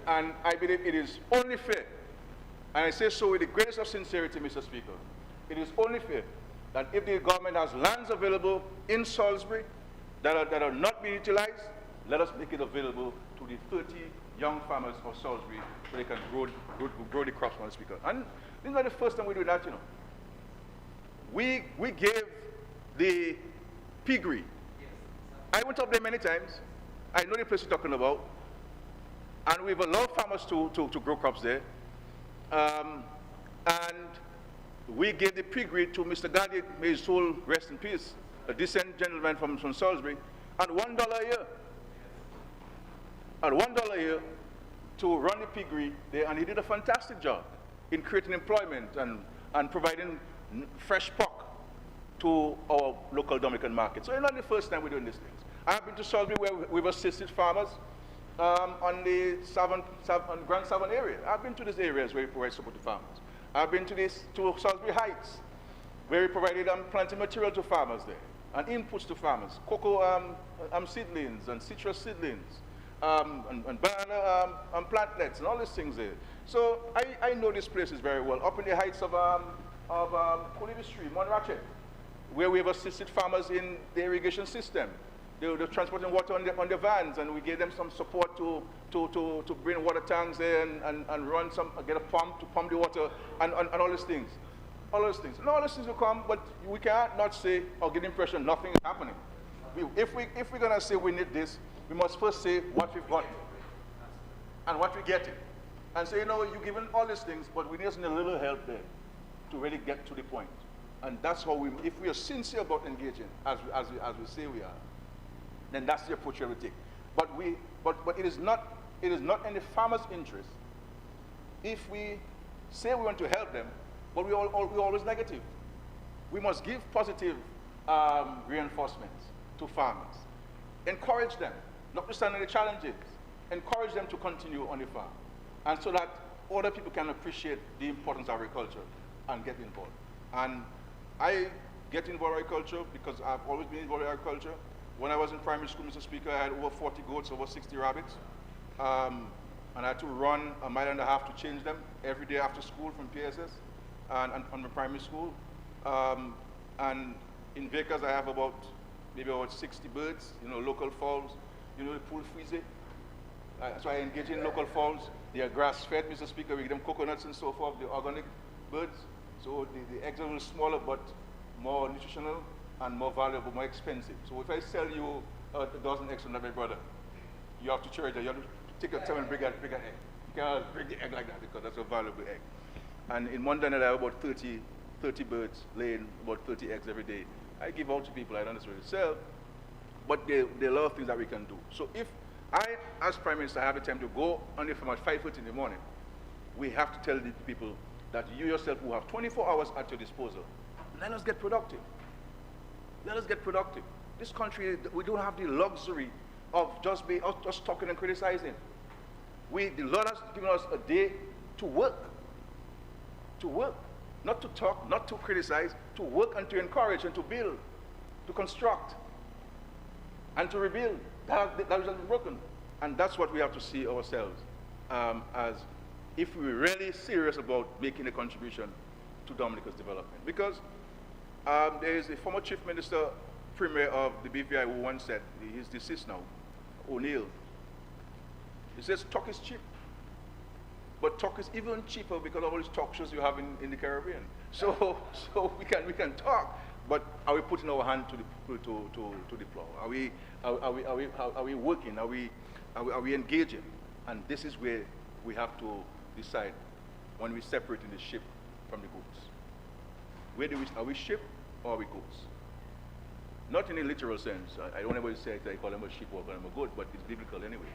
And I believe it is only fair, and I say so with the greatest of sincerity, Mr. Speaker, it is only fair that if the government has lands available in Salisbury that are not being utilized, let us make it available to the 30 young farmers of Salisbury so they can grow the crops, Mr. Speaker. And this is not the first time we do that, you know. We gave the piggery. I went up there many times. I know the place you're talking about. And we've allowed farmers to grow crops there. And we gave the piggery to Mr. Gadi, may his soul rest in peace, a decent gentleman from Salisbury, at $1 a year. At $1 a year to run the piggery there, and he did a fantastic job in creating employment and providing fresh pork to our local Dominican market. So it's not the first time we're doing these things. I've been to Salisbury where we've assisted farmers on the Grand Savannah area. I've been to these areas where we provide support to farmers. I've been to Salisbury Heights, where we provided planting material to farmers there, and inputs to farmers, cocoa seedlings and citrus seedlings, and banana plantlets, and all these things there. So I know these places very well. Up in the heights of Colibri Street, Monratchet, where we have assisted farmers in the irrigation system. They're transporting water on the vans, and we gave them some support to bring water tanks there and get a pump to pump the water and all these things. All those things. And all those things will come, but we cannot not say or give the impression nothing is happening. If we're going to say we need this, we must first say what we've got and what we're getting. And say, you know, you're giving all these things, but we just need a little help there to really get to the point. And that's how if we are sincere about engaging, as we say we are, then that's the approach we take. But it is not in the farmer's interest if we say we want to help them, but we're always negative. We must give positive reinforcements to farmers. Encourage them, notwithstanding the challenges. Encourage them to continue on the farm, and so that other people can appreciate the importance of agriculture and get involved. And I get involved in agriculture because I've always been involved in agriculture. When I was in primary school, Mr. Speaker, I had over 40 goats, over 60 rabbits. And I had to run 1.5 miles to change them every day after school from PSS and from primary school. And in Vickers, I have maybe about 60 birds, you know, local fowls, you know, the pool freezer. So I engage in local fowls. They are grass-fed, Mr. Speaker. We give them coconuts and so forth, the organic birds. So the eggs are a little smaller, but more nutritional and more valuable, more expensive. So if I sell you a dozen eggs from that, my brother, you have to charge that. You have to take your time and bring an egg. You cannot bring the egg like that because that's a valuable egg. And in one day, I have about 30 birds laying about 30 eggs every day. I give out to people. I don't necessarily sell, but there are a lot of things that we can do. So if I, as Prime Minister, have the time to go on the farm at 5:30 in the morning, we have to tell the people that you yourself will have 24 hours at your disposal. Let us get productive. Let us get productive. This country, we don't have the luxury of just talking and criticizing. The Lord has given us a day to work. To work. Not to talk, not to criticize, to work and to encourage and to build, to construct, and to rebuild. That has been broken. And that's what we have to see ourselves as if we're really serious about making a contribution to Dominica's development. Because there is a former chief minister, premier of the BVI, who once said, he's deceased now, O'Neill. He says talk is cheap. But talk is even cheaper because of all these talk shows you have in the Caribbean. So we can talk, but are we putting our hand to the plow? Are we working? Are we engaging? And this is where we have to decide when we separate the ship from the goods. Are we ship or are we goods? Not in a literal sense. I don't ever say I call them a ship or call them a good, but it's biblical anyway.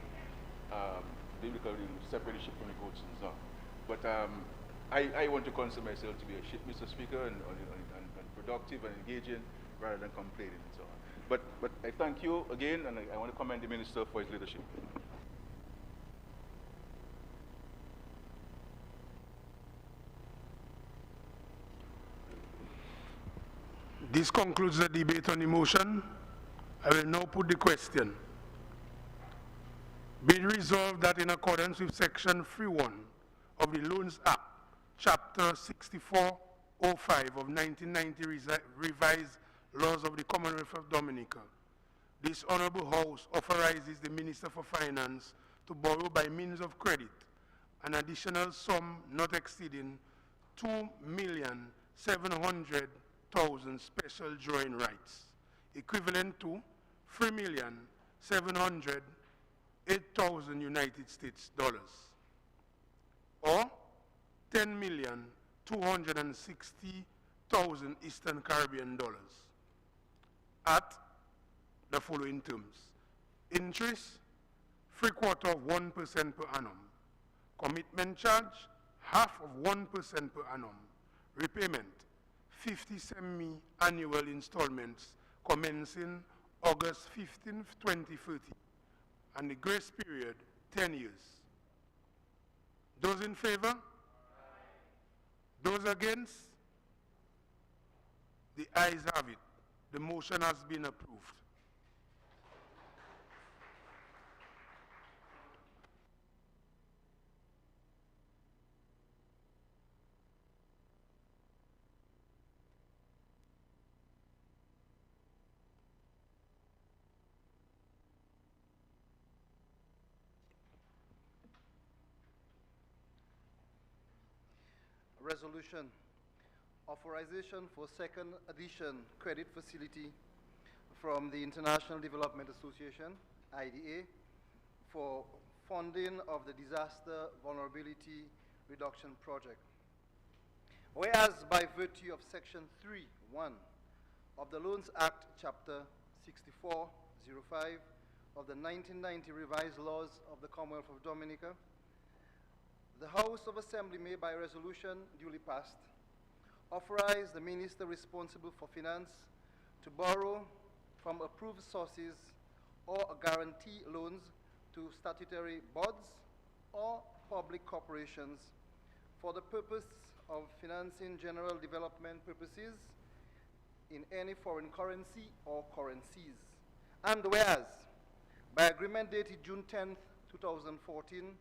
Biblical, you separate the ship from the goods and so on. But I want to consider myself to be a ship, Mr. Speaker, and productive and engaging rather than complaining and so on. But I thank you again, and I want to commend the Minister for his leadership. This concludes the debate on the motion. I will now put the question. Be it resolved that in accordance with Section 3.1 of the Loans Act, Chapter 6405 of 1990 revised laws of the Commonwealth of Dominica, this Honorable House authorizes the Minister for Finance to borrow by means of credit an additional sum not exceeding 2,700,000 special drawing rights, equivalent to 3,708,000 United States dollars, or 10,260,000 Eastern Caribbean dollars, at the following terms: interest, 0.75% per annum; commitment charge, 0.5% per annum; repayment, 50 semi-annual installments commencing August 15th, 2030, and the grace period, 10 years. Those in favor? Those against? The ayes have it. The motion has been approved. Resolution. Authorization for second edition credit facility from the International Development Association, IDA, for funding of the Disaster Vulnerability Reduction Project. Whereas by virtue of Section 3.1 of the Loans Act, Chapter 6405 of the 1990 revised laws of the Commonwealth of Dominica, the House of Assembly may, by resolution duly passed, authorize the Minister responsible for finance to borrow from approved sources or guarantee loans to statutory boards or public corporations for the purpose of financing general development purposes in any foreign currency or currencies. And whereas, by agreement dated June 10th, 2014,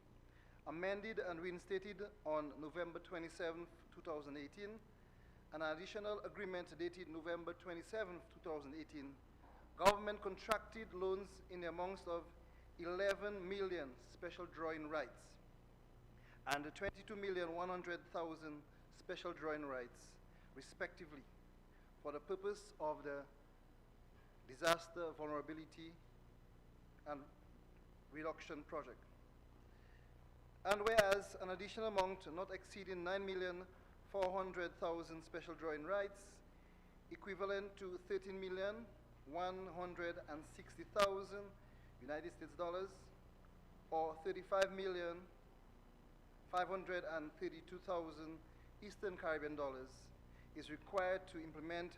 amended and reinstated on November 27th, 2018, an additional agreement dated November 27th, 2018, government contracted loans in the amount of 11 million special drawing rights and 22,100,000 special drawing rights, respectively, for the purpose of the Disaster Vulnerability and Reduction Project. And whereas an additional amount not exceeding 9,400,000 special drawing rights, equivalent to 13,160,000 United States dollars, or 35,532,000 Eastern Caribbean dollars, is required to implement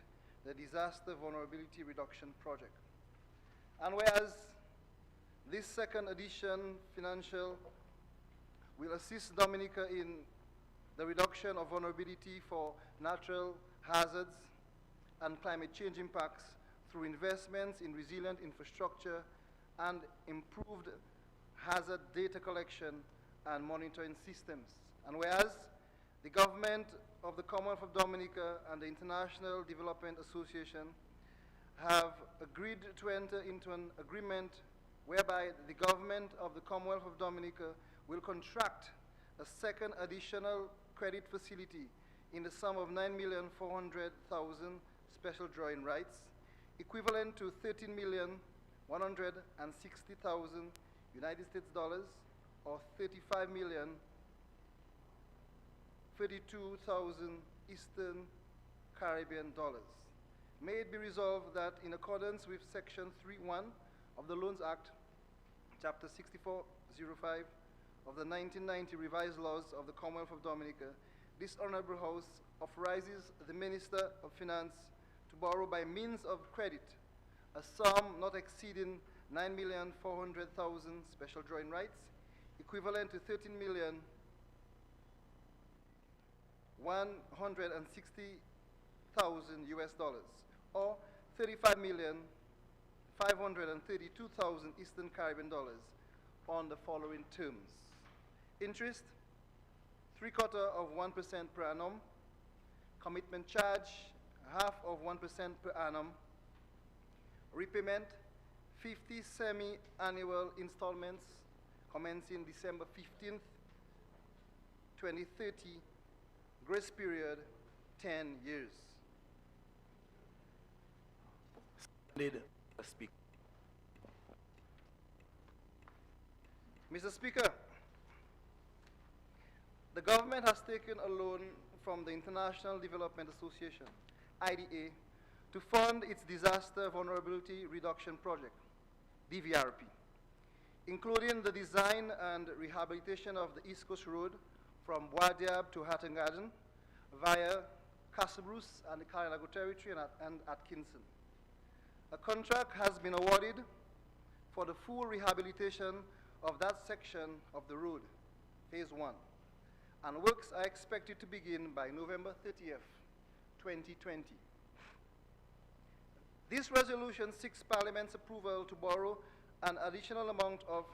the Disaster Vulnerability Reduction Project. And whereas this second edition financial will assist Dominica in the reduction of vulnerability for natural hazards and climate change impacts through investments in resilient infrastructure and improved hazard data collection and monitoring systems. And whereas the government of the Commonwealth of Dominica and the International Development Association have agreed to enter into an agreement whereby the government of the Commonwealth of Dominica will contract a second additional credit facility in the sum of $9,400,000 special drawing rights, equivalent to $13,160,000 United States dollars, or 35,032,000 Eastern Caribbean dollars. May it be resolved that in accordance with Section 3.1 of the Loans Act, Chapter 6405 of the 1990 revised laws of the Commonwealth of Dominica, this Honorable House authorizes the Minister of Finance to borrow by means of credit a sum not exceeding $9,400,000 special drawing rights, equivalent to $13,160,000 US dollars, or 35,532,000 Eastern Caribbean dollars, on the following terms: interest, 3/4 of 1% per annum; commitment charge, 1/2 of 1% per annum; repayment, 50 semi-annual installments commencing December 15th, 2030, grace period 10 years. Mr. Speaker, the government has taken a loan from the International Development Association, IDA, to fund its Disaster Vulnerability Reduction Project, Dvrp, including the design and rehabilitation of the East Coast Road from Wadiab to Hatton Garden via Castle Bruce and the Kalinago Territory and Atkinson. A contract has been awarded for the full rehabilitation of that section of the road, Phase 1, and works are expected to begin by November 30th, 2020. This resolution seeks Parliament's approval to borrow an additional amount of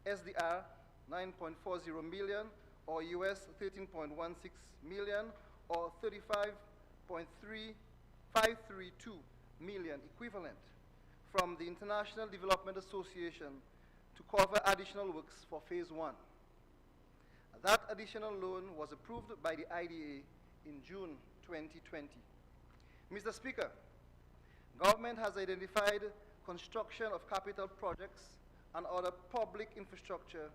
SDR 9.40 million, or US 13.16 million, or 35.532 million equivalent, from the International Development Association to cover additional works for Phase 1. That additional loan was approved by the IDA in June 2020. Mr. Speaker, government has identified construction of capital projects and other public infrastructure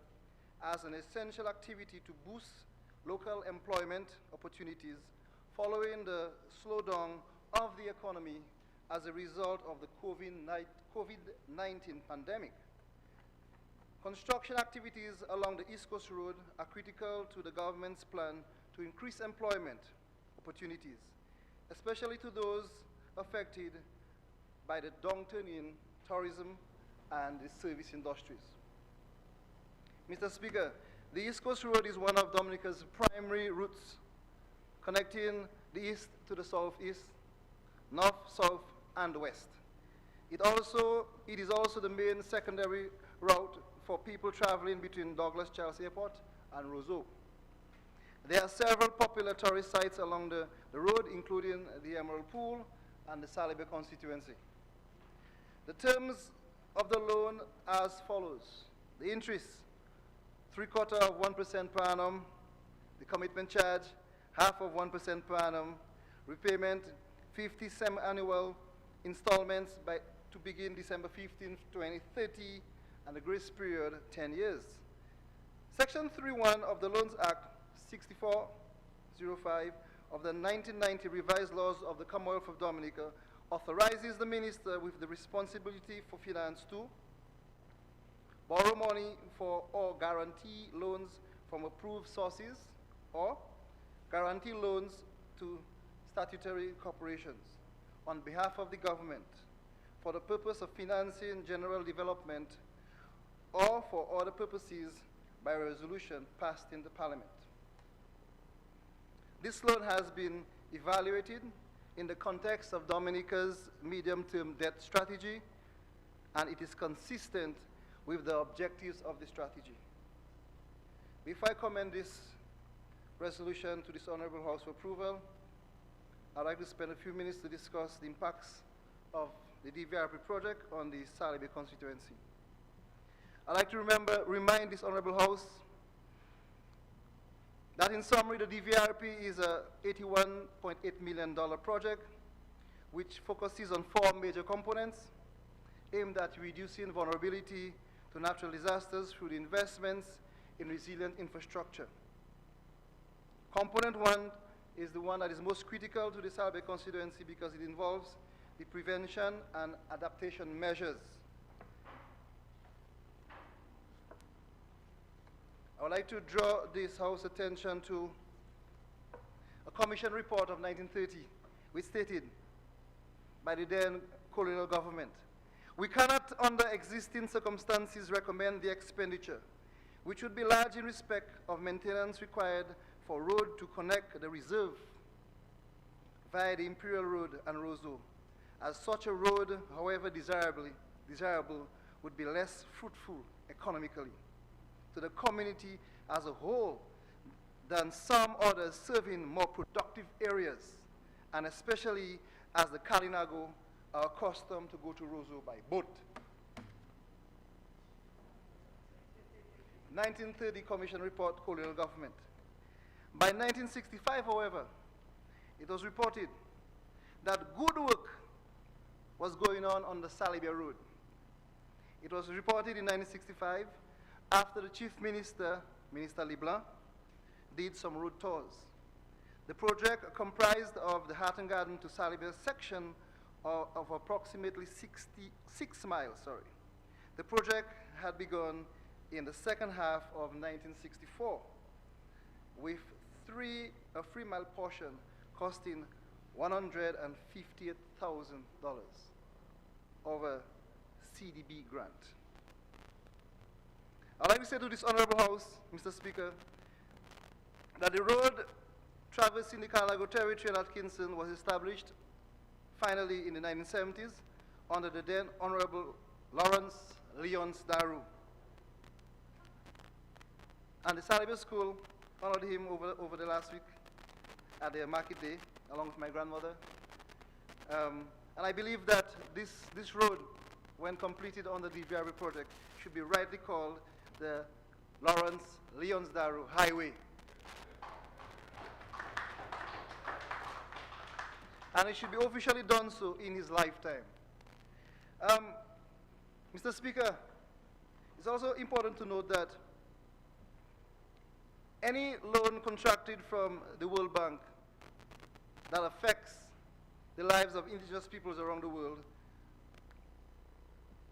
as an essential activity to boost local employment opportunities following the slowdown of the economy as a result of the COVID-19 pandemic. Construction activities along the East Coast Road are critical to the government's plan to increase employment opportunities, especially to those affected by the downturn in tourism and the service industries. Mr. Speaker, the East Coast Road is one of Dominica's primary routes, connecting the east to the southeast, north, south, and west. It is also the main secondary route for people traveling between Douglas Charles Airport and Roseau. There are several popular tourist sites along the road, including the Emerald Pool and the Saliba Constituency. The terms of the loan as follows: the interest, 3/4 of 1% per annum; the commitment charge, 1/2 of 1% per annum; repayment, 50 semi-annual installments to begin December 15th, 2030, and the grace period 10 years. Section 3.1 of the Loans Act 6405 of the 1990 revised laws of the Commonwealth of Dominica authorizes the minister with the responsibility for finance to borrow money for or guarantee loans from approved sources, or guarantee loans to statutory corporations on behalf of the government for the purpose of financing general development or for other purposes by resolution passed in the Parliament. This loan has been evaluated in the context of Dominica's medium-term debt strategy, and it is consistent with the objectives of the strategy. Before I comment this resolution to this Honorable House for approval. I'd like to spend a few minutes to discuss the impacts of the Dvrp project on the Salibia constituency. I'd like to remind this Honorable House that in summary, the Dvrp is a $81.8 million project which focuses on 4 major components aimed at reducing vulnerability to natural disasters through the investments in resilient infrastructure. Component 1 is the one that is most critical to the Salibia constituency because it involves the prevention and adaptation measures. I would like to draw this House attention to a commission report of 1930, which stated by the then colonial government, "We cannot, under existing circumstances, recommend the expenditure, which would be large in respect of maintenance required for road to connect the reserve via the Imperial Road and Roseau, as such a road, however desirable, would be less fruitful economically to the community as a whole than some others serving more productive areas, and especially as the Kalinago are accustomed to go to Roseau by boat." 1930 Commission Report, Colonial Government. By 1965, however, it was reported that good work was going on the Salibia Road. It was reported in 1965 after the Chief Minister, Minister Leblanc, did some road tours. The project comprised of the Hatton Garden to Salibia section of approximately 66 miles. The project had begun in the second half of 1964 with a 3-mile portion costing $158,000 of a CDB grant. I'd like to say to this Honorable House, Mr. Speaker, that the road traversing the Kalinago territory in Atkinson was established finally in the 1970s under the then Honorable Lawrence Leons Daru. And the Salibia School honored him over the last week at their market day, along with my grandmother. And I believe that this road, when completed on the Dvrp project, should be rightly called the Lawrence Leons Daru Highway. And it should be officially done so in his lifetime. Mr. Speaker, it's also important to note that any loan contracted from the World Bank that affects the lives of indigenous peoples around the world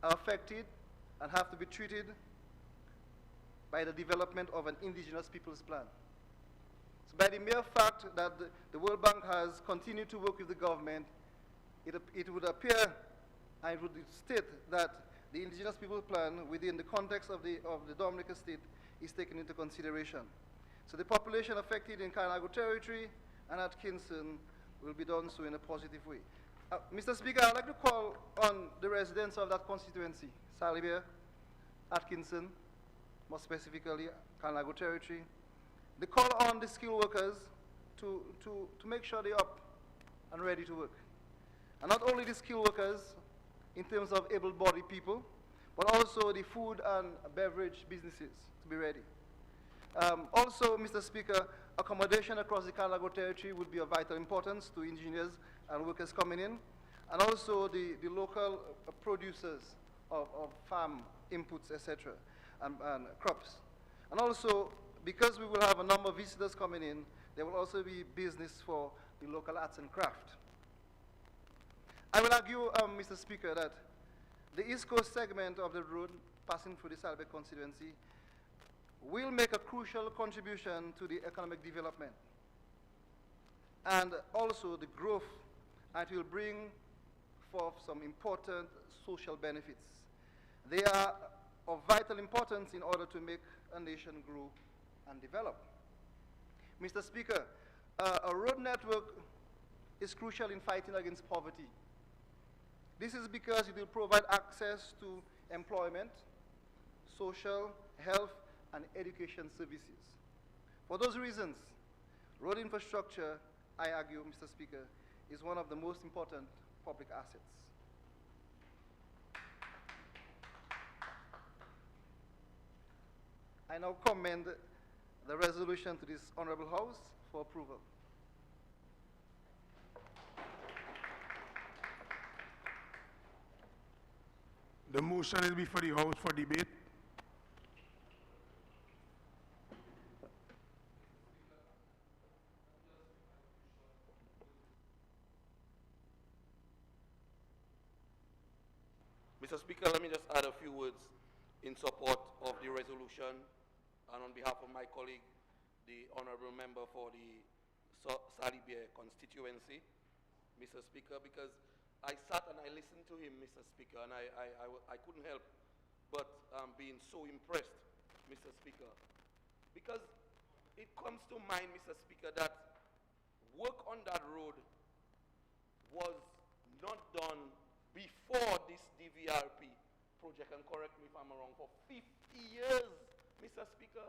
are affected and have to be treated by the development of an indigenous peoples plan. So by the mere fact that the World Bank has continued to work with the government, it would appear and it would state that the indigenous peoples plan within the context of the Dominica state is taken into consideration. So the population affected in Kalinago territory and Atkinson will be done so in a positive way. Mr. Speaker, I'd like to call on the residents of that constituency, Salibia, Atkinson, more specifically Kalinago territory. They call on the skilled workers to make sure they're up and ready to work. And not only the skilled workers in terms of able-bodied people, but also the food and beverage businesses to be ready. Also, Mr. Speaker, accommodation across the Kalinago territory would be of vital importance to engineers and workers coming in, and also the local producers of farm inputs, etc., and crops. And also, because we will have a number of visitors coming in, there will also be business for the local arts and craft. I will argue, Mr. Speaker, that the East Coast segment of the road passing through the Salibia constituency will make a crucial contribution to the economic development and also the growth, and it will bring forth some important social benefits. They are of vital importance in order to make a nation grow and develop. Mr. Speaker, a road network is crucial in fighting against poverty. This is because it will provide access to employment, social, health, and education services. For those reasons, Road infrastructure, I argue, Mr. Speaker, is one of the most important public assets. I now commend the resolution to this Honorable House for approval. The motion is before the House for debate. Mr. Speaker, let me just add a few words in support of the resolution and on behalf of my colleague, the Honorable Member for the Salibia Constituency, Mr. Speaker, because I sat and I listened to him, Mr. Speaker, and I couldn't help but being so impressed, Mr. Speaker, because it comes to mind, Mr. Speaker, that work on that road was not done before this Dvrp project, and correct me if I'm wrong, for 50 years, Mr. Speaker.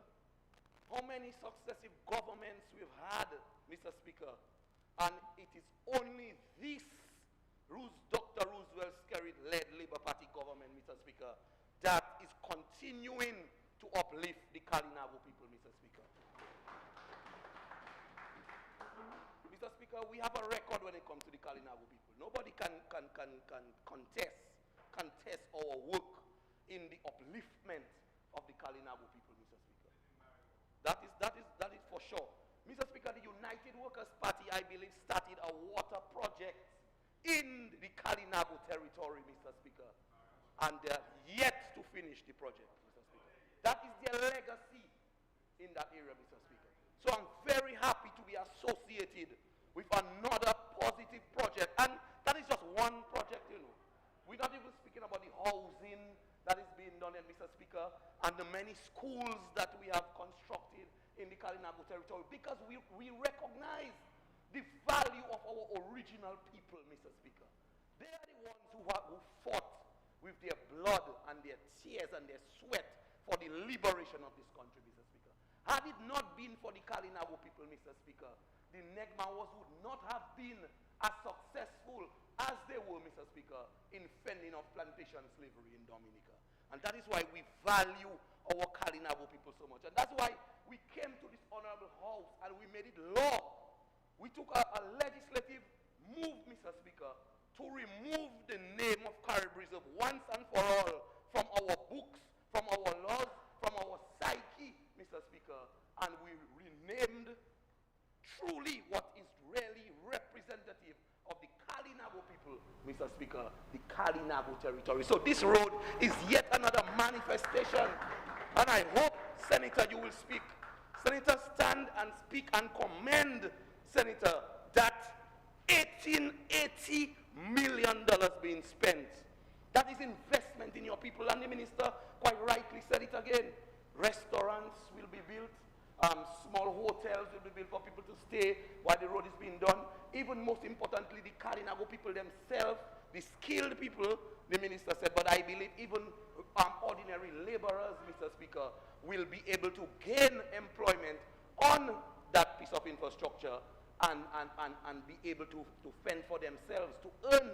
How many successive governments we've had, Mr. Speaker, and it is only this Dr. Roosevelt Skerrit-led Labour Party government, Mr. Speaker, that is continuing to uplift the Kalinago people, Mr. Speaker. Mr. Speaker, we have a record when it comes to the Kalinago people. Nobody can contest our work in the upliftment of the Kalinago people, Mr. Speaker. That is for sure. Mr. Speaker, the United Workers' Party, I believe, started a water project in the Kalinago territory, Mr. Speaker, and they are yet to finish the project, Mr. Speaker. That is their legacy in that area, Mr. Speaker. So I'm very happy to be associated with another positive project, and that is just one project, you know. We're not even speaking about the housing that is being done, Mr. Speaker, and the many schools that we have constructed in the Kalinago territory, because we recognize the value of our original people, Mr. Speaker. They are the ones who fought with their blood and their tears and their sweat for the liberation of this country, Mr. Speaker. Had it not been for the Kalinago people, Mr. Speaker, the Negmawas would not have been as successful as they were, Mr. Speaker, in fending off plantation slavery in Dominica. And that is why we value our Kalinago people so much. And that's why we came to this honorable house and we made it law. We took a legislative move, Mr. Speaker, to remove the name of Carib Reserve once and for all from our books, from our laws, from our psyche, Mr. Speaker, and we renamed truly what is really representative of the Kalinago people, Mr. Speaker, the Kalinago territory. So this road is yet another manifestation, and I hope, Senator, you will speak. Senator, stand and speak and commend, Senator, that $1880 million being spent. That is investment in your people, and the minister quite rightly said it again. Restaurants will be built, small hotels will be built for people to stay while the road is being done. Even most importantly, the Kalinago people themselves, the skilled people, the minister said, but I believe even ordinary laborers, Mr. Speaker, will be able to gain employment on that piece of infrastructure and be able to fend for themselves, to earn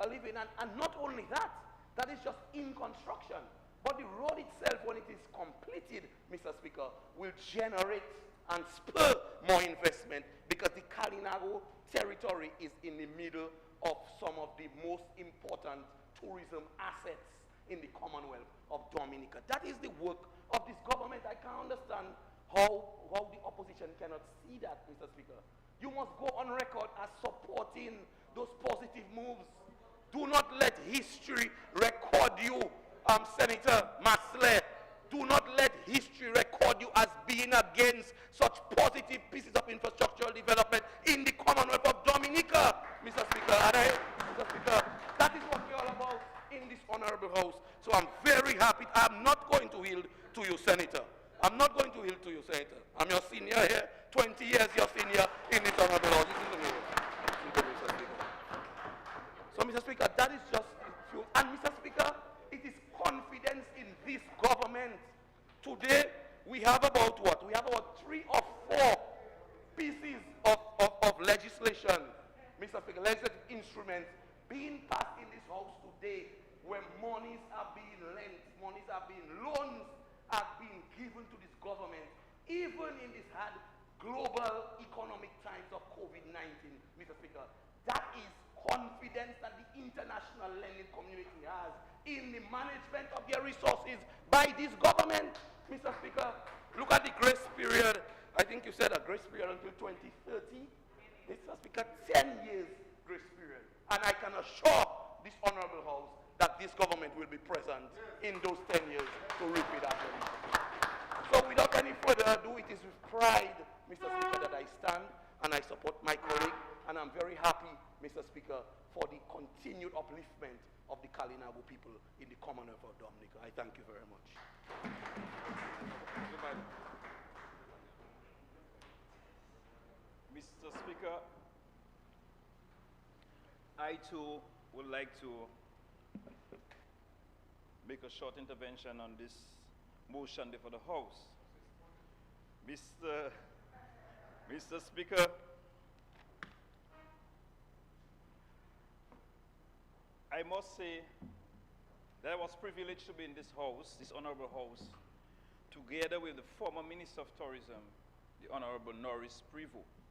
a living. And not only that, that is just in construction. But the road itself, when it is completed, Mr. Speaker, will generate and spur more investment, because the Kalinago territory is in the middle of some of the most important tourism assets in the Commonwealth of Dominica. That is the work of this government. I can't understand how the opposition cannot see that, Mr. Speaker. You must go on record as supporting those positive moves. Do not let history record you, Senator Masley. Do not let history record you as being against such positive pieces of infrastructural development in the Commonwealth of Dominica, Mr. Speaker. Mr. Speaker, that is what we're all about in this honorable house. So I'm very happy. I'm not going to yield to you, Senator. I'm not going to yield to you, Senator. I'm your senior here. 20 years your senior in this honorable house. Listen to me, Mr. Speaker. So, Mr. Speaker, that is just true. And, Mr. Speaker, it is confidence in this government. Today, we have about what? We have about 3 or 4 pieces Speaker, legislative instruments being passed in this house today where monies are being lent, monies are being loans are being given to this government, even in this hard global economic times of COVID-19, Mr. Speaker. That is confidence that the international lending community has in the management of their resources by this government, Mr. Speaker. Look at the grace period. I think you said a grace period until 2030. Mr. Speaker, 10 years grace period. And I can assure this honorable house that this government will be present in those 10 years to repay that money. So without any further ado, it is with pride, Mr. Speaker, that I stand and I support my colleague, and I'm very happy, Mr. Speaker, for the continued upliftment of the Kalinago people in the Commonwealth of Dominica. I thank you very much. Mr. Speaker, I too would like to make a short intervention on this motion before the House. Mr. Speaker, I must say that I was privileged to be in this House, this honorable House, together with the former Minister of Tourism, the Honorable Norris Prevost.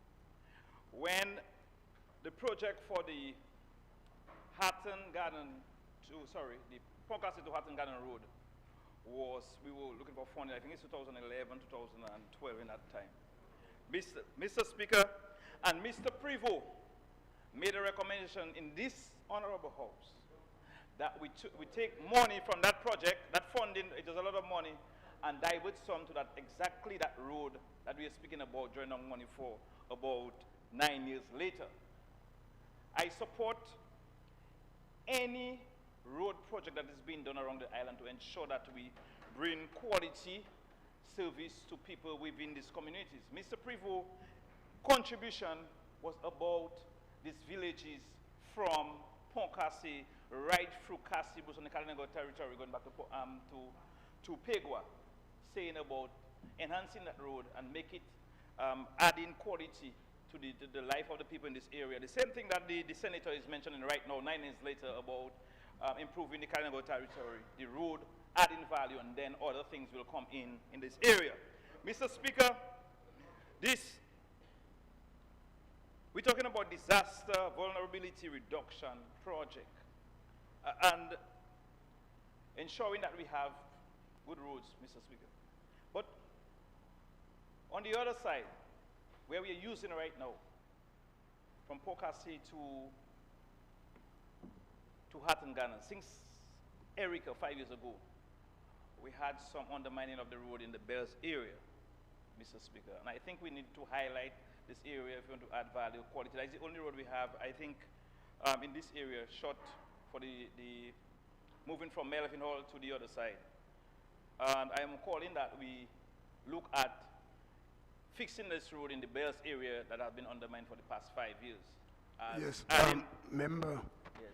When the project for the the Poncassi to Hatton Garden Road we were looking for funding, I think it's 2011, 2012 in that time. Mr. Speaker, and Mr. Prevost made a recommendation in this honorable House that we take money from that project, that funding, it is a lot of money, and divert some to exactly that road that we are speaking about, drawing on money for about 9 years later. I support any road project that is being done around the island to ensure that we bring quality service to people within these communities. Mr. Prevost's contribution was about these villages from Poncassi right through Cassibus on the Kalinago territory, going back to Pegua, saying about enhancing that road and make it adding quality to the life of the people in this area. The same thing that the senator is mentioning right now, 9 years later, about improving the Kalinago territory, the road, adding value, and then other things will come in this area. Mr. Speaker, we're talking about disaster vulnerability reduction project and ensuring that we have good roads, Mr. Speaker. But on the other side, where we are using right now, from Poncassi to Hatton Garden, since Erica 5 years ago, we had some undermining of the road in the Bells area, Mr. Speaker. And I think we need to highlight this area if we want to add value, quality. That's the only road we have, I think, in this area, short for the moving from Melvin Hall to the other side. And I am calling that we look at fixing this road in the Bells area that has been undermined for the past 5 years. Yes, member. Yes.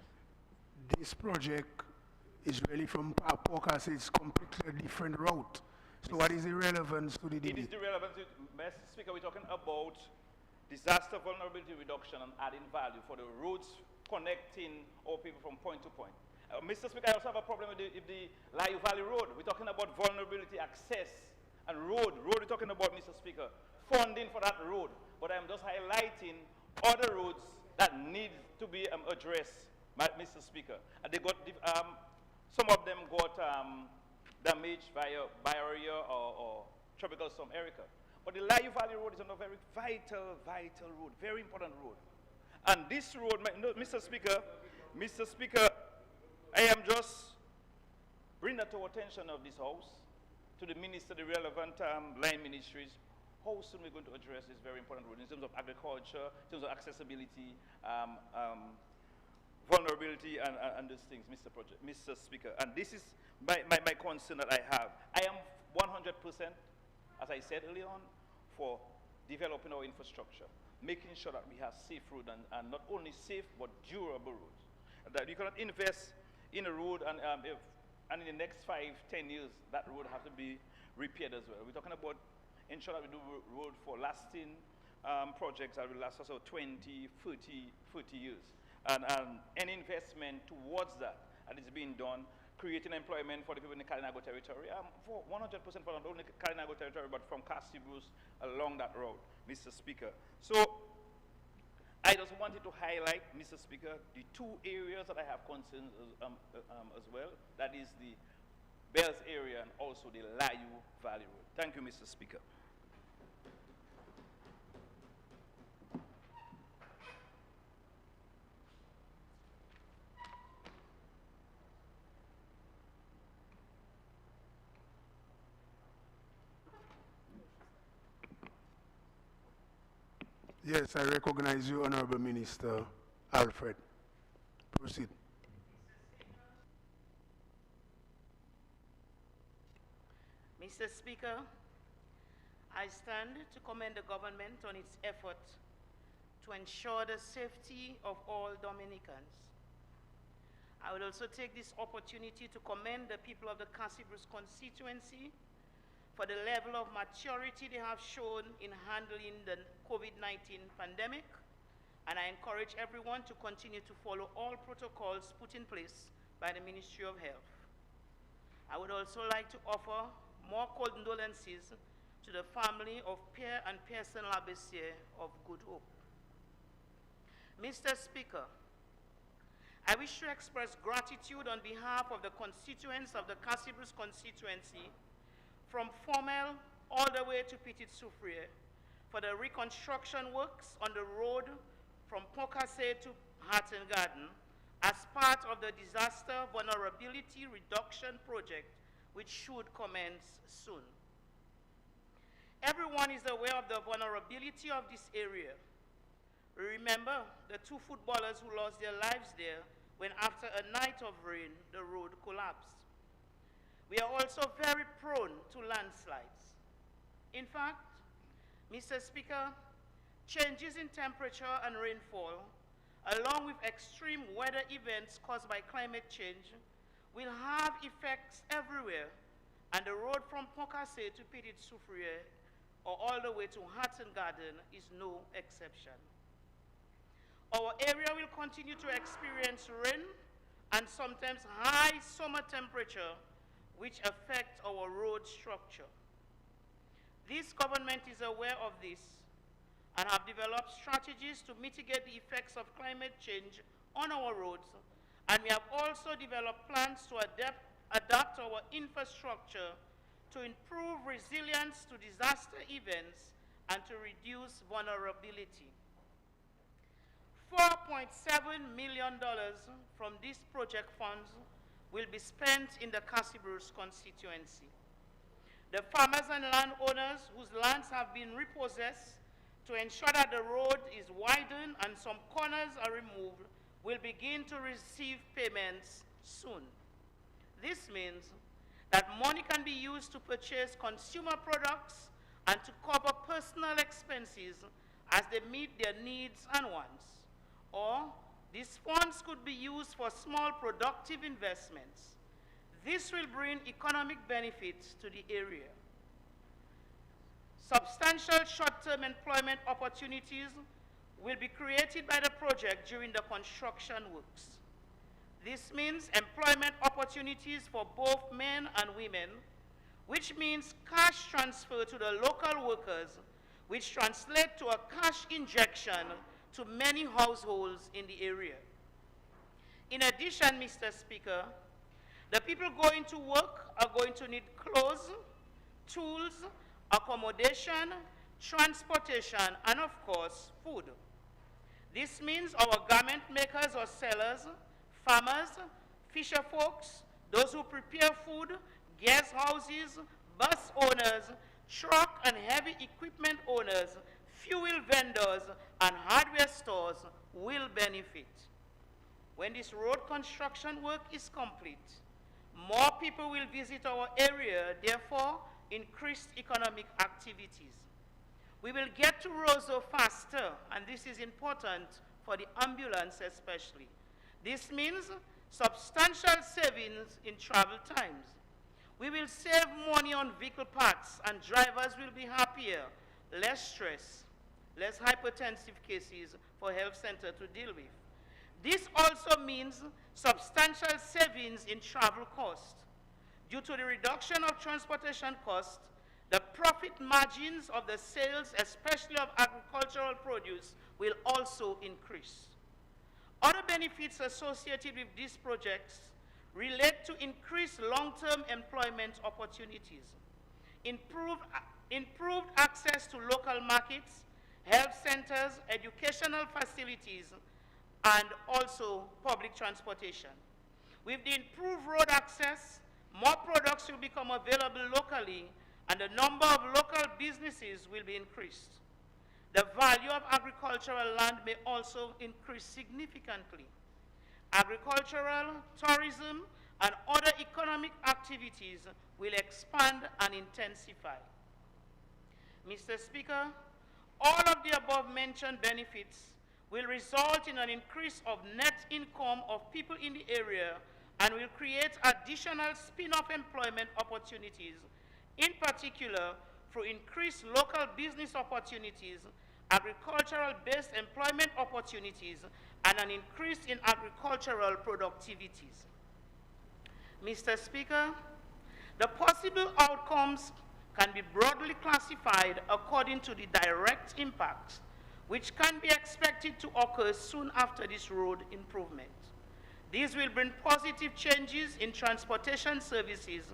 This project is really from Poncassi. It's completely different route. So what is the relevance to the It is the relevance, Mr. Speaker, we're talking about disaster vulnerability reduction and adding value for the roads connecting all people from point to point. Mr. Speaker, I also have a problem with the Layu Valley Road. We're talking about vulnerability, access, and road. Road we're talking about, Mr. Speaker, funding for that road. But I'm just highlighting other roads that need to be addressed, Mr. Speaker. And they got, some of them got damaged via barrier or tropical storm Erica. But the Layu Valley Road is another very vital road, very important road. And this road, Mr. Speaker, I am just bringing that to attention of this House, to the minister, the relevant line ministries. How soon we're going to address this very important road in terms of agriculture, in terms of accessibility, vulnerability, and those things, Mr. Speaker. And this is my concern that I have. I am 100%, as I said earlier on, for developing our infrastructure, making sure that we have safe roads, and not only safe, but durable roads. That you cannot invest in a road and in the next 5-10 years, that road has to be repaired as well. We're talking about ensuring that we do road for lasting projects that will last us 20, 30 years. And any investment towards that is being done, creating employment for the people in the Kalinago territory, for 100% for not only Kalinago territory, but from Castibus along that road, Mr. Speaker. So I just wanted to highlight, Mr. Speaker, the two areas that I have concerns as well. That is the Bells area and also the Layu Valley Road. Thank you, Mr. Speaker. Yes, I recognize you, Honorable Minister Alfred. Proceed. Mr. Speaker, I stand to commend the government on its effort to ensure the safety of all Dominicans. I would also take this opportunity to commend the people of the Castibus constituency for the level of maturity they have shown in handling the COVID-19 pandemic, and I encourage everyone to continue to follow all protocols put in place by the Ministry of Health. I would also like to offer more condolences to the family of Pierre and Pearson Labissiere of Good Hope. Mr. Speaker, I wish to express gratitude on behalf of the constituents of the Castibus constituency from Formel all the way to Petit Soufriere for the reconstruction works on the road from Pokase to Hatton Garden as part of the Disaster Vulnerability Reduction Project, which should commence soon. Everyone is aware of the vulnerability of this area. Remember the two footballers who lost their lives there when after a night of rain, the road collapsed. We are also very prone to landslides. In fact, Mr. Speaker, changes in temperature and rainfall, along with extreme weather events caused by climate change, will have effects everywhere, and the road from Pokase to Petit Soufriere, or all the way to Hatton Garden, is no exception. Our area will continue to experience rain and sometimes high summer temperature, which affect our road structure. This government is aware of this and have developed strategies to mitigate the effects of climate change on our roads, and we have also developed plans to adapt our infrastructure to improve resilience to disaster events and to reduce vulnerability. $4.7 million from these project funds will be spent in the Castibus constituency. The farmers and landowners whose lands have been repossessed to ensure that the road is widened and some corners are removed will begin to receive payments soon. This means that money can be used to purchase consumer products and to cover personal expenses as they meet their needs and wants. Or these funds could be used for small productive investments. This will bring economic benefits to the area. Substantial short-term employment opportunities will be created by the project during the construction works. This means employment opportunities for both men and women, which means cash transfer to the local workers, which translate to a cash injection to many households in the area. In addition, Mr. Speaker, the people going to work are going to need clothes, tools, accommodation, transportation, and of course, food. This means our garment makers or sellers, farmers, fisher folks, those who prepare food, guest houses, bus owners, truck and heavy equipment owners, fuel vendors, and hardware stores will benefit. When this road construction work is complete, more people will visit our area, therefore increased economic activities. We will get to Roseau faster, and this is important for the ambulance especially. This means substantial savings in travel times. We will save money on vehicle parts, and drivers will be happier, less stress. less hypertensive cases for health center to deal with. This also means substantial savings in travel costs. Due to the reduction of transportation costs, the profit margins of the sales, especially of agricultural produce, will also increase. Other benefits associated with these projects relate to increased long-term employment opportunities, improved access to local markets, health centers, educational facilities, and also public transportation. With the improved road access, more products will become available locally, and the number of local businesses will be increased. The value of agricultural land may also increase significantly. Agricultural, tourism, and other economic activities will expand and intensify. Mr. Speaker, all of the above-mentioned benefits will result in an increase of net income of people in the area and will create additional spin-off employment opportunities, in particular through increased local business opportunities, agricultural-based employment opportunities, and an increase in agricultural productivities. Mr. Speaker, the possible outcomes can be broadly classified according to the direct impacts, which can be expected to occur soon after this road improvement. These will bring positive changes in transportation services,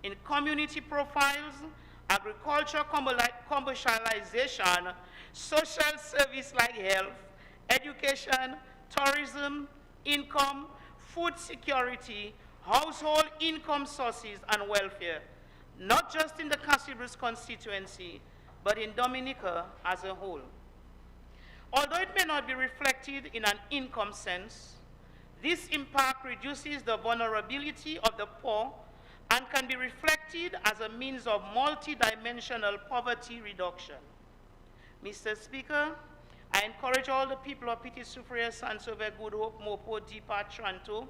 in community profiles, agriculture commercialization, social service like health, education, tourism, income, food security, household income sources, and welfare, not just in the Casibres constituency, but in Dominica as a whole. Although it may not be reflected in an income sense, this impact reduces the vulnerability of the poor and can be reflected as a means of multidimensional poverty reduction. Mr. Speaker, I encourage all the people of Petit Soufriere, Saint-Sauveur, Good Hope, Mopo, Deepa, Tranto,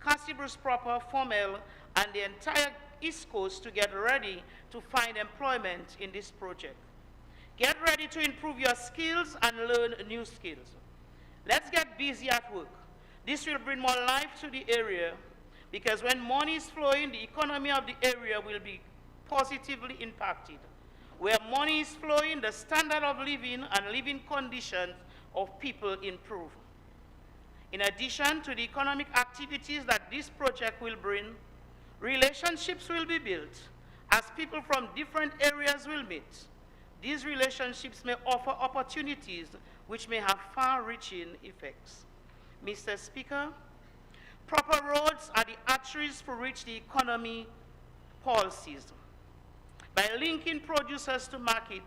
Casibres proper, Formel, and the entire East Coast to get ready to find employment in this project. Get ready to improve your skills and learn new skills. Let's get busy at work. This will bring more life to the area, because when money is flowing, the economy of the area will be positively impacted. Where money is flowing, the standard of living and living conditions of people improve. In addition to the economic activities that this project will bring, relationships will be built as people from different areas will meet. These relationships may offer opportunities which may have far-reaching effects. Mr. Speaker, proper roads are the arteries for which the economy pulses. By linking producers to market,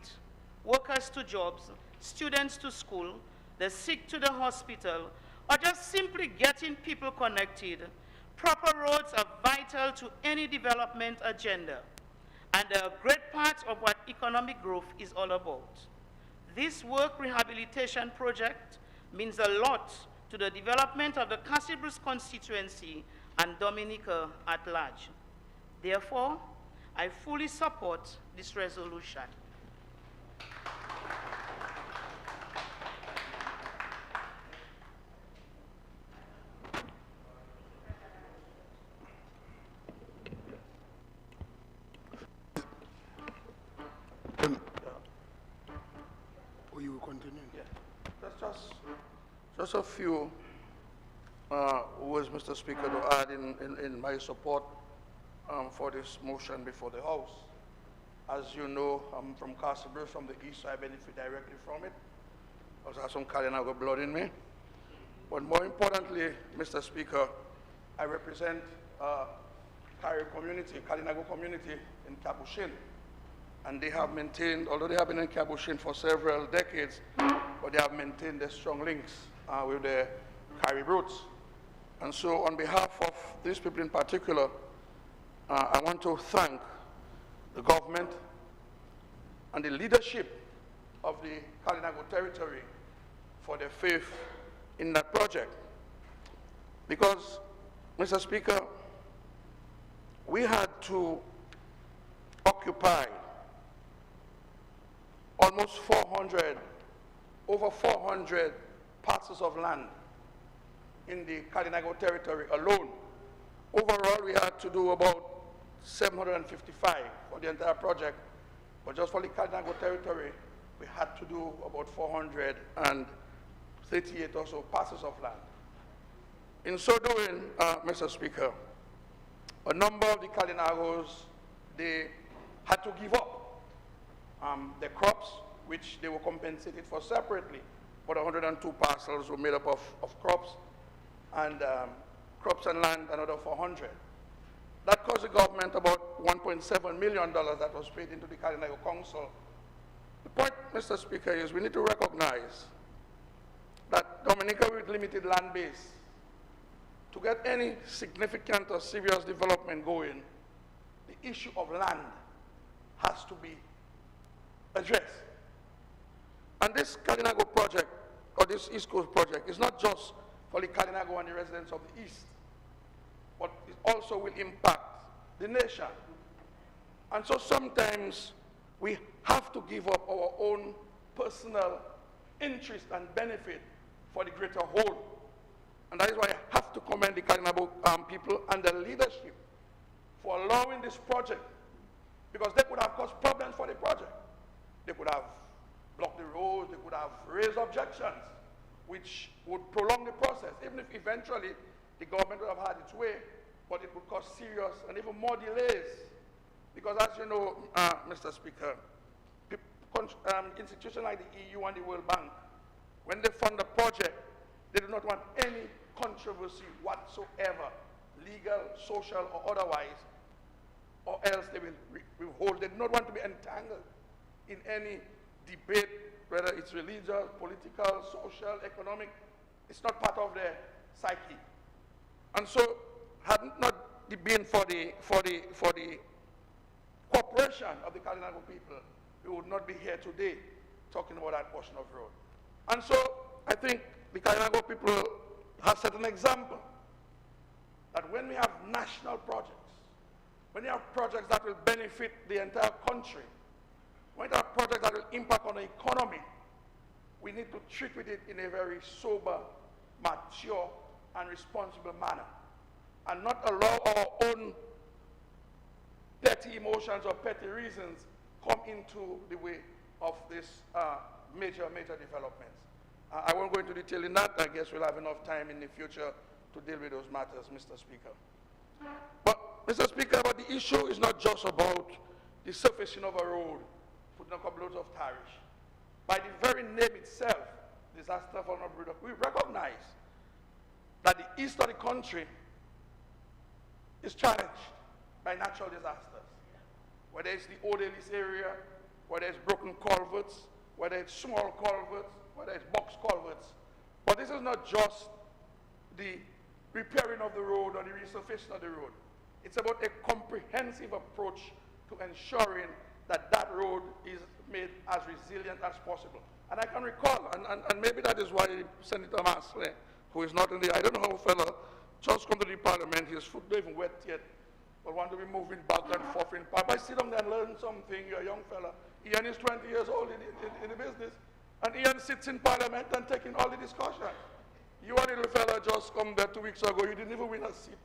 workers to jobs, students to school, the sick to the hospital, or just simply getting people connected, proper roads are vital to any development agenda, and they are a great part of what economic growth is all about. This work rehabilitation project means a lot to the development of the Casibres constituency and Dominica at large. Therefore, I fully support this resolution. You will continue? Yeah. That's just a few words, Mr. Speaker, to add in my support for this motion before the House. As you know, I'm from Casibres, from the east, so I benefit directly from it. I also have some Kalinago blood in me. But more importantly, Mr. Speaker, I represent Carrier community, Kalinago community in Capuchin. And they have maintained, although they have been in Capuchin for several decades, but they have maintained their strong links with the Carib roots. And so on behalf of these people in particular, I want to thank the government and the leadership of the Kalinago territory for their faith in that project. Because, Mr. Speaker, we had to occupy almost 400 over 400 parcels of land in the Kalinago territory alone. Overall, we had to do about 755 for the entire project, but just for the Kalinago territory, we had to do about 438 or so parcels of land. In so doing, Mr. Speaker, a number of the Kalinagos, they had to give up their crops, which they were compensated for separately. But 102 parcels were made up of crops, and crops and land, another 400. That cost the government about $1.7 million that was paid into the Kalinago Council. The point, Mr. Speaker, is we need to recognize that Dominica, with limited land base, to get any significant or serious development going, the issue of land has to be addressed. And this Kalinago project, or this East Coast project, is not just for the Kalinago and the residents of the East, but it also will impact the nation. And so sometimes we have to give up our own personal interest and benefit for the greater whole. And that is why I have to commend the Kalinago people and their leadership for allowing this project, because they could have caused problems for the project. They could have blocked the roads, they could have raised objections, which would prolong the process, even if eventually the government would have had its way, but it would cause serious and even more delays. Because as you know, Mr. Speaker, institutions like the EU and the World Bank, when they fund a project, they do not want any controversy whatsoever, legal, social, or otherwise, or else they will withhold. They do not want to be entangled in any debate, whether it's religious, political, social, economic. It's not part of their psyche. And so, had it not been for the cooperation of the Kalinago people, we would not be here today talking about that portion of road. And so, I think the Kalinago people have set an example that when we have national projects, when you have projects that will benefit the entire country, when you have projects that will impact on the economy, we need to treat with it in a very sober, mature, and responsible manner, and not allow our own petty emotions or petty reasons come into the way of this major developments. I won't go into detail in that. I guess we'll have enough time in the future to deal with those matters, Mr. Speaker. But, Mr. Speaker, but the issue is not just about the surfacing of a road, putting a couple loads of tariffs. By the very name itself, disaster vulnerable road, we recognize that the east of the country is challenged by natural disasters. Whether it's the Old Ellis area, whether it's broken culverts, whether it's small culverts, whether it's box culverts. But this is not just the repairing of the road or the resurfacing of the road. It's about a comprehensive approach to ensuring that that road is made as resilient as possible. And I can recall, and maybe that is why Senator Masley, who is not in the, I don't know how a fellow just come to the parliament, his foot not even wet yet, but want to be moving back and forth in parliament. I sit down there and learn something. You're a young fella. Ian is 20 years old in the business. And Ian sits in parliament and taking all the discussion. You, a little fella, just come there 2 weeks ago. You didn't even win a seat.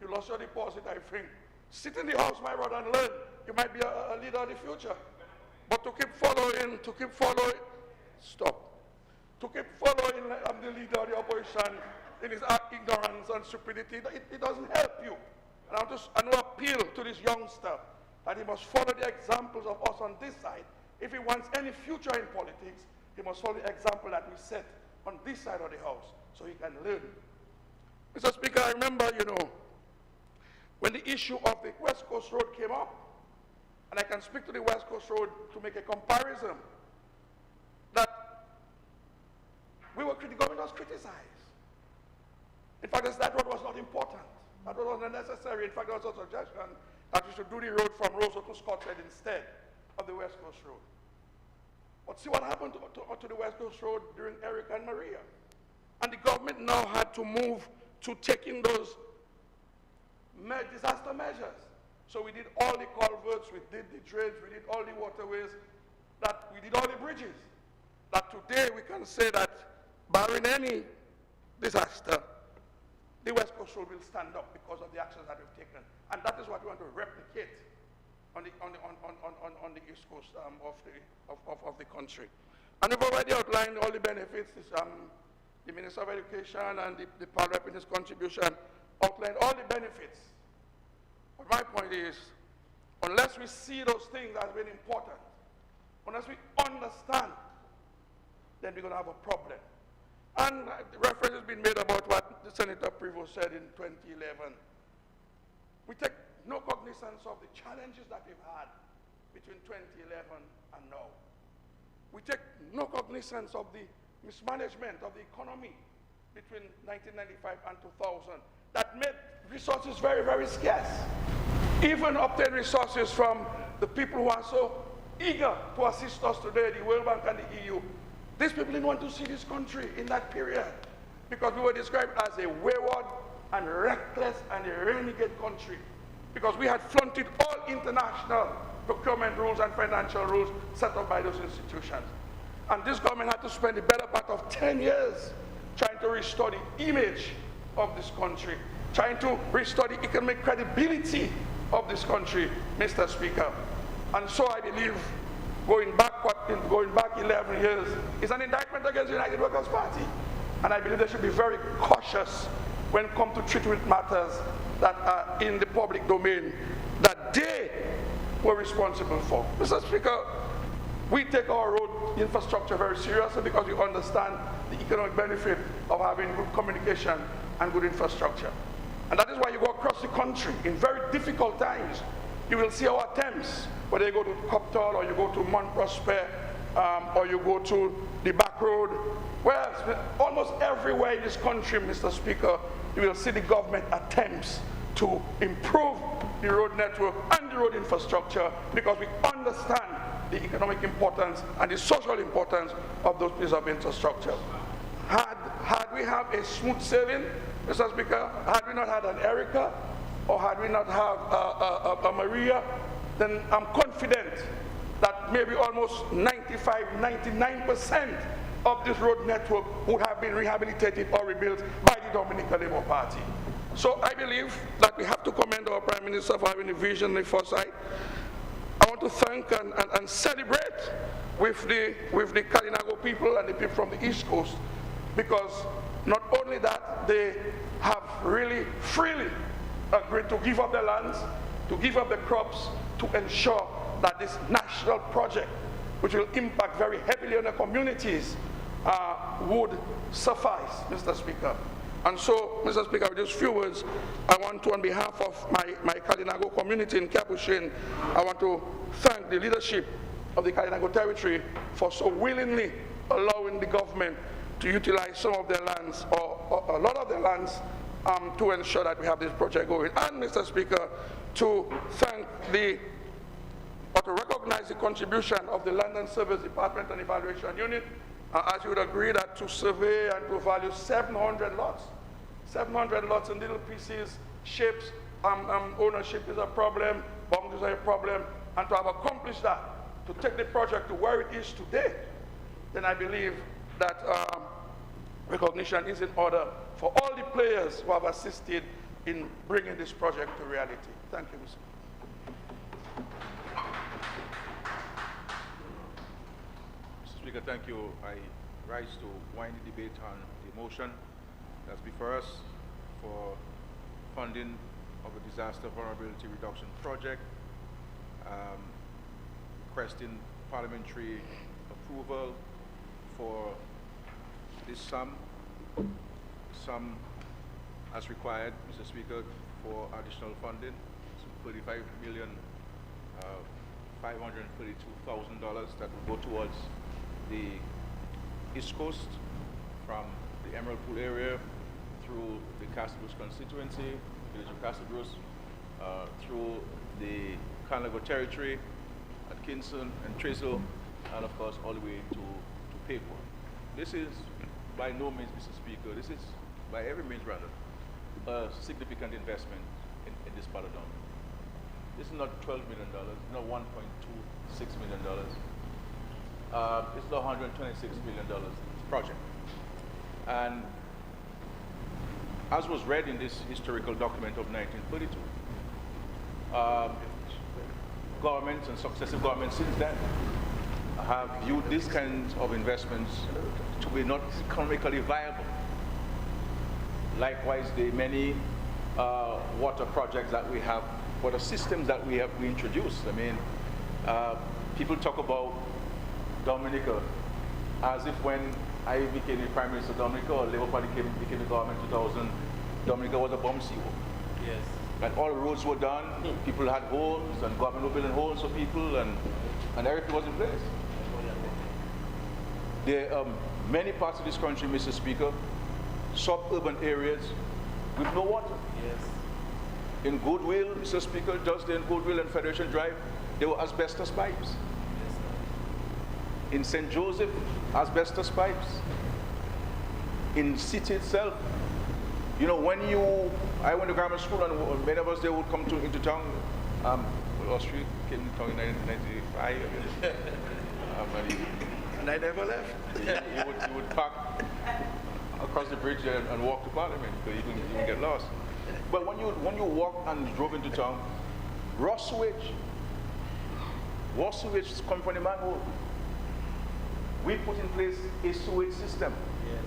You lost your deposit, I think. Sit in the house, my brother, and learn. You might be a leader of the future. But to keep following, stop. To keep following the leader of the opposition in his ignorance and stupidity, it doesn't help you. And I want to appeal to this youngster that he must follow the examples of us on this side. If he wants any future in politics, he must follow the example that we set on this side of the house so he can learn. Mr. Speaker, I remember, when the issue of the West Coast Road came up, and I can speak to the West Coast Road to make a comparison, that the government was criticized. In fact, that road was not important. That road was unnecessary. In fact, there was a suggestion that we should do the road from Roseau to Scotland instead of the West Coast Road. But see what happened to the West Coast Road during Erica and Maria. And the government now had to move to taking those disaster measures. So we did all the culverts, we did the dredge, we did all the waterways, we did all the bridges. that today we can say that barring any disaster, the West Coast Road will stand up because of the actions that we've taken. And that is what we want to replicate on the East Coast of the country. And we've already outlined all the benefits. The Minister of Education and the Dvrp in his contribution outlined all the benefits. But my point is, unless we see those things as being important, unless we understand, then we're going to have a problem. And the reference has been made about what the Senator Prevost said in 2011. We take no cognizance of the challenges that we've had between 2011 and now. We take no cognizance of the mismanagement of the economy between 1995 and 2000 that made resources very, very scarce. Even obtain resources from the people who are so eager to assist us today, the World Bank and the EU. These people didn't want to see this country in that period because we were described as a wayward and reckless and a renegade country because we had flaunted all international procurement rules and financial rules set up by those institutions. And this government had to spend the better part of 10 years trying to restore the image of this country, trying to restore the economic credibility of this country, Mr. Speaker. And so I believe going back 11 years is an indictment against the United Workers' Party. And I believe they should be very cautious when it comes to treating with matters that are in the public domain that they were responsible for. Mr. Speaker, we take our road infrastructure very seriously because we understand the economic benefit of having good communication and good infrastructure. And that is why you go across the country in very difficult times. You will see our attempts, whether you go to Coptal or you go to Mount Prosper or you go to the back road. Well, almost everywhere in this country, Mr. Speaker, you will see the government attempts to improve the road network and the road infrastructure because we understand the economic importance and the social importance of those pieces of infrastructure. Had we have a smooth sailing, Mr. Speaker, had we not had an Erica or had we not have a Maria, then I'm confident that maybe almost 95, 99% of this road network would have been rehabilitated or rebuilt by the Dominica Labour Party. So I believe that we have to commend our Prime Minister for having a vision and foresight. I want to thank and celebrate with the Kalinago people and the people from the East Coast because not only that, they have really freely agreed to give up their lands, to give up their crops, to ensure that this national project, which will impact very heavily on the communities, would suffice, Mr. Speaker. And so, Mr. Speaker, with these few words, I want to, on behalf of my Kalinago community in Capuchin, I want to thank the leadership of the Kalinago territory for so willingly allowing the government to utilize some of their lands, or a lot of their lands, to ensure that we have this project going. And, Mr. Speaker, to thank or to recognize the contribution of the Land and Service Department and Evaluation Unit, as you would agree that to survey and to value 700 lots in little pieces, shapes, ownership is a problem, boundaries are a problem, and to have accomplished that, to take the project to where it is today, then I believe that recognition is in order for all the players who have assisted in bringing this project to reality. Thank you, Mr. Speaker, thank you. I rise to wind the debate on the motion that's before us for funding of a disaster vulnerability reduction project, requesting parliamentary approval for this sum as required, Mr. Speaker, for additional funding, so $35,532,000 that will go towards the East Coast from the Emerald Pool area through the Castlebruce constituency, village of Castlebruce, through the Conlago territory at Kingston and Trestle, and of course all the way to Paper. This is by no means, Mr. Speaker, this is by every means rather a significant investment in this part of Dominica. This is not $12 million, not $1.26 million. It's the $126 million project. And as was read in this historical document of 1932, governments and successive governments since then have viewed these kinds of investments to be not economically viable. Likewise, the many water projects that we have, water systems that we introduced. I mean, people talk about Dominica as if when I became the Prime Minister of Dominica, or Labour Party became the government in 2000, Dominica was a bomb seal. Yes. And all roads were done, people had homes, and government were building homes for people, and everything was in place. There are many parts of this country, Mr. Speaker, suburban areas with no water. Yes. In Goodwill, Mr. Speaker, just in Goodwill and Federation Drive, there were asbestos pipes. Yes, sir. In St. Joseph, asbestos pipes. In city itself, you know, I went to grammar school, and many of us there would come into town. Wall Street came to town in 1995. And I never left. You would park across the bridge and walk to Parliament, because you didn't get lost. But when you walked and drove into town, raw sewage is coming from the manhole. We put in place a sewage system. Yes.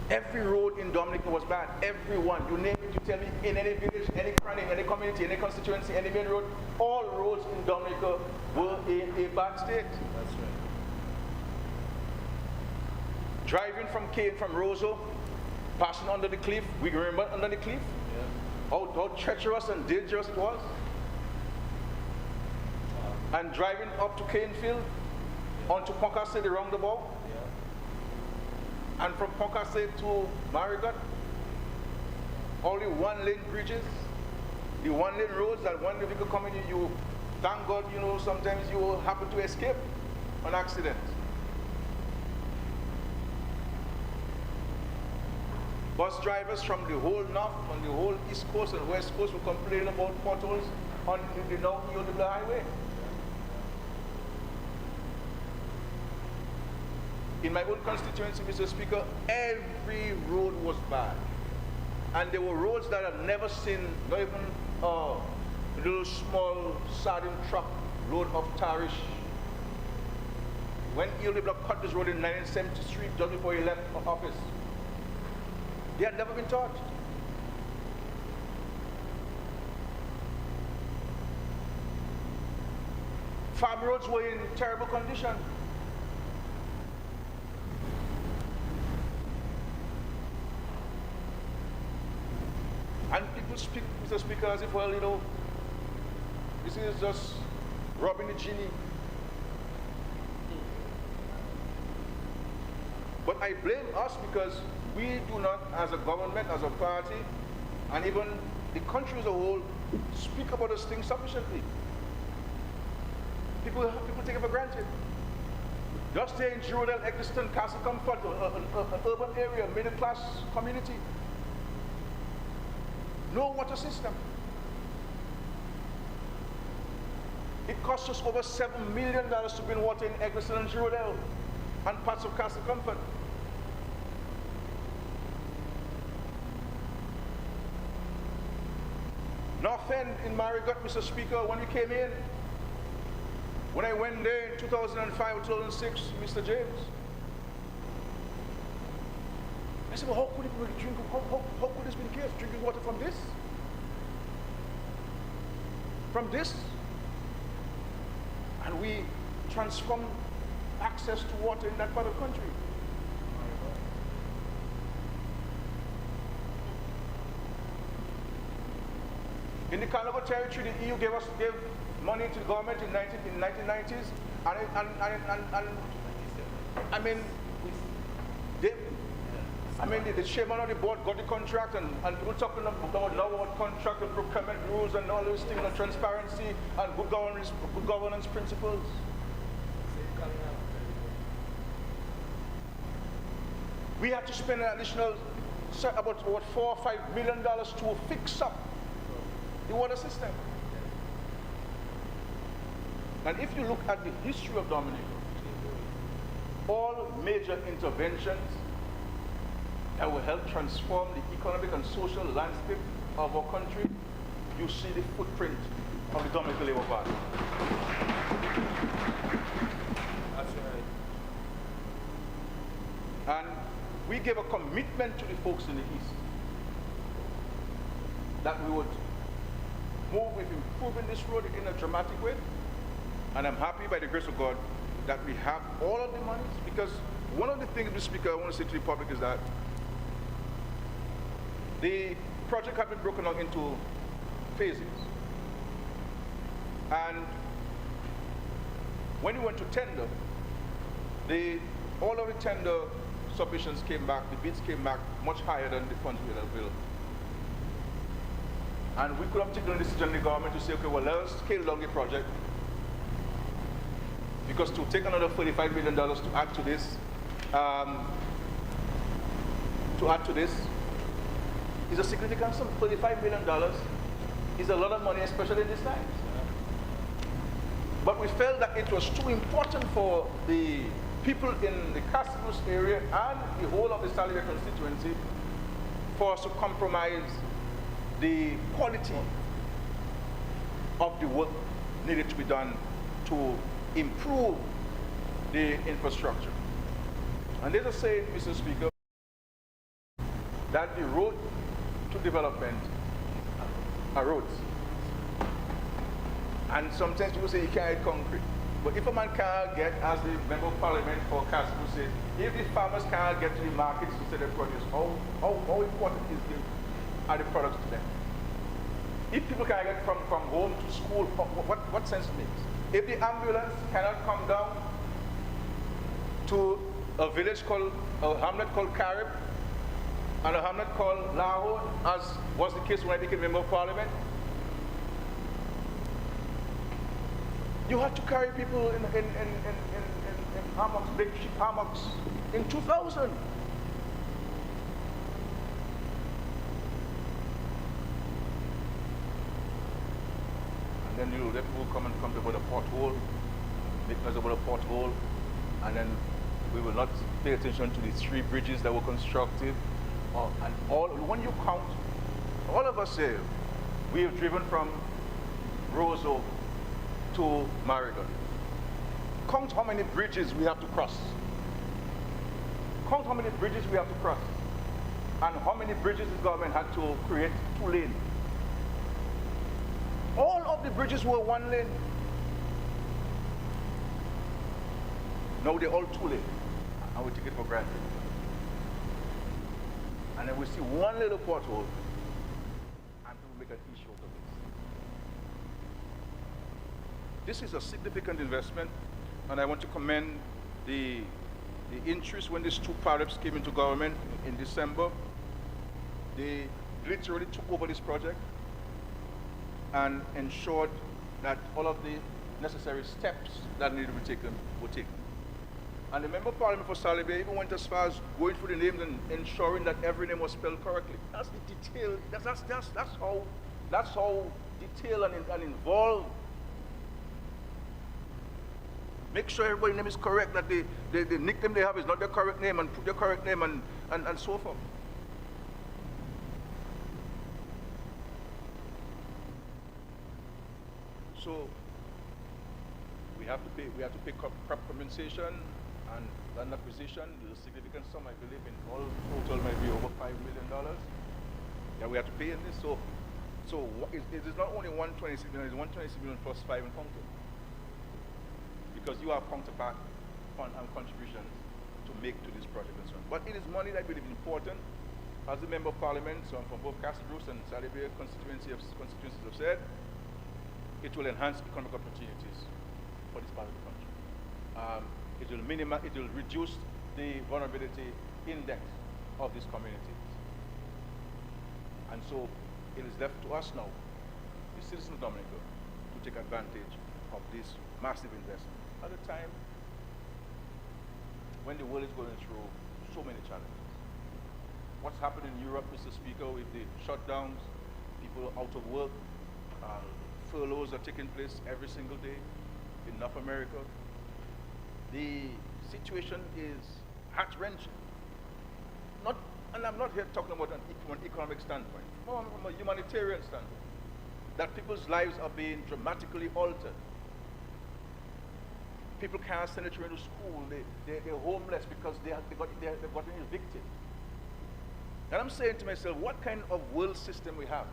Every road in Dominica was bad. Every one. You name it, you tell me, in any village, any cranny, any community, any constituency, any main road, all roads in Dominica were in a bad state. That's right. Driving from Kane, from Roseau, passing under the cliff, we remember under the cliff? Yeah. How treacherous and dangerous it was. And driving up to Canefield, onto Poncasse, the roundabout, and from Poncasse to Marigot, only one-lane bridges, the one-lane roads that one vehicle coming in, you, thank God, you know, sometimes you will happen to escape an accident. Bus drivers from the whole north, on the whole east coast and west coast will complain about potholes on the North Yoda Highway. In my own constituency, Mr. Speaker, every road was bad. And there were roads that I've never seen, not even a little small sardine truck load of tarish. When Ely Block cut this road in 1970th Street, just before he left office, they had never been touched. Farm roads were in terrible condition. And people speak, Mr. Speaker, as if, well, you know, this is just robbing the genie. But I blame us because we do not, as a government, as a party, and even the country as a whole, speak about those things sufficiently. People take it for granted. Just there in Girondale, Eccleston, Castle Comfort, an urban area, middle-class community, no water system. It costs us over $7 million to bring water in Eccleston and Girondale and parts of Castle Comfort. North End in Marigot, Mr. Speaker, when we came in, when I went there in 2005 or 2006, Mr. James, I said, well, how could it be how could this be the case? Drinking water from this? From this? And we transformed access to water in that part of the country. In the Carnival territory, the EU gave money to the government in 1990s, and I mean, the chairman of the board got the contract, and people talking about now what contract and procurement rules and all those things, and transparency and good governance principles. We had to spend an additional about $4 or $5 million to fix up the water system. And if you look at the history of Dominica, all major interventions that will help transform the economic and social landscape of our country, you see the footprint of the Dominica Labour Party. That's right. And we gave a commitment to the folks in the East that we would move with improving this road in a dramatic way. And I'm happy by the grace of God that we have all of the monies, because one of the things, Mr. Speaker, I want to say to the public is that the project has been broken down into phases. And when we went to tender, all of the tender submissions came back, the bids came back much higher than the funds we had available. And we could have taken a decision in the government to say, okay, well, let us scale down the project, because to take another $45 million to add to this, is a significant sum. $35 million is a lot of money, especially in these times. But we felt that it was too important for the people in the Castle area and the whole of the Salivia constituency for us to compromise the quality of the work needed to be done to improve the infrastructure. And there's a saying, Mr. Speaker, that the road to development are roads. And sometimes people say you can't get concrete. But if a man can't get, as the Member of Parliament for Castle said, if the farmers can't get to the markets to sell their produce, how important are the products to them? If people can't get from home to school, what sense it makes? If the ambulance cannot come down to a village called, a hamlet called Carib, and a hamlet called Lahore, as was the case when I became Member of Parliament, you had to carry people in hammocks, big ship hammocks, in 2000. And then you let people come about a pothole, make noise about a pothole, and then we will not pay attention to the 3 bridges that were constructed. And when you count, all of us here, we have driven from Roseau to Marigot. Count how many bridges we have to cross. Count how many bridges we have to cross. And how many bridges the government had to create 2 lanes. All of the bridges were 1 lane. Now they're all 2 lanes. And we take it for granted. And then we see one little pothole, and people make an issue out of this. This is a significant investment, and I want to commend the interest when these 2 pilots came into government in December. They literally took over this project and ensured that all of the necessary steps that needed to be taken were taken. And the Member of Parliament for Salibia even went as far as going through the names and ensuring that every name was spelled correctly. That's the detail. That's how detailed and involved. Make sure everybody's name is correct, that the nickname they have is not their correct name, and put their correct name and so forth. So we have to pay crop compensation and land acquisition. There's a significant sum, I believe, in all total might be over $5 million that we have to pay in this. So it is not only 126 million, it's 126 million plus 5 in counter. Because you have counterpart fund and contributions to make to this project and so on. But it is money that I believe is important. As a Member of Parliament, so from both Castle and Salibia constituencies have said, it will enhance economic opportunities for this part of the country. It will reduce the vulnerability index of these communities. And so it is left to us now, the citizens of Dominica, to take advantage of this massive investment at a time when the world is going through so many challenges. What's happened in Europe, Mr. Speaker, with the shutdowns, people out of work, furloughs are taking place every single day. in North America. The situation is heart-wrenching. And I'm not here talking about from an economic standpoint, more from a humanitarian standpoint, that people's lives are being dramatically altered. People can't send their children to school. They're homeless because they've gotten evicted. And I'm saying to myself, what kind of world system we have?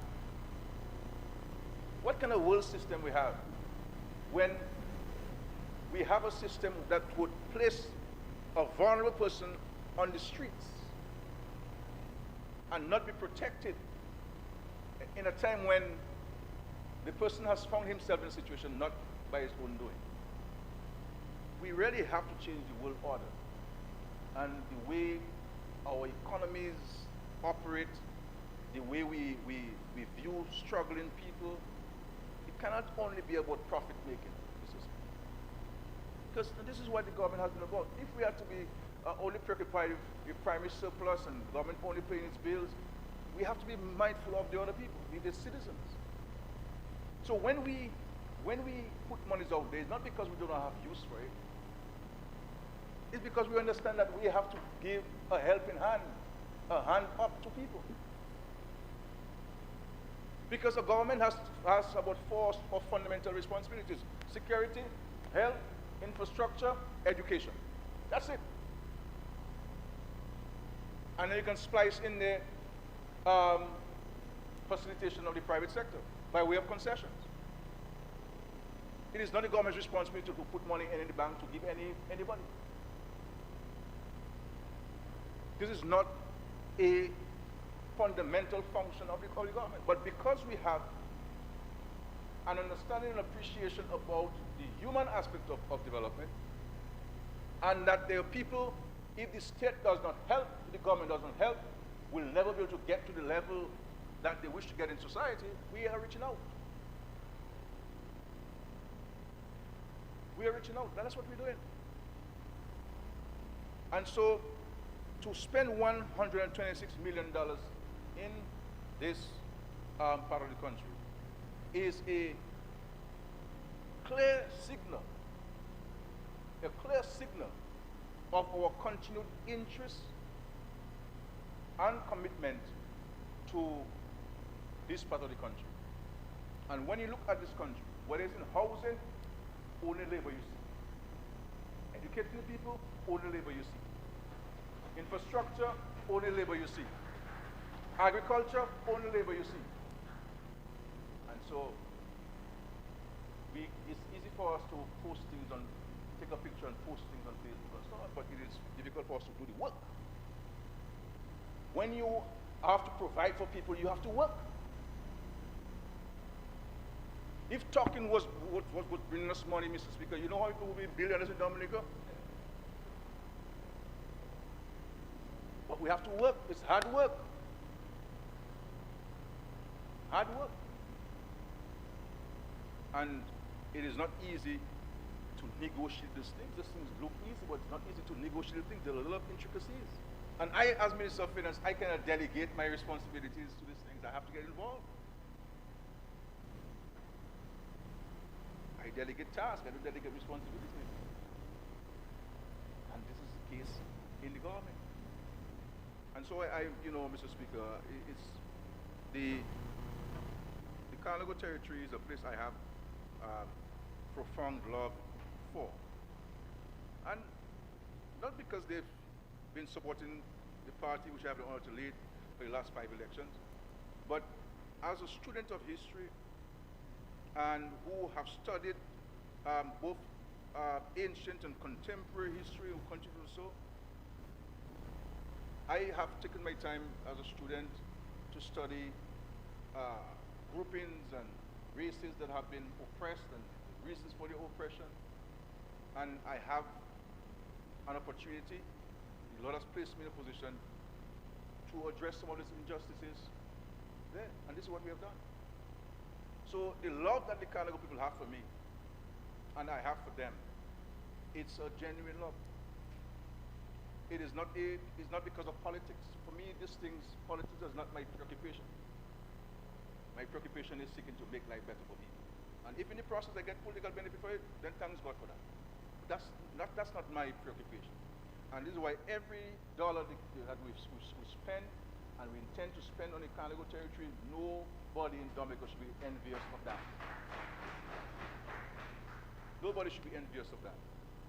What kind of world system we have when we have a system that would place a vulnerable person on the streets and not be protected in a time when the person has found himself in a situation not by his own doing? We really have to change the world order and the way our economies operate, the way we view struggling people. It cannot only be about profit making, because this is what the government has been about. If we are to be only preoccupied with primary surplus and the government only paying its bills, we have to be mindful of the other people, the citizens. So when we put monies out there, it's not because we do not have use for it. It's because we understand that we have to give a helping hand, a hand up to people. Because the government has about four fundamental responsibilities: security, health, infrastructure, education. That's it. And then you can splice in the facilitation of the private sector by way of concessions. It is not the government's responsibility to put money in the bank to give anybody. This is not a fundamental function of the government. But because we have an understanding and appreciation about the human aspect of development, and that there are people, if the state does not help, if the government doesn't help, will never be able to get to the level that they wish to get in society, we are reaching out. We are reaching out. That's what we're doing. And so, to spend $126 million in this part of the country is a clear signal of our continued interest and commitment to this part of the country. And when you look at this country, whether it's in housing, only labor you see. Educating the people, only labor you see. Infrastructure, only labor you see. Agriculture, only labor you see. And so, it's easy for us to post things on, take a picture and post things on Facebook and so on, but it is difficult for us to do the work. When you have to provide for people, you have to work. If talking was what bringing us money, Mr. Speaker, you know how people will be billionaires in Dominica? But we have to work. It's hard work. Hard work. And it is not easy to negotiate these things. These things look easy, but it's not easy to negotiate things. There are a lot of intricacies. And I, as Minister of Finance, I cannot delegate my responsibilities to these things. I have to get involved. I delegate tasks, I don't delegate responsibilities. And this is the case in the government. And so Mr. Speaker, it's the Carnago territory is a place I have profound love for. And not because they've been supporting the party which I have the honor to lead for the last 5 elections, but as a student of history and who have studied both ancient and contemporary history of country so, I have taken my time as a student to study groupings and races that have been oppressed and reasons for their oppression. And I have an opportunity, the Lord has placed me in a position to address some of these injustices there. And this is what we have done. So the love that the Carnago people have for me, and I have for them, it's a genuine love. It's not because of politics. For me, politics is not my preoccupation. My preoccupation is seeking to make life better for people. And if in the process I get political benefit for it, then thanks God for that. That's not my preoccupation. And this is why every dollar that we spend and we intend to spend on the Carnival territory, nobody in Dominica should be envious of that. Nobody should be envious of that.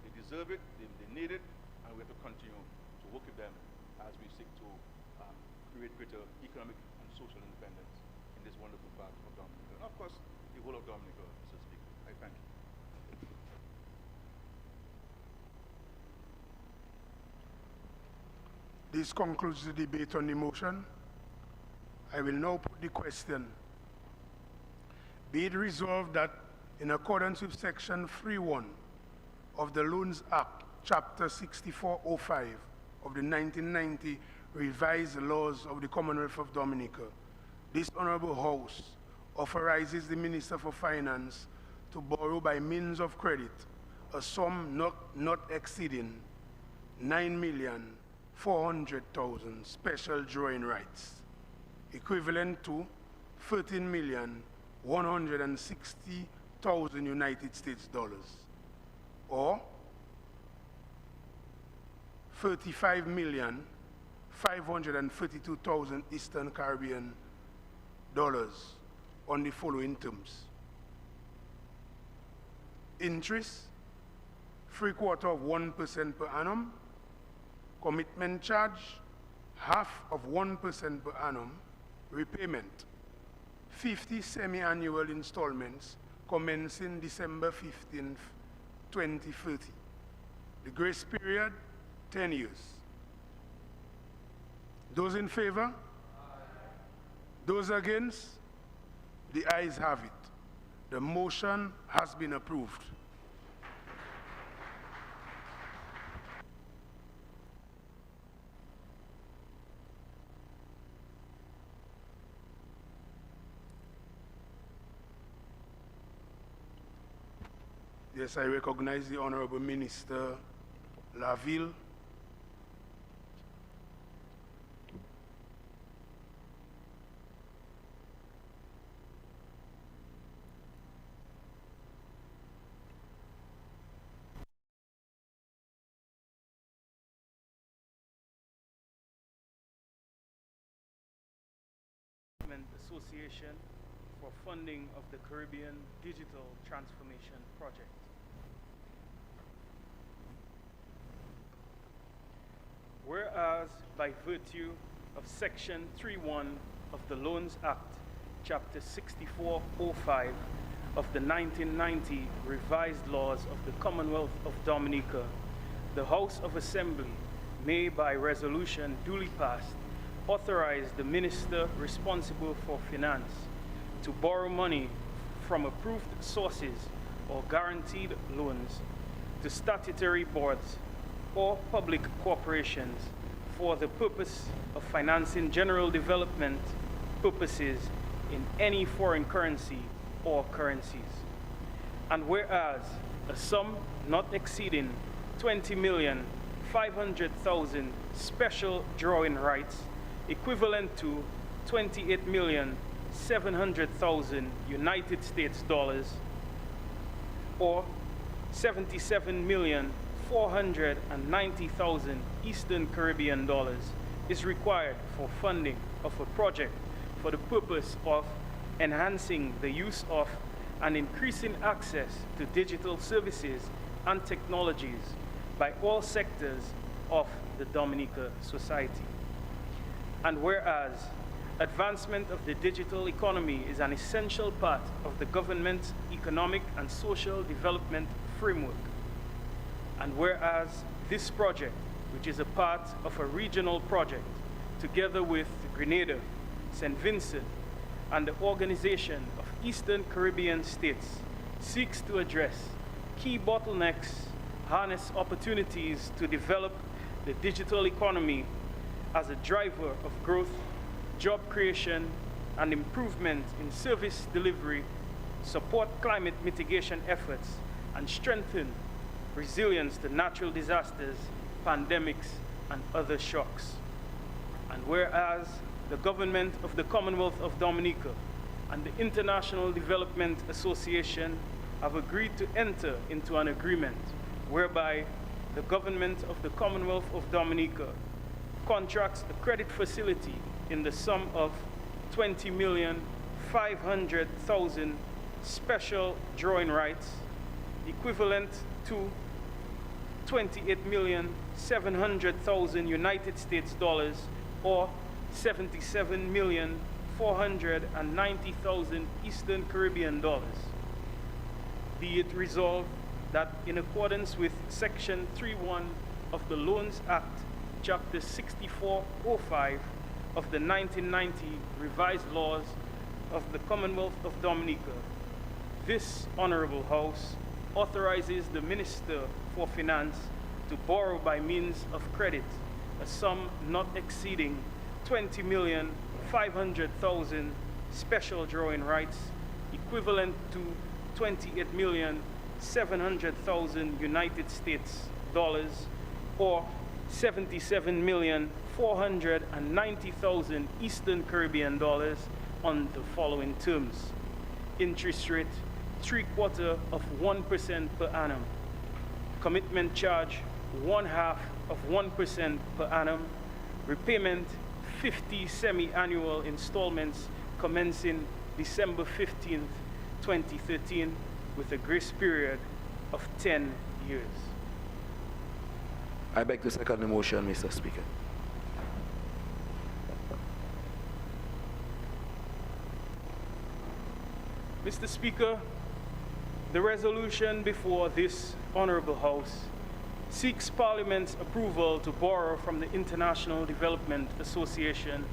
They deserve it, they need it, and we have to continue to work with them as we seek to create greater economic and social independence in this wonderful part of Dominica. And of course, the whole of Dominica, Mr. Speaker. I thank you. This concludes the debate on the motion. I will now put the question. Be it resolved that in accordance with Section 3.1 of the Loans Act, Chapter 6405 of the 1990 revised laws of the Commonwealth of Dominica, this Honorable House authorizes the Minister for Finance to borrow by means of credit a sum not exceeding 9,400,000 special drawing rights, equivalent to 13,160,000 United States dollars, or 35,532,000 Eastern Caribbean dollars on the following terms. Interest, 3/4% per annum. Commitment charge, 0.5% per annum. Repayment, 50 semi-annual installments commencing December 15th, 2030. The grace period, 10 years. Those in favor? Aye. Those against? The ayes have it. The motion has been approved. Yes, I recognize the Honorable Minister Laville. Association for funding of the Caribbean Digital Transformation Project. Whereas by virtue of Section 3.1 of the Loans Act, Chapter 6405 of the 1990 revised laws of the Commonwealth of Dominica, the House of Assembly may by resolution duly passed authorize the minister responsible for finance to borrow money from approved sources or guaranteed loans to statutory boards or public corporations for the purpose of financing general development purposes in any foreign currency or currencies. And whereas a sum not exceeding 20,500,000 special drawing rights equivalent to 28,700,000 United States dollars or 77,490,000 Eastern Caribbean dollars is required for funding of a project for the purpose of enhancing the use of and increasing access to digital services and technologies by all sectors of the Dominica society. And whereas advancement of the digital economy is an essential part of the government's economic and social development framework, and whereas this project, which is a part of a regional project, together with Grenada, St. Vincent, and the Organization of Eastern Caribbean States, seeks to address key bottlenecks, harness opportunities to develop the digital economy as a driver of growth, job creation, and improvement in service delivery, support climate mitigation efforts, and strengthen resilience to natural disasters, pandemics, and other shocks. And whereas the government of the Commonwealth of Dominica and the International Development Association have agreed to enter into an agreement whereby the government of the Commonwealth of Dominica contracts a credit facility in the sum of $20,500,000 special drawing rights, equivalent to $28,700,000 United States dollars, or $77,490,000 Eastern Caribbean dollars. Be it resolved that in accordance with Section 3.1 of the Loans Act, Chapter 6405 of the 1990 revised laws of the Commonwealth of Dominica, this Honorable House authorizes the Minister for Finance to borrow by means of credit a sum not exceeding $20,500,000 special drawing rights, equivalent to $28,700,000 United States dollars, or $77,490,000 Eastern Caribbean dollars, on the following terms: interest rate 0.75% per annum, commitment charge 0.5% per annum, repayment 50 semi-annual installments commencing December 15th, 2013, with a grace period of 10 years. I beg to second the motion, Mr. Speaker. Mr. Speaker, the resolution before this Honorable House seeks Parliament's approval to borrow from the International Development Association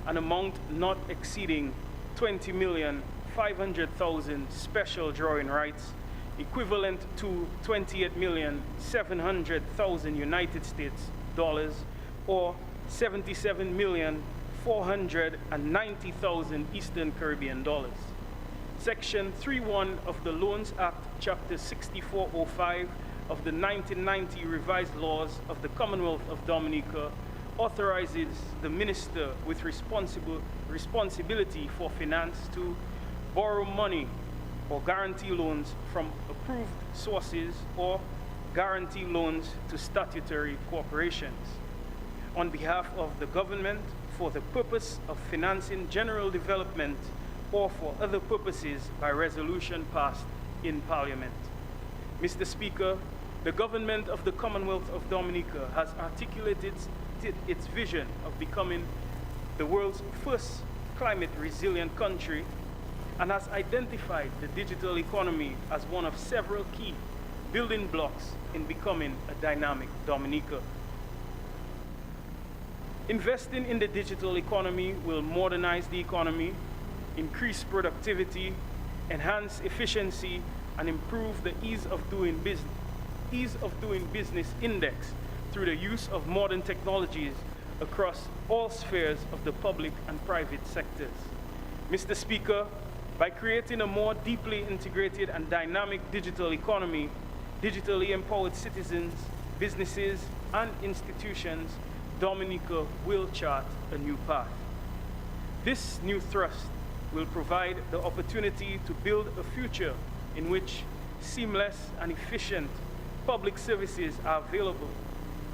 an amount not exceeding $20,500,000 special drawing rights, equivalent to $28,700,000 United States dollars, or $77,490,000 Eastern Caribbean dollars. Section 3.1 of the Loans Act, Chapter 6405 of the 1990 revised laws of the Commonwealth of Dominica authorizes the Minister with responsibility for finance to borrow money or guarantee loans from approved sources or guarantee loans to statutory corporations on behalf of the government for the purpose of financing general development or for other purposes by resolution passed in Parliament. Mr. Speaker, the government of the Commonwealth of Dominica has articulated its vision of becoming the world's first climate-resilient country and has identified the digital economy as one of several key building blocks in becoming a dynamic Dominica. Investing in the digital economy will modernize the economy, increase productivity, enhance efficiency, and improve the ease of doing business index through the use of modern technologies across all spheres of the public and private sectors. Mr. Speaker, by creating a more deeply integrated and dynamic digital economy, digitally empowered citizens, businesses, and institutions, Dominica will chart a new path. This new thrust will provide the opportunity to build a future in which seamless and efficient public services are available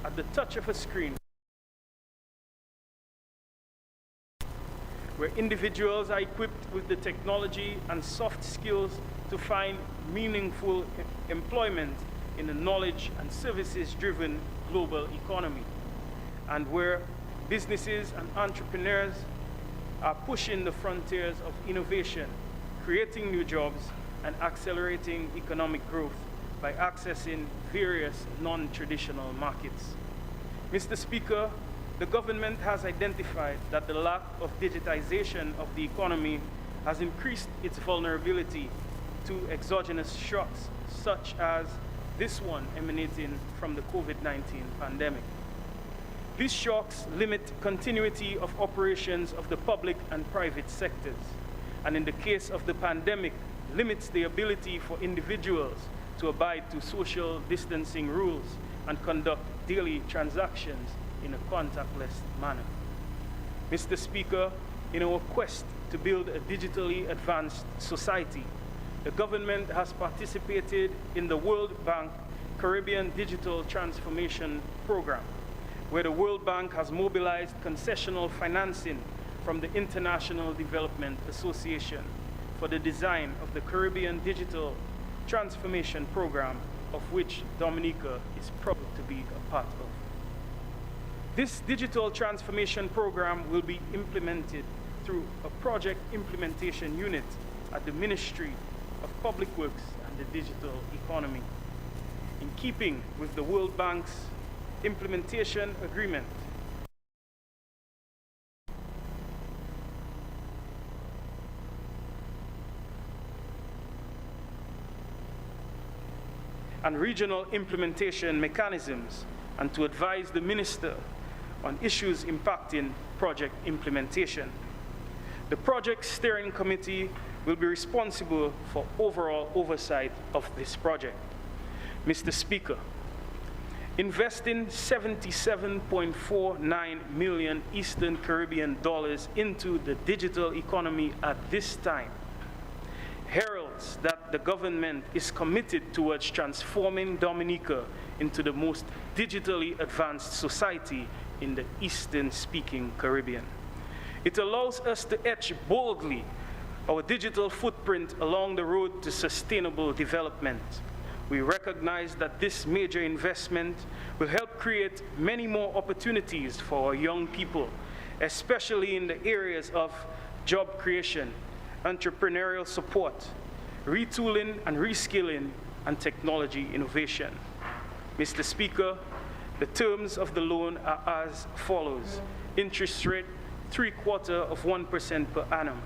at the touch of a screen, where individuals are equipped with the technology and soft skills to find meaningful employment in a knowledge and services-driven global economy, and where businesses and entrepreneurs are pushing the frontiers of innovation, creating new jobs, and accelerating economic growth by accessing various non-traditional markets. Mr. Speaker, the government has identified that the lack of digitization of the economy has increased its vulnerability to exogenous shocks, such as this one emanating from the COVID-19 pandemic. These shocks limit continuity of operations of the public and private sectors, and in the case of the pandemic, limits the ability for individuals to abide to social distancing rules and conduct daily transactions in a contactless manner. Mr. Speaker, in our quest to build a digitally advanced society. The government has participated in the World Bank Caribbean Digital Transformation Program, where the World Bank has mobilized concessional financing from the International Development Association for the design of the Caribbean Digital Transformation Program, of which Dominica is proud to be a part of. This digital transformation program will be implemented through a project implementation unit at the Ministry of Public Works and the Digital Economy. In keeping with the World Bank's implementation agreement, and regional implementation mechanisms, and to advise the Minister on issues impacting project implementation. The Project Steering Committee will be responsible for overall oversight of this project. Mr. Speaker, investing $77.49 million Eastern Caribbean dollars into the digital economy at this time heralds that the government is committed towards transforming Dominica into the most digitally advanced society in the Eastern-speaking Caribbean. It allows us to etch boldly our digital footprint along the road to sustainable development. We recognize that this major investment will help create many more opportunities for our young people, especially in the areas of job creation, entrepreneurial support, retooling and reskilling, and technology innovation. Mr. Speaker, the terms of the loan are as follows. Interest rate, 0.75% per annum.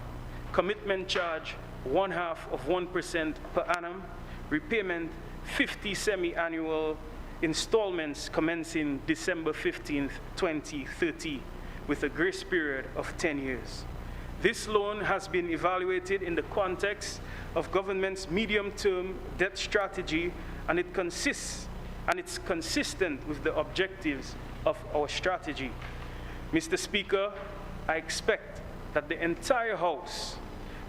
Commitment charge, 0.5% per annum. Repayment, 50 semi-annual installments commencing December 15th, 2030, with a grace period of 10 years. This loan has been evaluated in the context of government's medium-term debt strategy, and it's consistent with the objectives of our strategy. Mr. Speaker, I expect that the entire House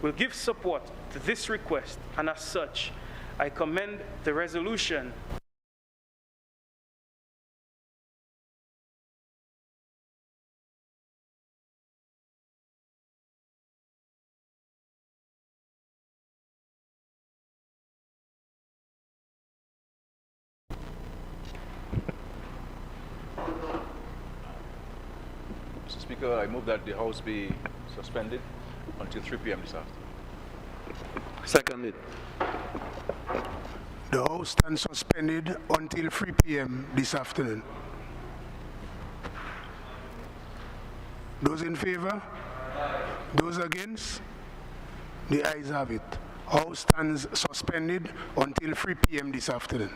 will give support to this request, and as such, I commend the resolution . Mr. Speaker, I move that the House be suspended until 3 p.m. this afternoon. Seconded. The House stands suspended until 3 p.m. this afternoon. Those in favor? Those against? The ayes have it. House stands suspended until 3 p.m. this afternoon.